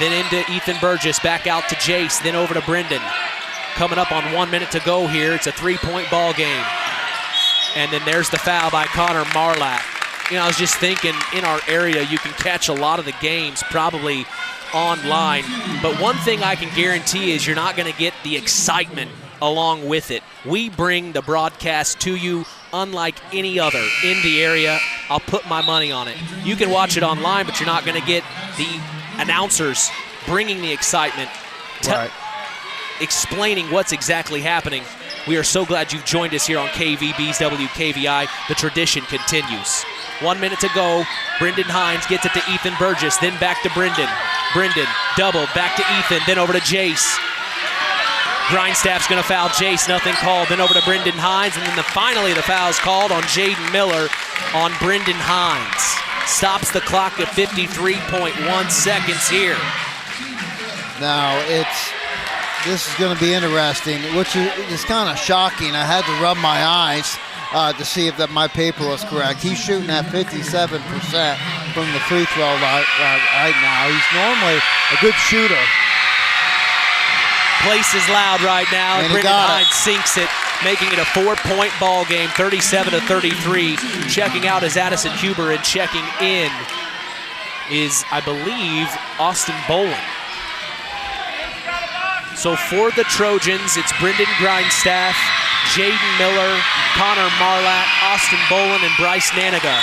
Then into Ethan Burgess, back out to Jace, then over to Brendan. Coming up on 1 minute to go here. It's a 3-point ball game. And then there's the foul by Connor Marlatt. You know, I was just thinking, in our area, you can catch a lot of the games probably online. But one thing I can guarantee is you're not going to get the excitement along with it. We bring the broadcast to you unlike any other in the area. I'll put my money on it. You can watch it online, but you're not going to get the announcers bringing the excitement, explaining what's exactly happening. We are so glad you've joined us here on KVB's WKVI. The tradition continues. 1 minute to go. Brendan Hines gets it to Ethan Burgess, then back to Brendan. Brendan doubled, back to Ethan, then over to Jace. Grindstaff's going to foul Jace, nothing called. Then over to Brendan Hines, and then finally the foul's called on Jaden Miller on Brendan Hines. Stops the clock at 53.1 seconds here.
Now, this is going to be interesting, which is kind of shocking. I had to rub my eyes to see if my paper was correct. He's shooting at 57% from the free throw right now. He's normally a good shooter.
Place is loud right now, and Brendan Hines sinks it, making it a 4-point ball game, 37-33. Checking out is Addison Huber, and checking in is, I believe, Austin Boland. So for the Trojans, it's Brendan Grindstaff, Jaden Miller, Connor Marlatt, Austin Boland, and Bryce Naniga.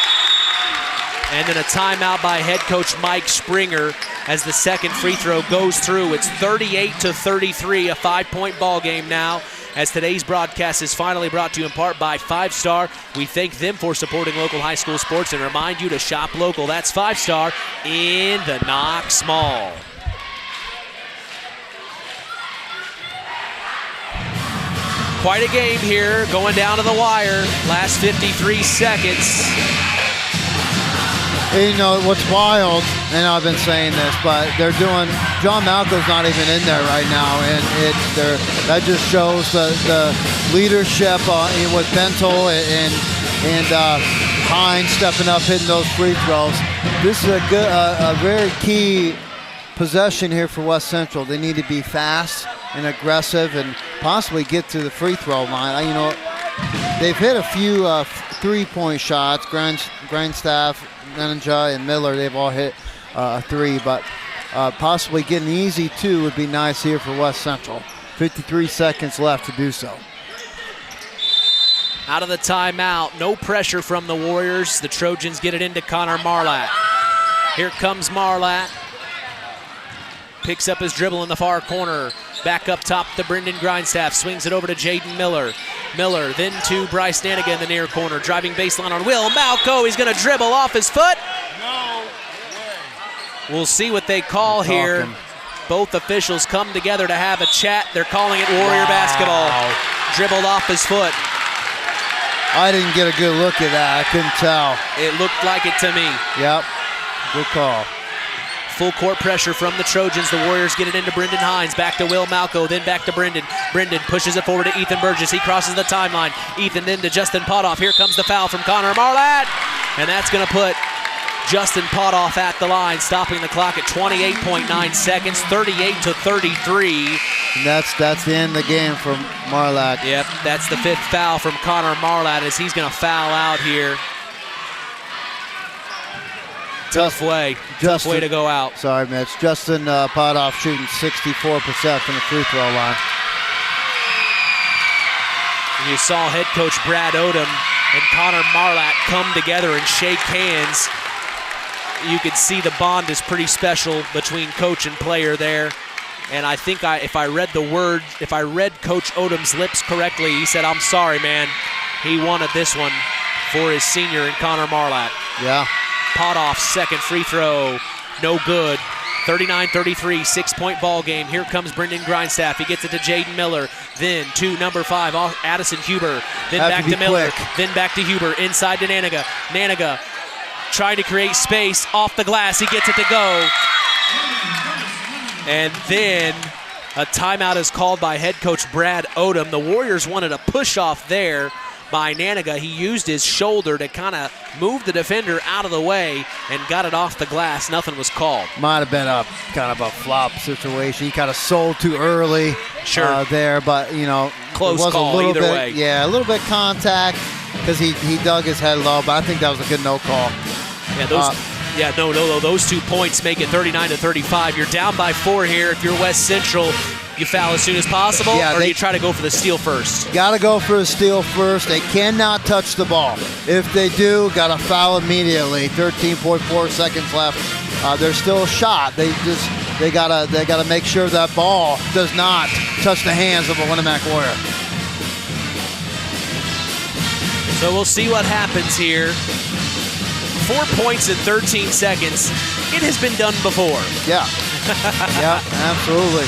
And then a timeout by head coach Mike Springer as the second free throw goes through. It's 38-33, a 5-point ball game now, as today's broadcast is finally brought to you in part by 5 Star. We thank them for supporting local high school sports and remind you to shop local. That's 5 Star in the Knox Mall. Quite a game here, going down to the wire. Last 53 seconds.
You know, what's wild, and I've been saying this, but they're doing, John Malco's not even in there right now, and that just shows the leadership with Bentel and Hines stepping up, hitting those free throws. This is a very key possession here for West Central. They need to be fast and aggressive and possibly get to the free throw line. You know, they've hit a few 3-point shots. Grindstaff, Ninja, and Miller, they've all hit a 3, but possibly getting easy 2 would be nice here for West Central. 53 seconds left to do so.
Out of the timeout, no pressure from the Warriors. The Trojans get it into Connor Marlatt. Here comes Marlatt. Picks up his dribble in the far corner. Back up top to Brendan Grindstaff. Swings it over to Jaden Miller. Miller then to Bryce Naniga in the near corner. Driving baseline on Will Malco. He's going to dribble off his foot.
No way.
We'll see what they call here. Both officials come together to have a chat. They're calling it Warrior basketball. Dribbled off his foot.
I didn't get a good look at that. I couldn't tell.
It looked like it to me.
Yep. Good call.
Full court pressure from the Trojans. The Warriors get it into Brendan Hines. Back to Will Malco, then back to Brendan. Brendan pushes it forward to Ethan Burgess. He crosses the timeline. Ethan then to Justin Potoff. Here comes the foul from Connor Marlatt. And that's going to put Justin Potoff at the line, stopping the clock at 28.9 seconds, 38-33.
And that's the end of the game for Marlatt.
Yep, that's the 5th foul from Connor Marlatt as he's going to foul out here. Tough way to go out.
Sorry, Mitch. Justin Potoff shooting 64% from the free throw line.
You saw head coach Brad Odom and Connor Marlatt come together and shake hands. You could see the bond is pretty special between coach and player there. And I think if I read Coach Odom's lips correctly, he said, "I'm sorry, man." He wanted this one for his senior and Connor Marlatt.
Yeah.
Potoff's second free throw, no good. 39-33, 6-point ball game. Here comes Brendan Grindstaff. He gets it to Jaden Miller. Then to number 5, Addison Huber. Then back to Miller. Then back to Huber. Inside to Naniga. Naniga trying to create space off the glass. He gets it to go. And then a timeout is called by head coach Brad Odom. The Warriors wanted a push-off there by Naniga. He used his shoulder to kind of move the defender out of the way and got it off the glass. Nothing was called.
Might have been a kind of a flop situation. He kind of sold too early there, but,
close
it was
call
a little
either
bit,
way.
Yeah, a little bit contact because he dug his head low, but I think that was a good no call.
Yeah, those 2 points make it 39-35. You're down by 4 here. If you're West Central, you foul as soon as possible, or do you try to go for the steal first?
Got to go for the steal first. They cannot touch the ball. If they do, got to foul immediately. 13.4 seconds left. There's still a shot. They gotta make sure that ball does not touch the hands of a Winamac Warrior.
So we'll see what happens here. 4 points in 13 seconds. It has been done before.
Yeah. Yeah, absolutely.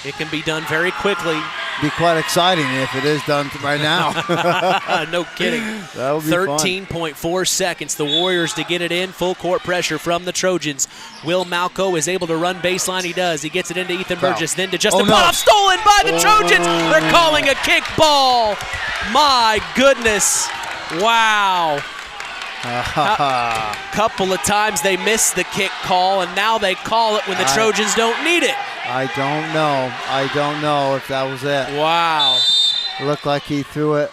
It can be done very quickly.
Be quite exciting if it is done right now.
No kidding.
That would be
13.4 seconds. The Warriors to get it in. Full court pressure from the Trojans. Will Malco is able to run baseline. He does. He gets it into Ethan Burgess. Then to Justin Potoff. Stolen by the Trojans. They're calling a kick ball. My goodness. Wow. Couple of times they missed the kick call, and now they call it when the Trojans don't need it.
I don't know if that was it.
Wow.
It looked like he threw it.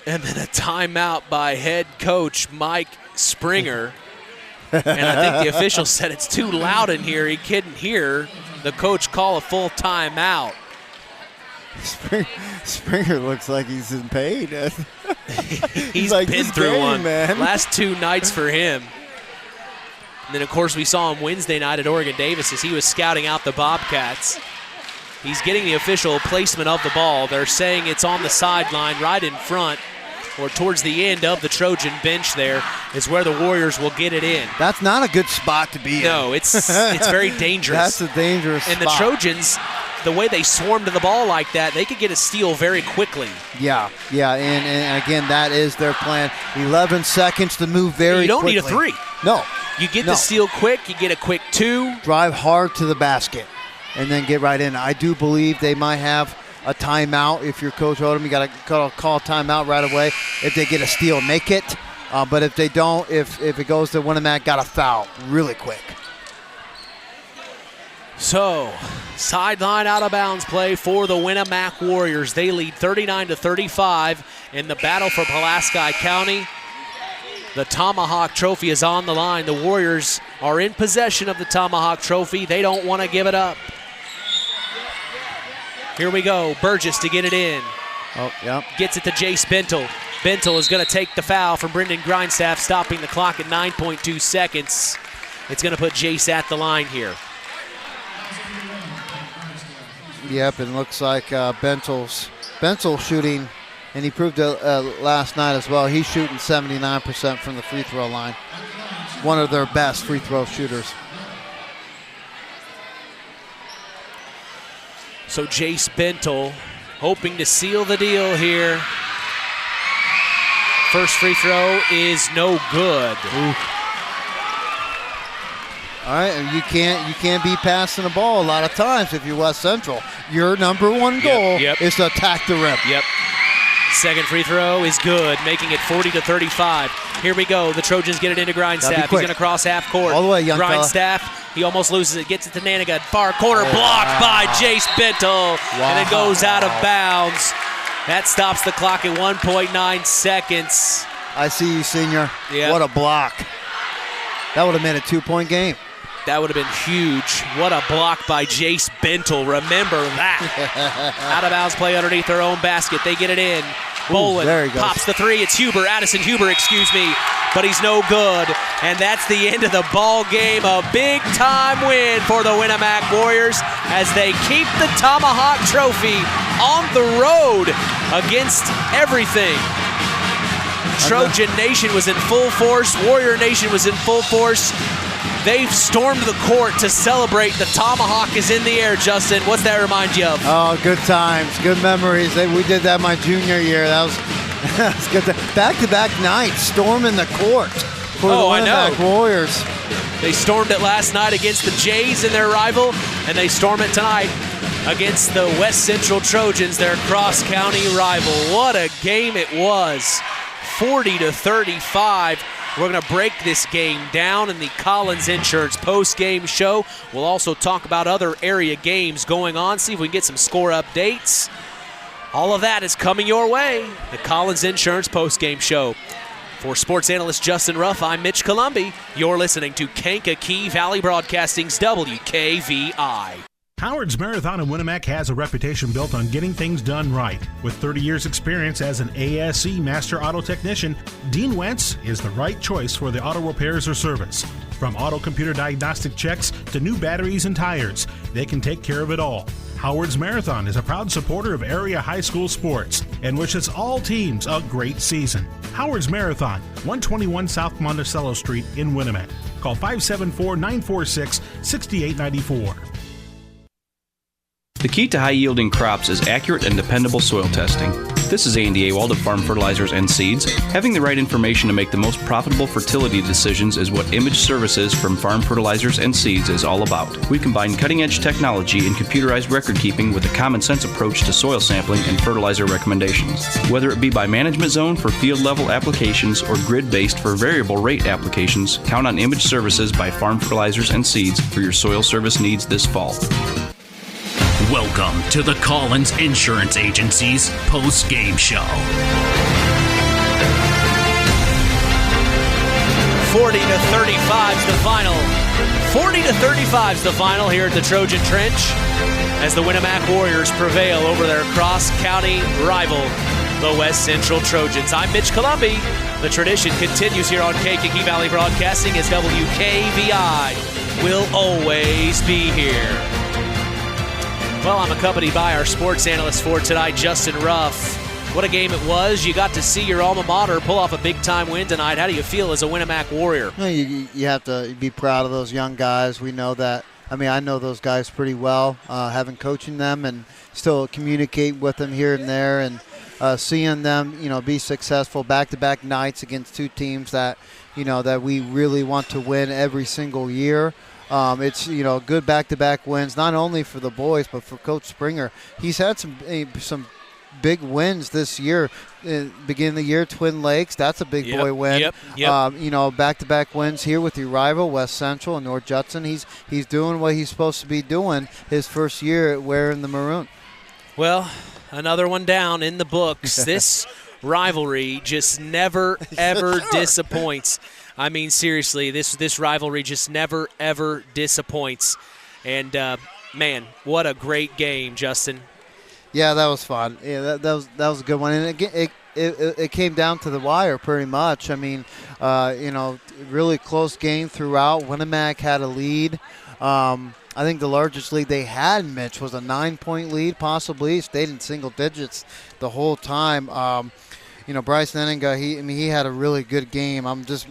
And then a timeout by head coach Mike Springer. And I think the official said it's too loud in here. He couldn't hear the coach call a full timeout.
Springer looks like he's in pain.
He's
like,
been through one.
Man.
Last 2 nights for him. And then, of course, we saw him Wednesday night at Oregon Davis as he was scouting out the Bobcats. He's getting the official placement of the ball. They're saying it's on the sideline right in front or towards the end of the Trojan bench there is where the Warriors will get it in.
That's not a good spot to be in.
No, it's very dangerous.
That's a dangerous
and
spot.
The Trojans, the way they swarm to the ball like that, they could get a steal very quickly.
Yeah, and again, that is their plan. 11 seconds to move very quickly.
You don't need a 3.
No.
You get the steal quick, you get a quick 2.
Drive hard to the basket and then get right in. I do believe they might have a timeout. If you're Coach Odom, you got to call a timeout right away. If they get a steal, make it. But if they don't, if it goes to Winamac, got to foul really quick.
So, sideline out of bounds play for the Winamac Warriors. They lead 39-35 in the battle for Pulaski County. The Tomahawk Trophy is on the line. The Warriors are in possession of the Tomahawk Trophy. They don't want to give it up. Here we go. Burgess to get it in.
Oh, yep.
Gets it to Jace Bentel. Bentel is going to take the foul from Brendan Grindstaff, stopping the clock at 9.2 seconds. It's going to put Jace at the line here.
Yep, and looks like Bentel's shooting, and he proved it last night as well. He's shooting 79% from the free throw line. One of their best free throw shooters.
So Jace Bentel hoping to seal the deal here. First free throw is no good.
Ooh. All right, and you can't be passing the ball a lot of times if you're West Central. Your number one goal is to attack the rim.
Yep. Second free throw is good, making it 40-35. Here we go. The Trojans get it into Grindstaff. He's going to cross half court.
All the way, young fella.
Grindstaff, he almost loses it. Gets it to Naniga. Far corner, blocked by Jace Bentel. And it goes out of bounds. That stops the clock at 1.9 seconds.
I see you, senior.
Yep.
What a block. That would have made a 2-point game.
That would have been huge. What a block by Jace Bentel. Remember that. Out of bounds play underneath their own basket. They get it in. Bolin pops the three. It's Huber. Addison Huber, excuse me. But he's no good. And that's the end of the ball game. A big-time win for the Winamac Warriors as they keep the Tomahawk Trophy on the road against everything. Trojan Nation was in full force. Warrior Nation was in full force. They've stormed the court to celebrate. The Tomahawk is in the air, Justin. What's that remind you of?
Oh, good times, good memories. We did that my junior year. That was good. Back-to-back nights, storming the court for the Winamac Warriors.
They stormed it last night against the Jays and their rival, and they storm it tonight against the West Central Trojans, their cross-county rival. What a game it was. 40-35. We're going to break this game down in the Collins Insurance post-game show. We'll also talk about other area games going on, see if we can get some score updates. All of that is coming your way. The Collins Insurance post-game show. For sports analyst Justin Ruff, I'm Mitch Columbi. You're listening to Kankakee Valley Broadcasting's WKVI.
Howard's Marathon in Winamac has a reputation built on getting things done right. With 30 years experience as an ASE Master Auto Technician, Dean Wentz is the right choice for the auto repairs or service. From auto computer diagnostic checks to new batteries and tires, they can take care of it all. Howard's Marathon is a proud supporter of area high school sports and wishes all teams a great season. Howard's Marathon, 121 South Monticello Street in Winamac. Call 574-946-6894.
The key to high-yielding crops is accurate and dependable soil testing. This is Andy Awald of Farm Fertilizers and Seeds. Having the right information to make the most profitable fertility decisions is what Image Services from Farm Fertilizers and Seeds is all about. We combine cutting-edge technology and computerized record-keeping with a common-sense approach to soil sampling and fertilizer recommendations. Whether it be by management zone for field-level applications or grid-based for variable rate applications, count on Image Services by Farm Fertilizers and Seeds for your soil service needs this fall.
Welcome to the Collins Insurance Agency's post-game show.
40-35 is the final. 40-35 is the final here at the Trojan Trench as the Winamac Warriors prevail over their cross-county rival, the West Central Trojans. I'm Mitch Columbi. The tradition continues here on Kankakee Valley Broadcasting as WKVI will always be here. Well, I'm accompanied by our sports analyst for tonight, Justin Ruff. What a game it was. You got to see your alma mater pull off a big-time win tonight. How do you feel as a Winamac Warrior?
You have to be proud of those young guys. We know that. I know those guys pretty well, having coaching them and still communicate with them here and there, and seeing them, be successful back-to-back nights against two teams that, that we really want to win every single year. It's good back-to-back wins, not only for the boys but for Coach Springer. He's had some big wins this year. Beginning of the year, Twin Lakes, that's a big boy win.
Yep.
Back-to-back wins here with your rival West Central and North Judson. He's doing what he's supposed to be doing his first year wearing the maroon.
Well, another one down in the books. This rivalry just never ever disappoints. I mean, seriously, this rivalry just never, ever disappoints. And, man, what a great game, Justin.
Yeah, that was fun. Yeah, that was a good one. And it came down to the wire pretty much. I mean, really close game throughout. Winamac had a lead. I think the largest lead they had, Mitch, was a 9-point lead, possibly. Stayed in single digits the whole time. Bryce Nenninga, he had a really good game. I'm just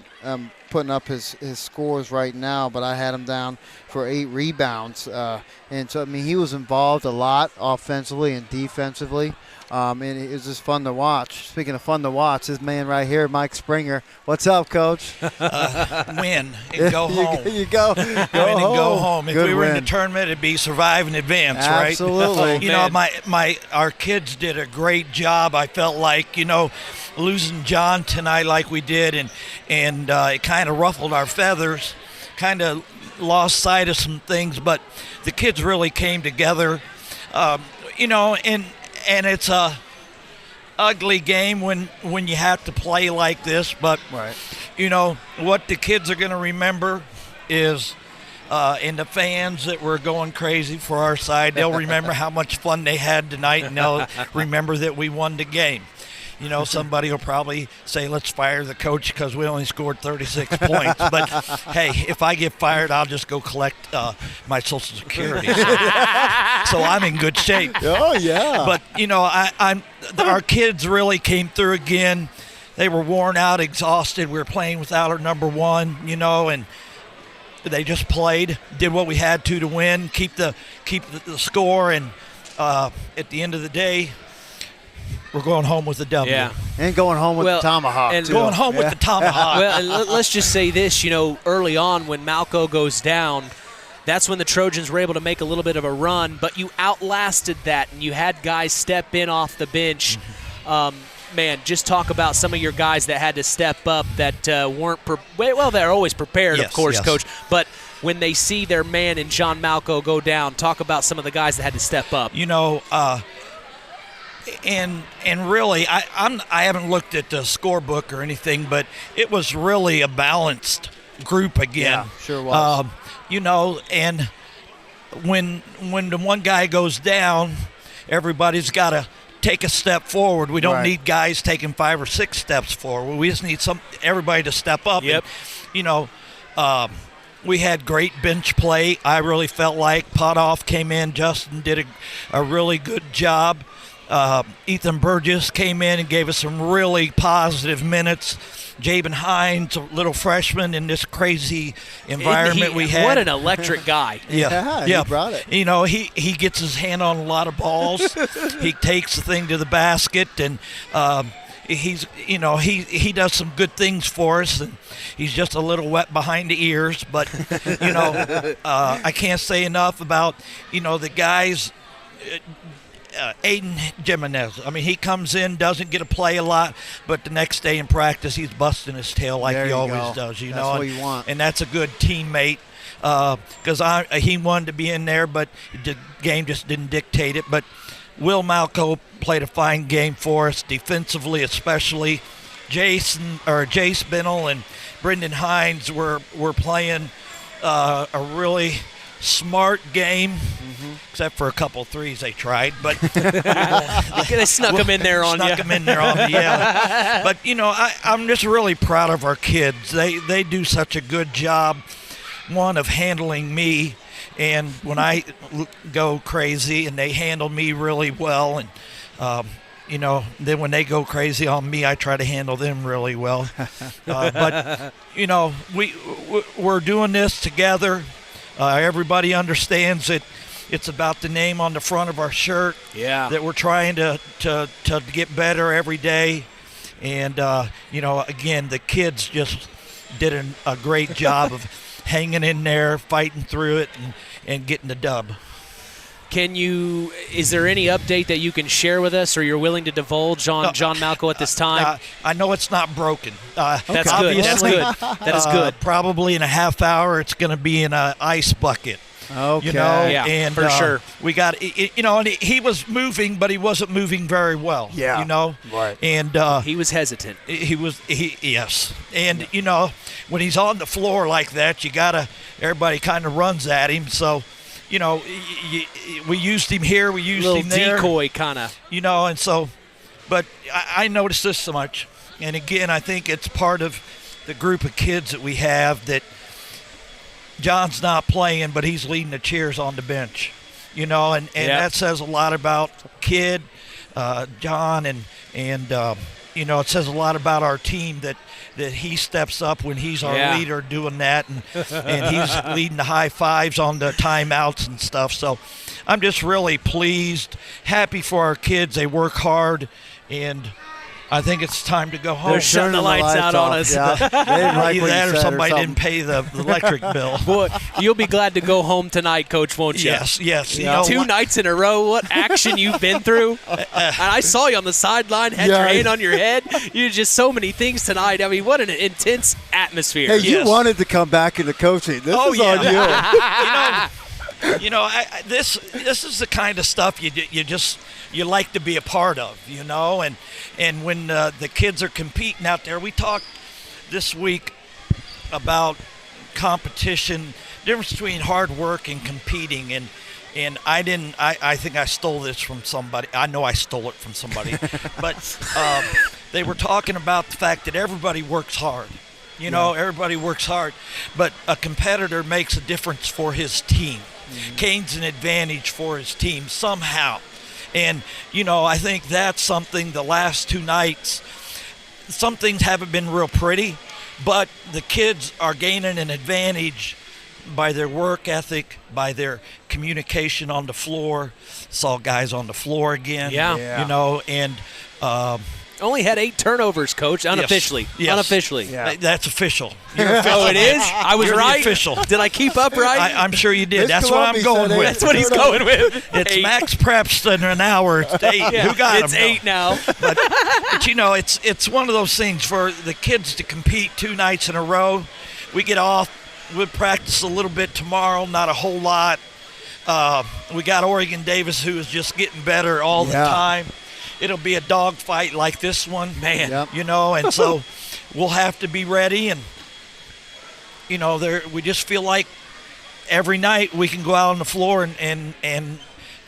putting up his scores right now, but I had him down for 8 rebounds. And so, I mean, he was involved a lot offensively and defensively. And it was just fun to watch. Speaking of fun to watch, this man right here, Mike Springer. What's up, Coach?
Win and go home.
You go
Win and go home. If
Good
we were in
win.
the tournament, it'd be survive and advance,
Absolutely.
right? Our kids did a great job. I felt like, losing John tonight like we did, and it kind of ruffled our feathers, kind of lost sight of some things, but the kids really came together, and it's a ugly game when you have to play like this, but what the kids are going to remember is and the fans that were going crazy for our side, they'll remember how much fun they had tonight, and they'll remember that we won the game. Somebody will probably say, let's fire the coach because we only scored 36 points. But, hey, if I get fired, I'll just go collect my Social Security. So I'm in good shape.
Oh, yeah.
But, our kids really came through again. They were worn out, exhausted. We were playing without our number one, and they just played, did what we had to win, keep the score. And at the end of the day, we're going home with the W.
Yeah.
And going home with the tomahawk.
And
going home with the tomahawk.
Well, and let's just say this, early on when Malco goes down, that's when the Trojans were able to make a little bit of a run, but you outlasted that, and you had guys step in off the bench. Man, just talk about some of your guys that had to step up that weren't they're always prepared, of course, Coach, but when they see their man in John Malco go down, talk about some of the guys that had to step up.
And really, I haven't looked at the scorebook or anything, but it was really a balanced group again.
Yeah, sure was.
And when the one guy goes down, everybody's got to take a step forward. We don't need guys taking 5 or 6 steps forward. We just need everybody to step up.
Yep.
And, we had great bench play. I really felt like Potoff came in. Justin did a really good job. Ethan Burgess came in and gave us some really positive minutes. Jabin Hines, a little freshman in this crazy environment we had.
What an electric guy.
Yeah.
He brought it.
He gets his hand on a lot of balls. He takes the thing to the basket, and he does some good things for us, and he's just a little wet behind the ears. But I can't say enough about the guys. Aiden Jimenez. I mean, he comes in, doesn't get to play a lot, but the next day in practice, he's busting his tail like he always does.
That's what you want.
And that's a good teammate because he wanted to be in there, but the game just didn't dictate it. But Will Malco played a fine game for us, defensively especially. Jace Binnell and Brendan Hines were playing a really smart game, except for a couple threes they tried, but
they snuck them in there on you.
Yeah. But I'm just really proud of our kids. They do such a good job, one, of handling me, and when I go crazy, and they handle me really well, and then when they go crazy on me, I try to handle them really well. But we're doing this together. Everybody understands that it's about the name on the front of our shirt.
Yeah.
That we're trying to get better every day. And, again, the kids just did a great job of hanging in there, fighting through it, and getting the dub.
Is there any update that you can share with us or you're willing to divulge on John Malco at this time?
I know it's not broken.
That's good. That's good. That is good.
Probably in a half hour, it's going to be in an ice bucket.
Okay.
Yeah,
and
for sure.
We got, and he was moving, but he wasn't moving very well.
Yeah.
Right. And
he was hesitant.
Yes. And, when he's on the floor like that, everybody kind of runs at him. So, we used him here, we used him there.
Decoy kind of.
And so, but I noticed this so much. And again, I think it's part of the group of kids that we have that John's not playing, but he's leading the cheers on the bench. And that says a lot about Kid, John, and
you know, it says a lot about our team that he steps up when he's our leader doing that, and he's leading the high fives on the timeouts and stuff. So I'm just really pleased, happy for our kids. They work hard, and I think it's time to go home.
They're shutting the lights out on us.
Yeah. They didn't like
Either
what
that
you
or
said
somebody
or
didn't pay the electric bill.
Boy, you'll be glad to go home tonight, Coach, won't you?
Yes. You
know,
know,
2 nights in a row, what action you've been through. And I saw you on the sideline, had your hand on your head. You did just so many things tonight. I mean, what an intense atmosphere.
Hey, you wanted to come back into coaching. This is on you.
You know, this is the kind of stuff you like to be a part of, you know, and when the kids are competing out there, we talked this week about competition, difference between hard work and competing, and I think I stole this from somebody. I know I stole it from somebody, but they were talking about the fact that everybody works hard. You know, everybody works hard, but a competitor makes a difference for his team. Gains an advantage for his team somehow. And, you know, I think that's something the last 2 nights, some things haven't been real pretty, but the kids are gaining an advantage by their work ethic, by their communication on the floor. Saw guys on the floor again, you know, and
only had 8 turnovers, Coach, unofficially.
Yes.
Unofficially.
Yeah. That's official.
Oh, it is? I was
You're
right?
Official.
Did I keep up right?
I'm sure you did. That's what I'm going with.
That's what he's going with.
It's Max Preps in an hour. It's 8. Who got him?
It's 8 now.
But you know, it's one of those things for the kids to compete 2 nights in a row. We get off. We'll practice a little bit tomorrow, not a whole lot. We got Oregon Davis, who is just getting better all the time. It'll be a dog fight like this one, man. You know, and so we'll have to be ready. And you know, we just feel like every night we can go out on the floor and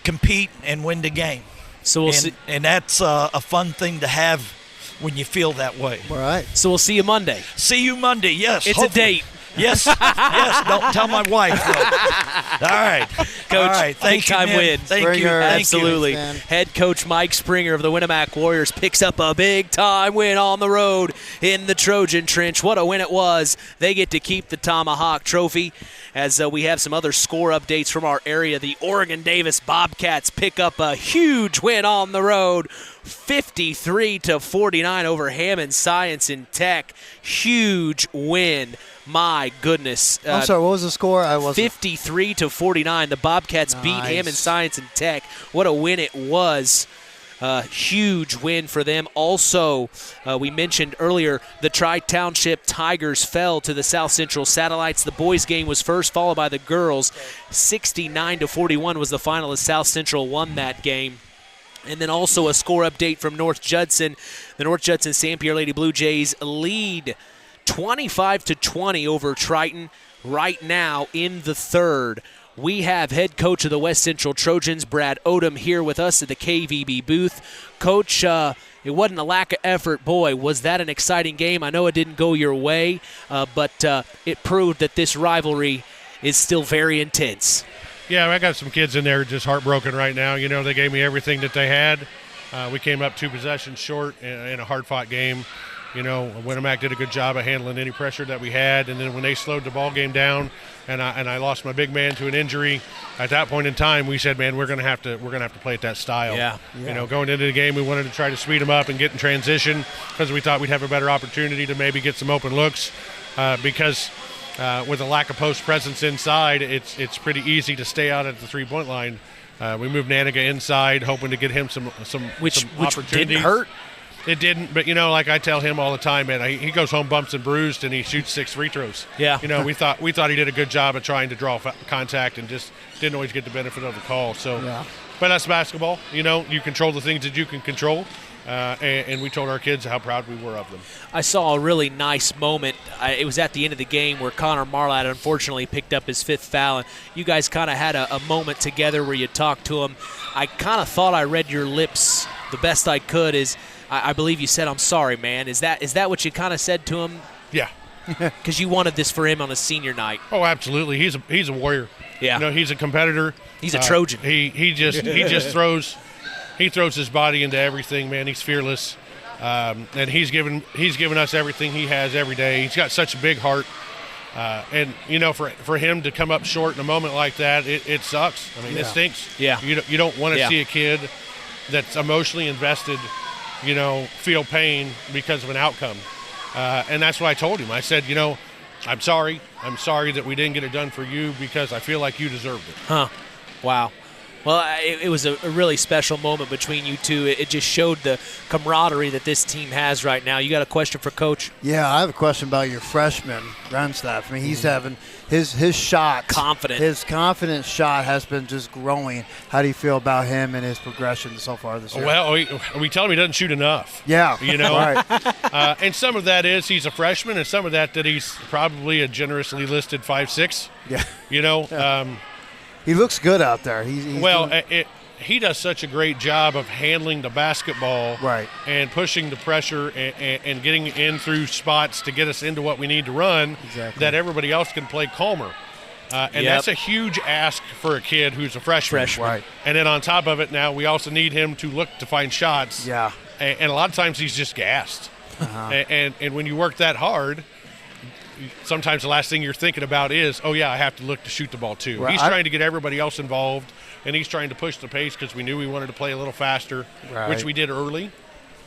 compete and win the game.
So we'll see.
And that's a fun thing to have when you feel that way.
All right.
So we'll see you Monday.
See you Monday. Yes.
It's hopefully. A date.
Yes. Don't tell my wife. All right.
Coach,
all right. Thank you, man.
win.
Thank you.
Absolutely.
Thanks,
Head coach Mike Springer of the Winamac Warriors picks up a big-time win on the road in the Trojan Trench. What a win it was. They get to keep the Tomahawk Trophy. As we have some other score updates from our area, the Oregon Davis Bobcats pick up a huge win on the road, 53-49 over Hammond Science and Tech. Huge win. My goodness.
I'm sorry, what was the score?
53-49. The Bobcats beat Hammond Science and Tech. What a win it was. Huge win for them. Also, we mentioned earlier, the Tri-Township Tigers fell to the South Central Satellites. The boys' game was first, followed by the girls. 69-41 was the final as South Central won that game. And then also a score update from North Judson. The North Judson St. Pierre Lady Blue Jays lead 25-20 over Triton right now in the third. We have head coach of the West Central Trojans, Brad Odom, here with us at the KVB booth. Coach, it wasn't a lack of effort. Boy, was that an exciting game. I know it didn't go your way, but it proved that this rivalry is still very intense.
Yeah, I got some kids in there just heartbroken right now. You know, they gave me everything that they had. We came up 2 possessions short in a hard-fought game. You know, Winamac did a good job of handling any pressure that we had, and then when they slowed the ball game down, and I lost my big man to an injury, at that point in time, we said, man, we're gonna have to play at that style.
Yeah.
You know, going into the game, we wanted to try to speed them up and get in transition because we thought we'd have a better opportunity to maybe get some open looks, because with a lack of post presence inside, it's pretty easy to stay out at the 3-point line. We moved Naniga inside, hoping to get him some
which
opportunities.
Didn't hurt.
It didn't, but, you know, like I tell him all the time, man, he goes home bumps and bruised, and he shoots 6 free throws.
Yeah.
You know, we thought he did a good job of trying to draw contact and just didn't always get the benefit of the call. So, But that's basketball. You know, you control the things that you can control, and we told our kids how proud we were of them.
I saw a really nice moment. It was at the end of the game where Connor Marlatt unfortunately picked up his 5th foul, and you guys kind of had a moment together where you talked to him. I kind of thought I read your lips the best I could. I believe you said, "I'm sorry, man." Is that what you kind of said to him?
Yeah.
Because you wanted this for him on a senior night.
Oh, absolutely. He's a warrior.
Yeah.
You know, he's a competitor.
He's a Trojan.
He just throws his body into everything, man. He's fearless. and he's given us everything he has every day. He's got such a big heart. And, for him to come up short in a moment like that, it sucks. I mean, it stinks.
Yeah.
You don't want to see a kid that's emotionally invested, feel pain because of an outcome. And that's what I told him. I said, I'm sorry. I'm sorry that we didn't get it done for you because I feel like you deserved it.
Huh. Wow. Well, it was a really special moment between you two. It just showed the camaraderie that this team has right now. You got a question for Coach?
Yeah, I have a question about your freshman, Runstaff. I mean, he's having his shot.
Confident.
His confidence shot has been just growing. How do you feel about him and his progression so far this year?
Well, we tell him he doesn't shoot enough.
Yeah.
Right. And some of that is he's a freshman, and some of that he's probably a generously listed 5'6".
Yeah. He looks good out there.
He does such a great job of handling the basketball,
right,
and pushing the pressure and getting in through spots to get us into what we need to run, that everybody else can play calmer. And that's a huge ask for a kid who's a freshman.
Right.
And then on top of it, now we also need him to look to find shots.
Yeah.
And a lot of times he's just gassed. And when you work that hard, sometimes the last thing you're thinking about is, I have to look to shoot the ball too.
Right.
He's trying to get everybody else involved, and he's trying to push the pace because we knew we wanted to play a little faster, which we did early.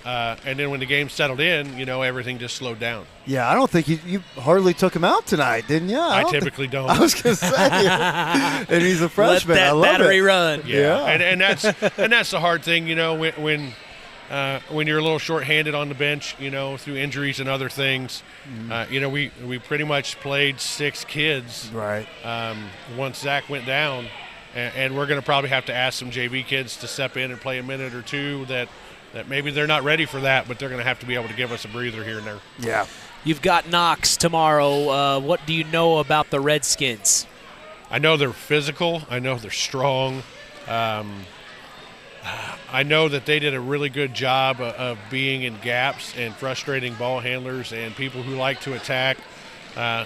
And then when the game settled in, everything just slowed down.
Yeah, I don't think you hardly took him out tonight, didn't you?
I typically don't.
I was going to say, and he's a freshman.
Let that
I love
battery
it.
run.
Yeah. And that's the hard thing, when you're a little shorthanded on the bench, through injuries and other things. We pretty much played 6 kids.
Right.
Once Zach went down, and we're going to probably have to ask some JV kids to step in and play a minute or two that maybe they're not ready for that, but they're going to have to be able to give us a breather here and there.
Yeah.
You've got Knox tomorrow. What do you know about the Redskins?
I know they're physical. I know they're strong. I know that they did a really good job of being in gaps and frustrating ball handlers and people who like to attack.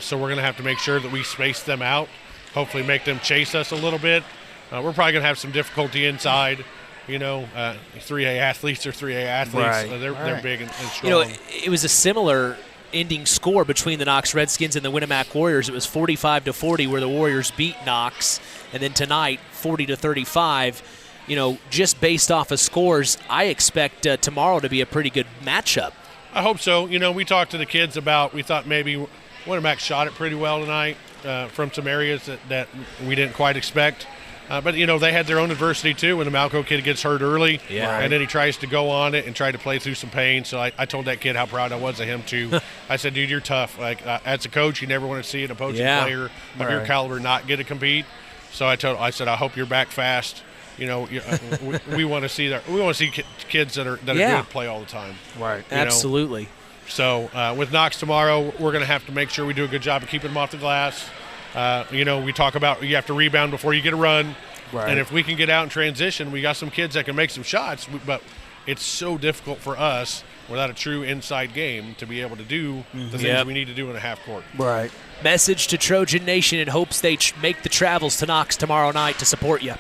So we're going to have to make sure that we space them out, hopefully make them chase us a little bit. We're probably going to have some difficulty inside. 3A athletes are 3A athletes.
Right.
They're big and strong.
It was a similar ending score between the Knox Redskins and the Winamac Warriors. It was 45-40 where the Warriors beat Knox, and then tonight 40-35. Just based off of scores, I expect tomorrow to be a pretty good matchup.
I hope so. We talked to the kids we thought maybe Winamac shot it pretty well tonight from some areas that we didn't quite expect. But, they had their own adversity, too, when the Malco kid gets hurt early.
Yeah.
And then he tries to go on it and try to play through some pain. So I told that kid how proud I was of him, too. I said, dude, you're tough. As a coach, you never want to see an opposing player of your caliber not get to compete. So I said, I hope you're back fast. We want to see that. We want to see kids that are good at play all the time.
Right.
Absolutely.
So with Knox tomorrow, we're going to have to make sure we do a good job of keeping them off the glass. We talk about you have to rebound before you get a run.
Right.
And if we can get out and transition, we got some kids that can make some shots. But it's so difficult for us without a true inside game to be able to do the things we need to do in a half court.
Right.
Message to Trojan Nation in hopes they make the travels to Knox tomorrow night to support you.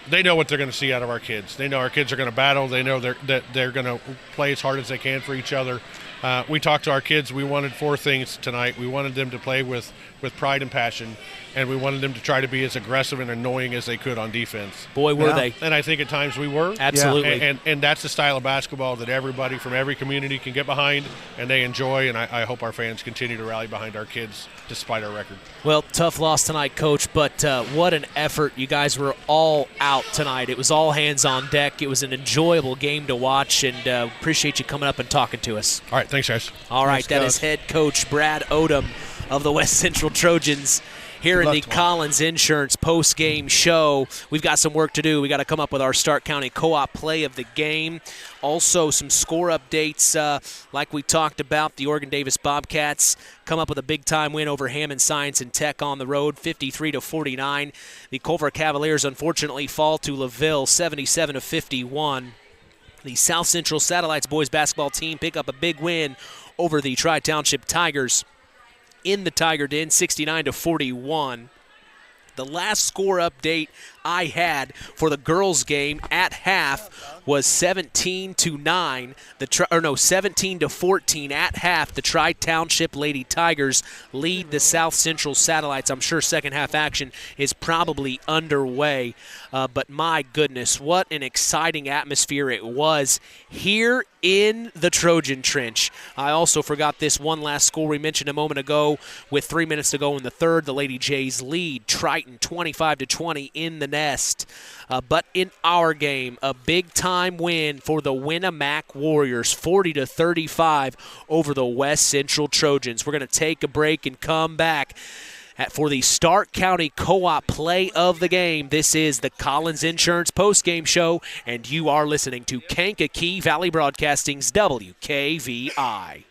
They know what they're going to see out of our kids. They know our kids are going to battle. They know that they're going to play as hard as they can for each other. We talked to our kids. We wanted 4 things tonight. We wanted them to play with pride and passion, and we wanted them to try to be as aggressive and annoying as they could on defense.
Boy, were they.
And I think at times we were.
Absolutely.
And that's the style of basketball that everybody from every community can get behind and they enjoy, and I hope our fans continue to rally behind our kids despite our record.
Well, tough loss tonight, Coach, but what an effort. You guys were all out tonight. It was all hands on deck. It was an enjoyable game to watch, and appreciate you coming up and talking to us.
All right, thanks, guys.
All right, that is head coach Brad Odom of the West Central Trojans here in the Collins Insurance post-game show. We've got some work to do. We got to come up with our Stark County Co-op play of the game. Also, some score updates. Like we talked about, the Oregon Davis Bobcats come up with a big-time win over Hammond Science and Tech on the road, 53-49. The Culver Cavaliers, unfortunately, fall to LaVille, 77-51. The South Central Satellites boys basketball team pick up a big win over the Tri-Township Tigers in the Tiger Den, 69-41. The last score update I had for the girls' game at half was 17-9. 17-14 at half. The Tri-Township Lady Tigers lead the South Central Satellites. I'm sure second half action is probably underway. But my goodness, what an exciting atmosphere it was here in the Trojan Trench. I also forgot this one last score we mentioned a moment ago with 3 minutes to go in the third. The Lady Jays lead Triton 25-20 in the nest. But in our game, a big-time win for the Winamac Warriors, 40-35 over the West Central Trojans. We're going to take a break and come back for the Stark County Co-op play of the game. This is the Collins Insurance postgame show, and you are listening to Kankakee Valley Broadcasting's WKVI.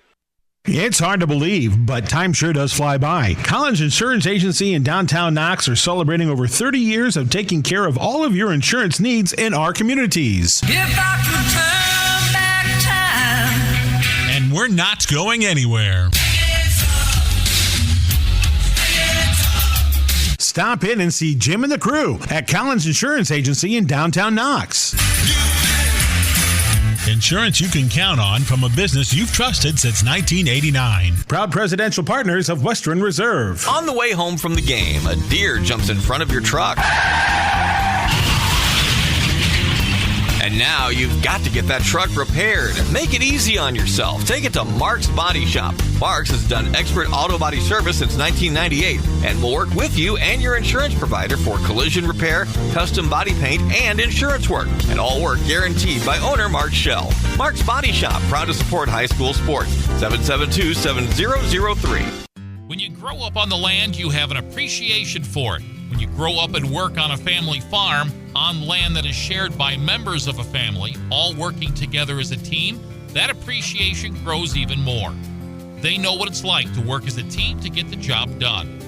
It's hard to believe, but time sure does fly by. Collins Insurance Agency in downtown Knox are celebrating over 30 years of taking care of all of your insurance needs in our communities.
If I could turn back time.
And we're not going anywhere. Stop in and see Jim and the crew at Collins Insurance Agency in downtown Knox. Insurance you can count on from a business you've trusted since 1989. Proud presidential partners of Western Reserve.
On the way home from the game, a deer jumps in front of your truck. And now you've got to get that truck repaired. Make it easy on yourself. Take it to Mark's Body Shop. Mark's has done expert auto body service since 1998 and will work with you and your insurance provider for collision repair, custom body paint, and insurance work. And all work guaranteed by owner Mark Schell. Mark's Body Shop, proud to support high school sports. 772-7003.
When you grow up on the land, you have an appreciation for it. When you grow up and work on a family farm, on land that is shared by members of a family, all working together as a team, that appreciation grows even more. They know what it's like to work as a team to get the job done.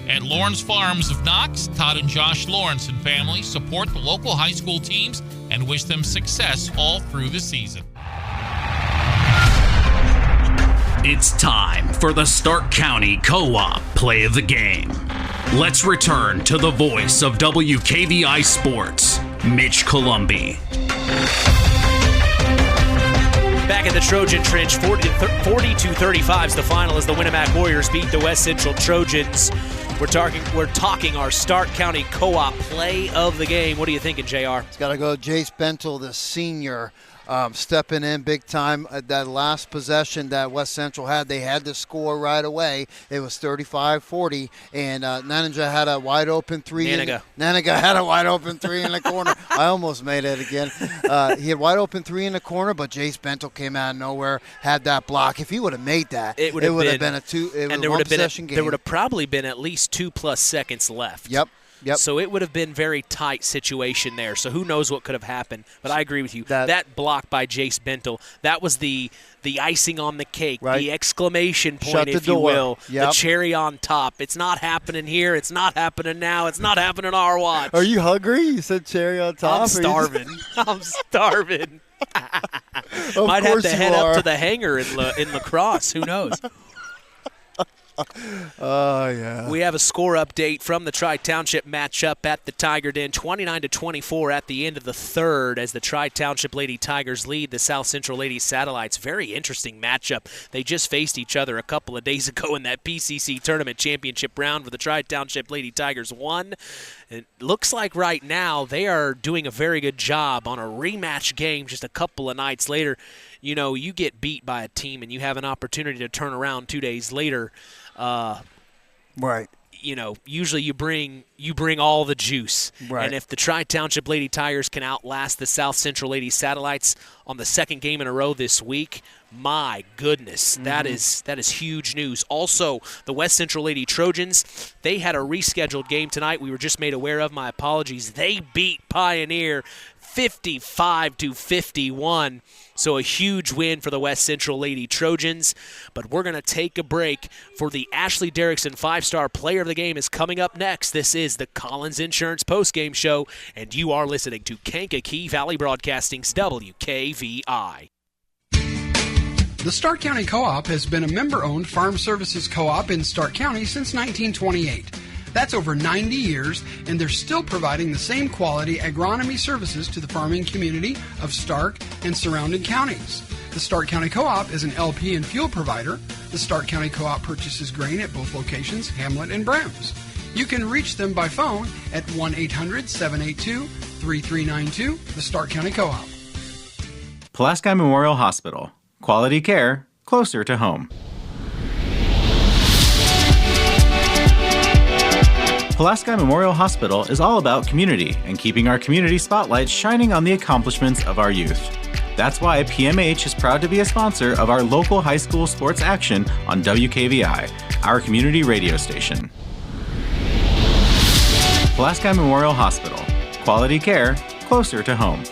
At Lawrence Farms of Knox, Todd and Josh Lawrence and family support the local high school teams and wish them success all through the season.
It's time for the Stark County Co-op play of the game. Let's return to the voice of WKVI Sports, Mitch Columbi.
Back at the Trojan Trench, 40-35 is the final as the Winamac Warriors beat the West Central Trojans. We're talking our Stark County Co-op play of the game. What are you thinking, JR?
It's got to go Jace Bentel, the senior. Stepping in big time. That last possession that West Central had, they had to score right away. It was 35-40, and Nanninga had a wide open three. Nanninga had a wide open three in the corner. I almost made it again. He had wide open three in the corner, but Jace Bentel came out of nowhere, had that block. If he would have made that, it would have been a one-possession game.
There would have probably been at least 2+ seconds left.
Yep.
So it would have been very tight situation there. So who knows what could have happened. But I agree with you. That block by Jace Bentel, that was the icing on the cake, right. The exclamation point, if you will, the cherry on top. It's not happening here. It's not happening now. It's not happening our watch.
Are you hungry? You said cherry on top?
I'm starving. I'm starving. Might have to head up to the hangar in lacrosse. Who knows?
Oh, yeah.
We have a score update from the Tri-Township matchup at the Tiger Den, 29-24 at the end of the third as the Tri-Township Lady Tigers lead the South Central Lady Satellites. Very interesting matchup. They just faced each other a couple of days ago in that PCC Tournament Championship round where the Tri-Township Lady Tigers won. It looks like right now they are doing a very good job on a rematch game just a couple of nights later. You know, you get beat by a team and you have an opportunity to turn around 2 days later.
Right.
You know, usually you bring all the juice.
Right.
And if the Tri-Township Lady Tigers can outlast the South Central Lady Satellites on the second game in a row this week, my goodness, that is huge news. Also, the West Central Lady Trojans, they had a rescheduled game tonight we were just made aware of. My apologies. They beat Pioneer 55-51. So a huge win for the West Central Lady Trojans. But we're going to take a break for the Ashley Derrickson 5-star player of the game is coming up next. This is the Collins Insurance postgame show, and you are listening to Kankakee Valley Broadcasting's WKVI.
The Stark County Co-op has been a member-owned farm services co-op in Stark County since 1928. That's over 90 years, and they're still providing the same quality agronomy services to the farming community of Stark and surrounding counties. The Stark County Co-op is an LP and fuel provider. The Stark County Co-op purchases grain at both locations, Hamlet and Browns. You can reach them by phone at 1-800-782-3392, the Stark County Co-op.
Pulaski Memorial Hospital. Quality care closer to home. Pulaski Memorial Hospital is all about community and keeping our community spotlight shining on the accomplishments of our youth. That's why PMH is proud to be a sponsor of our local high school sports action on WKVI, our community radio station. Pulaski Memorial Hospital. Quality care closer to home.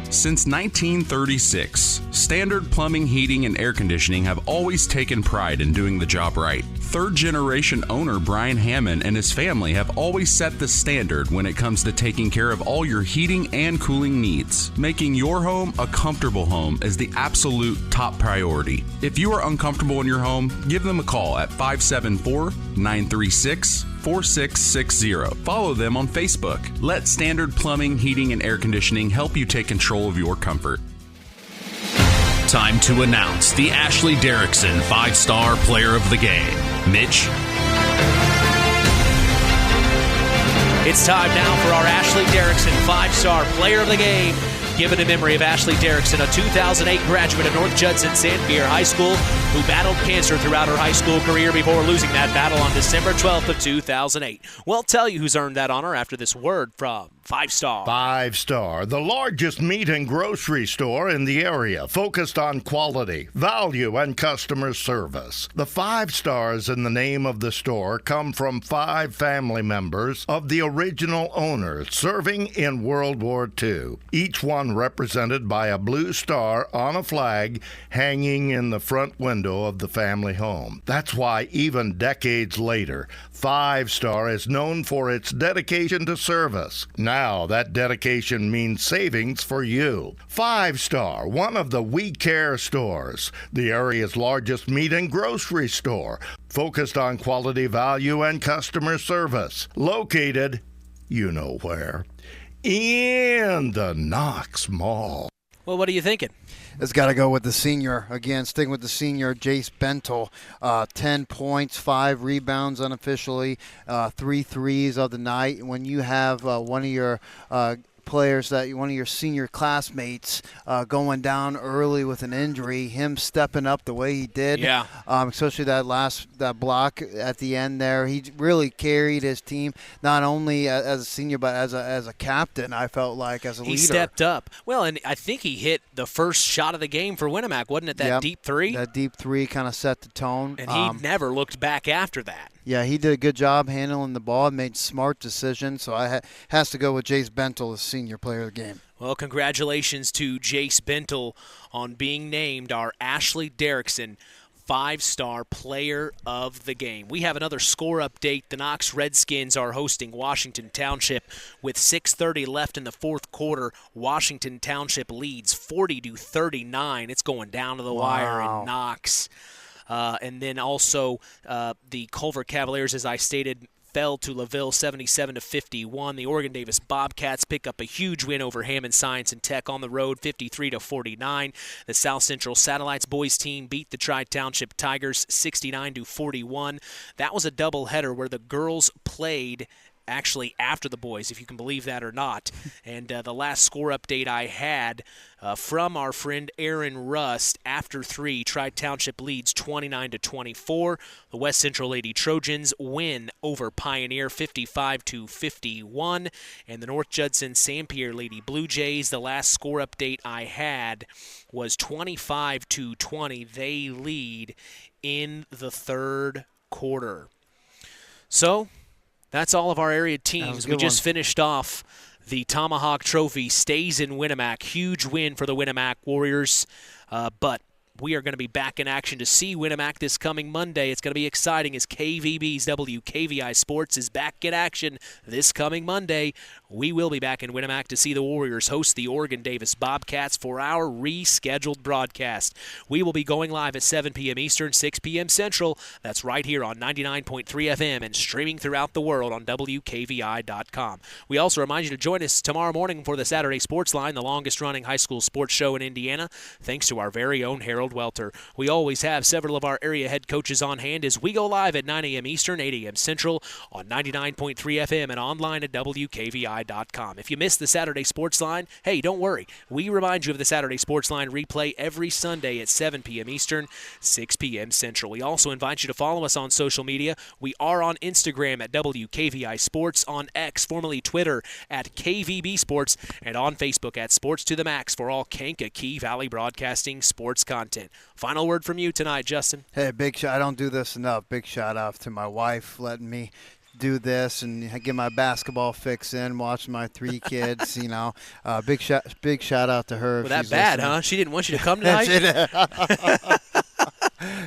Since 1936, Standard Plumbing, Heating, and Air Conditioning have always taken pride in doing the job right. Third-generation owner Brian Hammond and his family have always set the standard when it comes to taking care of all your heating and cooling needs. Making your home a comfortable home is the absolute top priority. If you are uncomfortable in your home, give them a call at 574-936-4660. Follow them on Facebook. Let Standard Plumbing, Heating, and Air Conditioning help you take control of your comfort.
Time to announce the Ashley Derrickson 5-Star Player of the Game. Mitch?
It's time now for our Ashley Derrickson 5-Star Player of the Game. Given in memory of Ashley Derrickson, a 2008 graduate of North Judson St. Pierre High School who battled cancer throughout her high school career before losing that battle on December 12th of 2008. We'll tell you who's earned that honor after this word from 5-Star.
5-Star, the largest meat and grocery store in the area, focused on quality, value, and customer service. The 5 stars in the name of the store come from 5 family members of the original owners serving in World War II, each one represented by a blue star on a flag hanging in the front window of the family home. That's why even decades later, 5-Star is known for its dedication to service. Now that dedication means savings for you. 5-Star, one of the We Care stores, the area's largest meat and grocery store, focused on quality, value, and customer service. Located, you know where, in the Knox Mall.
Well, what are you thinking?
It's got to go with the senior. Again, sticking with the senior, Jace Bentel. 10 points, 5 rebounds unofficially, 3 threes of the night. When you have one of your players, one of your senior classmates going down early with an injury, him stepping up the way he did, especially that block at the end there, he really carried his team not only as a senior but as a captain. I felt like as a leader, he
stepped up. Well, and I think he hit the first shot of the game for Winamac, wasn't it? That deep three.
That deep three kind of set the tone,
and he never looked back after that.
Yeah, he did a good job handling the ball, made smart decisions. So has to go with Jace Bentel as senior player of the game.
Well, congratulations to Jace Bentel on being named our Ashley Derrickson 5-Star Player of the Game. We have another score update. The Knox Redskins are hosting Washington Township with 6:30 left in the fourth quarter. Washington Township leads 40-39. It's going down to the wire in Knox. And then also the Culver Cavaliers, as I stated, fell to LaVille 77-51. The Oregon Davis Bobcats pick up a huge win over Hammond Science and Tech on the road, 53-49. The South Central Satellites boys team beat the Tri-Township Tigers 69-41. That was a doubleheader where the girls played actually after the boys, if you can believe that or not. And the last score update I had from our friend Aaron Rust, after 3, Tri-Township leads 29-24. The West Central Lady Trojans win over Pioneer 55-51. And the North Judson St. Pierre Lady Blue Jays, the last score update I had was 25-20. They lead in the third quarter. So that's all of our area teams. We just finished off the Tomahawk Trophy. Stays in Winamac. Huge win for the Winamac Warriors. But we are going to be back in action to see Winamac this coming Monday. It's going to be exciting as KVB's WKVI Sports is back in action this coming Monday we will be back in Winamac to see the Warriors host the Oregon Davis Bobcats for our rescheduled broadcast. We will be going live at 7 p.m. Eastern, 6 p.m. Central. That's right here on 99.3 FM and streaming throughout the world on WKVI.com. We also remind you to join us tomorrow morning for the Saturday Sports Line, the longest-running high school sports show in Indiana, thanks to our very own Harold Welter. We always have several of our area head coaches on hand as we go live at 9 a.m. Eastern, 8 a.m. Central on 99.3 FM and online at WKVI.com. If you missed the Saturday Sports Line, hey, don't worry. We remind you of the Saturday Sports Line replay every Sunday at 7 p.m. Eastern, 6 p.m. Central. We also invite you to follow us on social media. We are on Instagram at WKVI Sports, on X, formerly Twitter, at KVB Sports, and on Facebook at Sports to the Max for all Kankakee Valley Broadcasting sports content. Final word from you tonight, Justin.
Hey, big shout. I don't do this enough. Big shout out to my wife letting me do this and get my basketball fix in, watch my 3 kids, big shout out to her.
Well, that bad, listening. Huh? She didn't want you to come tonight?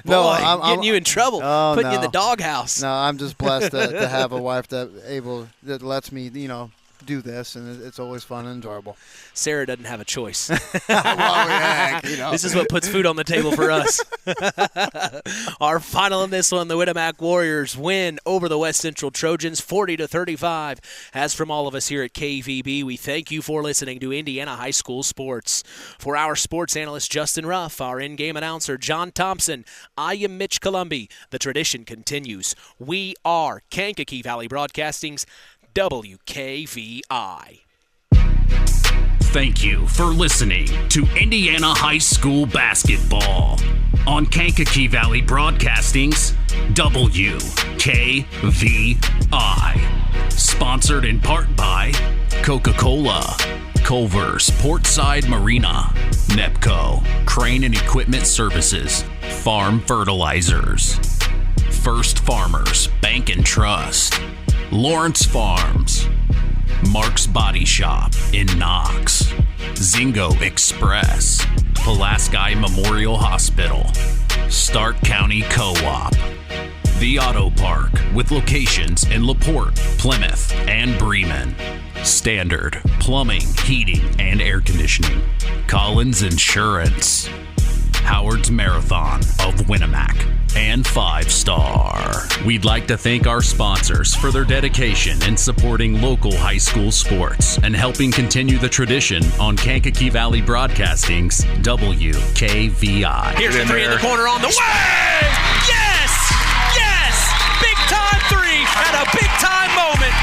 No,
Boy,
I'm
getting you in trouble, putting you in the doghouse.
No, I'm just blessed to have a wife that lets me, do this, and it's always fun and enjoyable.
Sarah doesn't have a choice.
Well,
This is what puts food on the table for us. Our final in this one, the Winamac Warriors win over the West Central Trojans 40-35. As from all of us here at KVB, we thank you for listening to Indiana High School Sports. For our sports analyst Justin Ruff, our in-game announcer John Thompson, I am Mitch Columbi. The tradition continues. We are Kankakee Valley Broadcasting's WKVI.
Thank you for listening to Indiana High School Basketball on Kankakee Valley Broadcasting's WKVI. Sponsored in part by Coca-Cola, Culver's Portside Marina, NEPCO, Crane and Equipment Services, Farm Fertilizers, First Farmers Bank and Trust, Lawrence Farms, Mark's Body Shop in Knox, Zingo Express, Pulaski Memorial Hospital, Stark County Co-op, The Auto Park with locations in LaPorte, Plymouth, and Bremen, Standard Plumbing, Heating, and Air Conditioning, Collins Insurance, Howard's Marathon of Winamac, and 5 Star. We'd like to thank our sponsors for their dedication in supporting local high school sports and helping continue the tradition on Kankakee Valley Broadcasting's WKVI.
Here's the 3 in the corner on the way! Yes! Yes! Big time 3 at a big time moment.